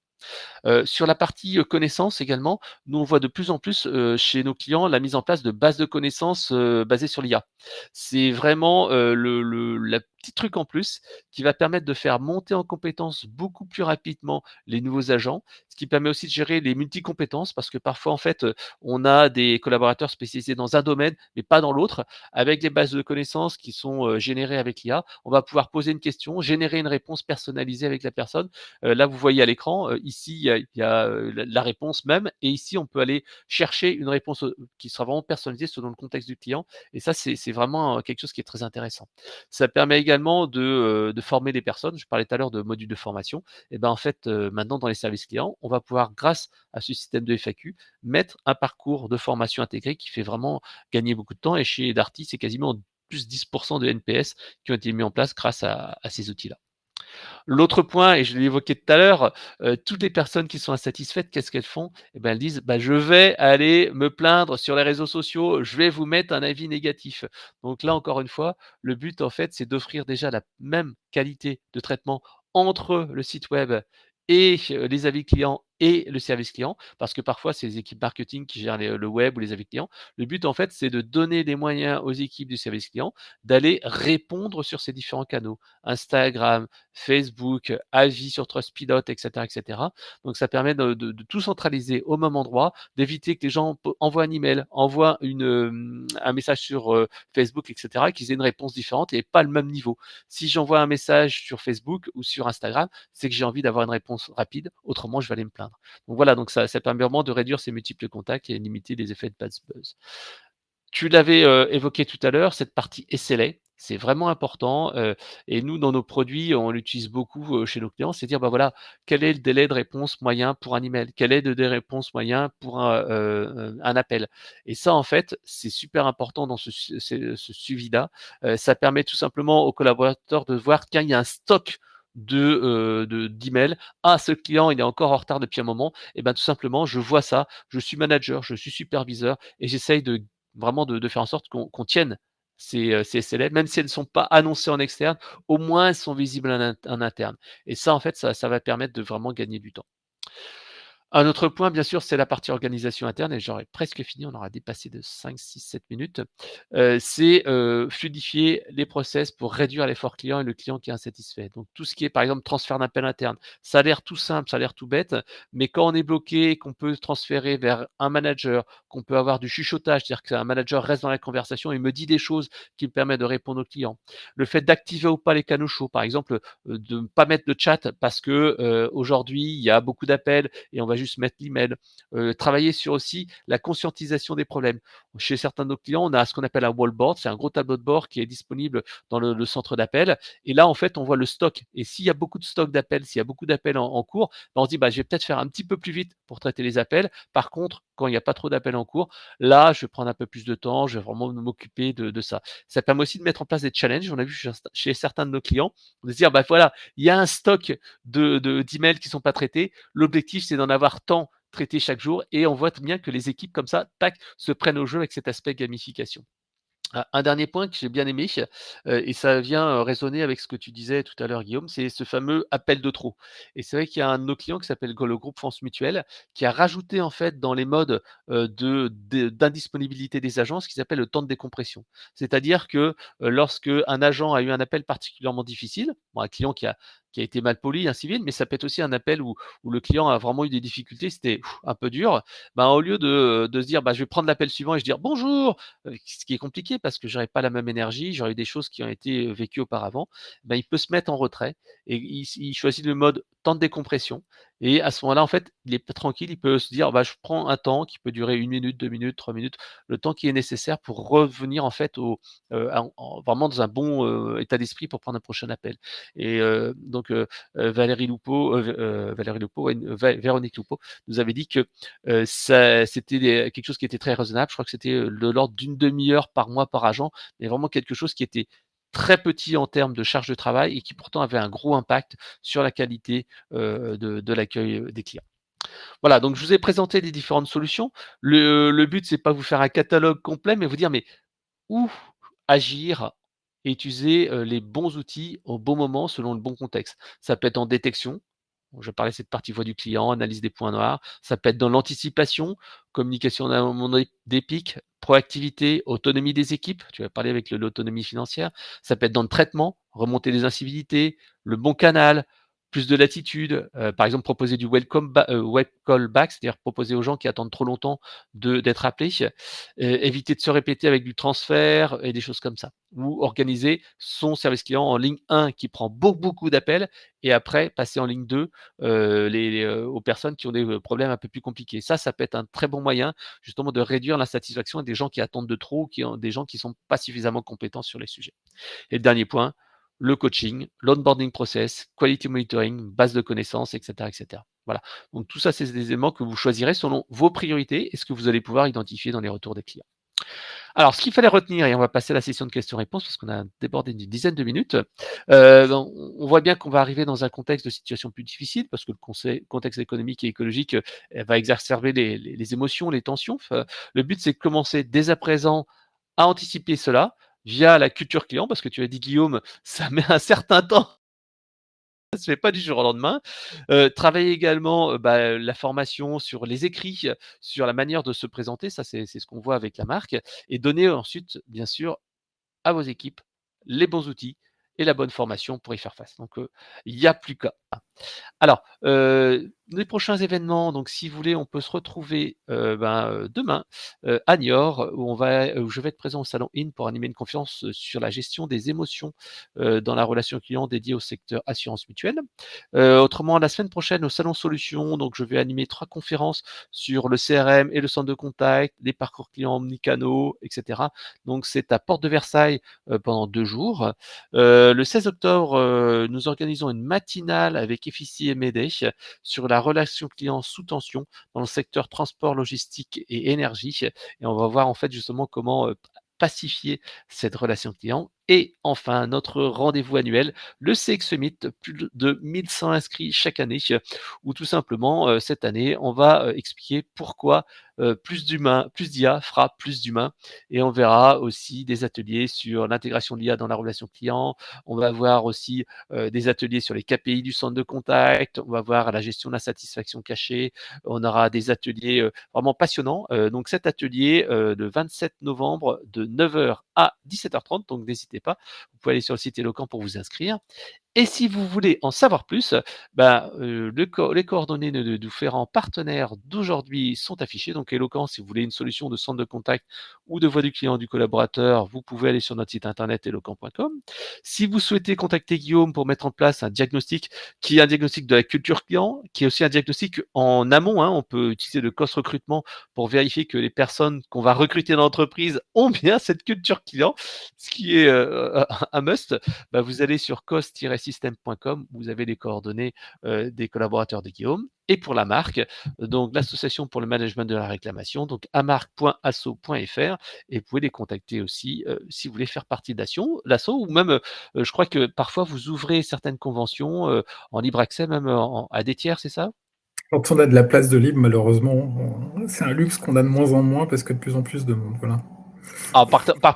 Sur la partie connaissances également, nous on voit de plus en plus chez nos clients la mise en place de bases de connaissances basées sur l'IA. C'est vraiment la petit truc en plus qui va permettre de faire monter en compétences beaucoup plus rapidement les nouveaux agents, ce qui permet aussi de gérer les multi-compétences parce que parfois, en fait, on a des collaborateurs spécialisés dans un domaine, mais pas dans l'autre. Avec les bases de connaissances qui sont générées avec l'IA, on va pouvoir poser une question, générer une réponse personnalisée avec la personne. Là, vous voyez à l'écran, ici, il y a la réponse même, et ici, on peut aller chercher une réponse qui sera vraiment personnalisée selon le contexte du client. Et ça, c'est vraiment quelque chose qui est très intéressant. Ça permet également de former des personnes. Je parlais tout à l'heure de modules de formation. Et ben en fait, maintenant dans les services clients, on va pouvoir, grâce à ce système de FAQ, mettre un parcours de formation intégré qui fait vraiment gagner beaucoup de temps. Et chez Darty, c'est quasiment plus 10% de NPS qui ont été mis en place grâce à ces outils-là. L'autre point, et je l'ai évoqué tout à l'heure, toutes les personnes qui sont insatisfaites, qu'est-ce qu'elles font? Eh ben, elles disent: «Bah, je vais aller me plaindre sur les réseaux sociaux, je vais vous mettre un avis négatif». Donc là, encore une fois, le but, en fait, c'est d'offrir déjà la même qualité de traitement entre le site web et les avis clients et le service client, parce que parfois, c'est les équipes marketing qui gèrent le web ou les avis clients. Le but, en fait, c'est de donner des moyens aux équipes du service client d'aller répondre sur ces différents canaux. Instagram, Facebook, avis sur Trustpilot, et cetera, et cetera. Donc ça permet de tout centraliser au même endroit, d'éviter que les gens envoient un email, envoient un message sur Facebook, et cetera, et qu'ils aient une réponse différente et pas le même niveau. Si j'envoie un message sur Facebook ou sur Instagram, c'est que j'ai envie d'avoir une réponse rapide, autrement je vais aller me plaindre. Donc voilà, donc ça permet vraiment de réduire ces multiples contacts et limiter les effets de bad buzz. Tu l'avais, évoqué tout à l'heure, cette partie SLA, c'est vraiment important, et nous, dans nos produits, on l'utilise beaucoup, chez nos clients. C'est dire, bah, voilà, quel est le délai de réponse moyen pour un email? Quel est le délai de réponse moyen pour un appel? Et ça, en fait, c'est super important dans ce suivi-là. Ça permet tout simplement aux collaborateurs de voir quand il y a un stock d'emails. «Ah, ce client, il est encore en retard depuis un moment», et ben, tout simplement, je vois ça, je suis manager, je suis superviseur et j'essaye vraiment de faire en sorte qu'on tienne ces SLA, même si elles ne sont pas annoncées en externe, au moins elles sont visibles en interne. Et ça, en fait, ça va permettre de vraiment gagner du temps. Un autre point, bien sûr, c'est la partie organisation interne, et j'aurais presque fini, on aura dépassé de 5, 6, 7 minutes. C'est fluidifier les process pour réduire l'effort client et le client qui est insatisfait. Donc tout ce qui est, par exemple, transfert d'appel interne, ça a l'air tout simple, ça a l'air tout bête, mais quand on est bloqué, qu'on peut transférer vers un manager, qu'on peut avoir du chuchotage, c'est-à-dire qu'un manager reste dans la conversation et me dit des choses qui me permettent de répondre aux clients. Le fait d'activer ou pas les canaux chauds, par exemple, de ne pas mettre de chat parce que aujourd'hui, il y a beaucoup d'appels et on va juste mettre l'email. Travailler sur aussi la conscientisation des problèmes. Chez certains de nos clients, on a ce qu'on appelle un wallboard, c'est un gros tableau de bord qui est disponible dans le centre d'appel. Et là, en fait, on voit le stock. Et s'il y a beaucoup de stock d'appels, s'il y a beaucoup d'appels en cours, ben on se dit, bah, je vais peut-être faire un petit peu plus vite pour traiter les appels. Par contre, quand il n'y a pas trop d'appels en cours, là, je vais prendre un peu plus de temps, je vais vraiment m'occuper de ça. Ça permet aussi de mettre en place des challenges. On a vu chez certains de nos clients, de se dire, bah voilà, il y a un stock d'emails qui ne sont pas traités. L'objectif, c'est d'en avoir tant traité chaque jour, et on voit bien que les équipes comme ça, tac, se prennent au jeu avec cet aspect gamification. Un dernier point que j'ai bien aimé, et ça vient, résonner avec ce que tu disais tout à l'heure, Guillaume, c'est ce fameux appel de trop. Et c'est vrai qu'il y a un de nos clients qui s'appelle le groupe France Mutuelle, qui a rajouté en fait dans les modes, d'indisponibilité des agents, ce qu'ils appellent le temps de décompression. C'est-à-dire que, lorsque un agent a eu un appel particulièrement difficile, bon, un client qui a été mal poli, un civil, mais ça peut être aussi un appel où le client a vraiment eu des difficultés, c'était un peu dur. Ben, au lieu de se dire: «Bah, je vais prendre l'appel suivant et je dire: "Bonjour"», ce qui est compliqué parce que j'aurais pas la même énergie, j'aurais eu des choses qui ont été vécues auparavant, ben, il peut se mettre en retrait et il choisit le mode temps de décompression, et à ce moment-là, en fait, il est tranquille, il peut se dire: «Bah, je prends un temps qui peut durer 1 minute, 2 minutes, 3 minutes», le temps qui est nécessaire pour revenir en fait vraiment dans un bon, état d'esprit pour prendre un prochain appel. Et donc Valérie Lupeau, Valérie Lupeau, ouais, Véronique Lupeau nous avait dit que ça c'était quelque chose qui était très raisonnable. Je crois que c'était de l'ordre d'une demi-heure par mois par agent, mais vraiment quelque chose qui était très petit en termes de charge de travail et qui pourtant avait un gros impact sur la qualité de l'accueil des clients. Voilà, donc je vous ai présenté les différentes solutions. Le but, c'est pas vous faire un catalogue complet, mais vous dire mais où agir et utiliser les bons outils au bon moment selon le bon contexte. Ça peut être en détection, Je parlais de cette partie voix du client, analyse des points noirs. Ça peut être dans l'anticipation, communication en amont des pics, proactivité, autonomie des équipes. Tu vas parler avec l'autonomie financière. Ça peut être dans le traitement, remonter les incivilités, le bon canal, plus de latitude. Par exemple, proposer du web call back, c'est-à-dire proposer aux gens qui attendent trop longtemps d'être appelés. Éviter de se répéter avec du transfert et des choses comme ça. Ou organiser son service client en ligne 1 qui prend beaucoup d'appels et après passer en ligne 2 aux personnes qui ont des problèmes un peu plus compliqués. Ça peut être un très bon moyen justement de réduire l'insatisfaction des gens qui attendent de trop, des gens qui ne sont pas suffisamment compétents sur les sujets. Et le dernier point, le coaching, l'onboarding process, quality monitoring, base de connaissances, etc., etc. Voilà. Donc tout ça, c'est des éléments que vous choisirez selon vos priorités et ce que vous allez pouvoir identifier dans les retours des clients. Alors, ce qu'il fallait retenir, et on va passer à la session de questions-réponses parce qu'on a débordé d'une dizaine de minutes, on voit bien qu'on va arriver dans un contexte de situation plus difficile parce que le contexte économique et écologique va exacerber les émotions, les tensions. Le but, c'est de commencer dès à présent à anticiper cela via la culture client, parce que tu as dit, Guillaume, ça met un certain temps. Ça se fait pas du jour au lendemain. Travailler également la formation sur les écrits, sur la manière de se présenter, ça c'est ce qu'on voit avec la marque, et donner ensuite, bien sûr, à vos équipes les bons outils et la bonne formation pour y faire face. Donc, il n'y a plus qu'à. Alors, les prochains événements, donc si vous voulez, on peut se retrouver demain à Niort, où je vais être présent au salon IN pour animer une conférence sur la gestion des émotions dans la relation client dédiée au secteur assurance mutuelle. Autrement, la semaine prochaine au salon Solutions, donc je vais animer 3 conférences sur le CRM et le centre de contact, les parcours clients omnicanaux, etc. Donc c'est à Porte de Versailles pendant 2 jours. Le 16 octobre, nous organisons une matinale avec Effici et Médée sur la relation client sous tension dans le secteur transport, logistique et énergie. Et on va voir en fait justement comment pacifier cette relation client. Et enfin, notre rendez-vous annuel, le CX Summit, plus de 1100 inscrits chaque année, où tout simplement, cette année, on va expliquer pourquoi plus d'IA fera plus d'humains. Et on verra aussi des ateliers sur l'intégration de l'IA dans la relation client. On va voir aussi des ateliers sur les KPI du centre de contact. On va voir la gestion de la satisfaction cachée. On aura des ateliers vraiment passionnants. Donc cet atelier, le 27 novembre, de 9h à 17h30. Donc n'hésitez pas. Vous pouvez aller sur le site Eloquent pour vous inscrire. Et si vous voulez en savoir plus, les coordonnées de différents partenaires d'aujourd'hui sont affichées. Donc Eloquent, si vous voulez une solution de centre de contact ou de voix du client du collaborateur, vous pouvez aller sur notre site internet eloquent.com. Si vous souhaitez contacter Guillaume pour mettre en place un diagnostic qui est un diagnostic de la culture client, qui est aussi un diagnostic en amont, on peut utiliser le cost recrutement pour vérifier que les personnes qu'on va recruter dans l'entreprise ont bien cette culture client, ce qui est un must. Vous allez sur cost-system.com, vous avez les coordonnées des collaborateurs de Guillaume. Et pour la marque, donc l'association pour le management de la réclamation, donc amarc.asso.fr, et vous pouvez les contacter aussi si vous voulez faire partie de l'asso, ou même, je crois que parfois vous ouvrez certaines conventions en libre accès, même à des tiers, c'est ça? Quand on a de la place de libre, malheureusement, c'est un luxe qu'on a de moins en moins parce que de plus en plus de monde. Voilà. Ah,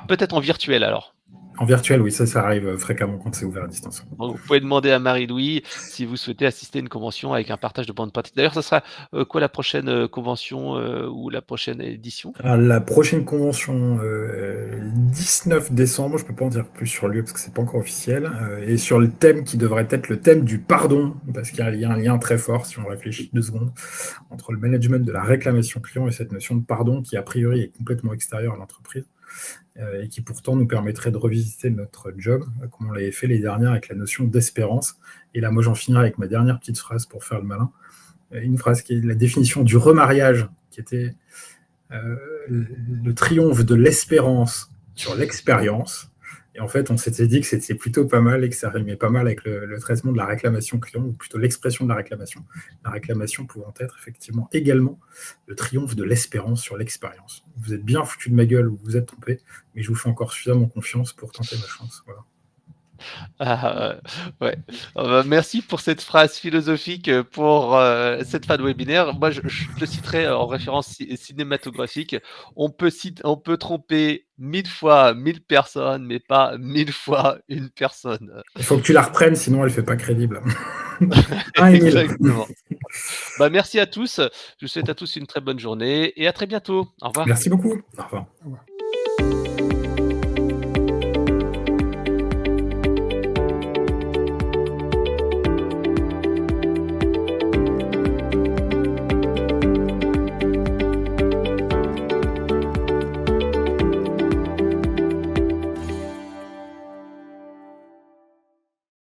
peut-être en virtuel alors. En virtuel, oui, ça arrive fréquemment quand c'est ouvert à distance. Donc, vous pouvez demander à Marie-Louis si vous souhaitez assister à une convention avec un partage de bonnes pratiques. D'ailleurs, ça sera quoi la prochaine convention ou la prochaine édition? Alors, la prochaine convention, 19 décembre, je ne peux pas en dire plus sur le lieu parce que c'est pas encore officiel, et sur le thème qui devrait être le thème du pardon, parce qu'il y a un lien très fort, si on réfléchit 2 secondes, entre le management de la réclamation client et cette notion de pardon qui, a priori, est complètement extérieure à l'entreprise. Et qui pourtant nous permettrait de revisiter notre job, comme on l'avait fait les dernières avec la notion d'espérance. Et là, moi, j'en finirai avec ma dernière petite phrase pour faire le malin. Une phrase qui est la définition du remariage, qui était le triomphe de l'espérance sur l'expérience. Et en fait, on s'était dit que c'était plutôt pas mal et que ça rimait pas mal avec le traitement de la réclamation client, ou plutôt l'expression de la réclamation. La réclamation pouvant être effectivement également le triomphe de l'espérance sur l'expérience. Vous êtes bien foutu de ma gueule ou vous vous êtes trompé, mais je vous fais encore suffisamment confiance pour tenter ma chance. Voilà. Ouais. Merci pour cette phrase philosophique pour cette fin de webinaire. Moi, je le citerai en référence cinématographique. On peut tromper 1000 fois 1000 personnes, mais pas 1000 fois une personne. Il faut que tu la reprennes, sinon elle ne fait pas crédible. Un et mille. Exactement. Bah, merci à tous. Je vous souhaite à tous une très bonne journée et à très bientôt. Au revoir. Merci beaucoup. Au revoir. Au revoir.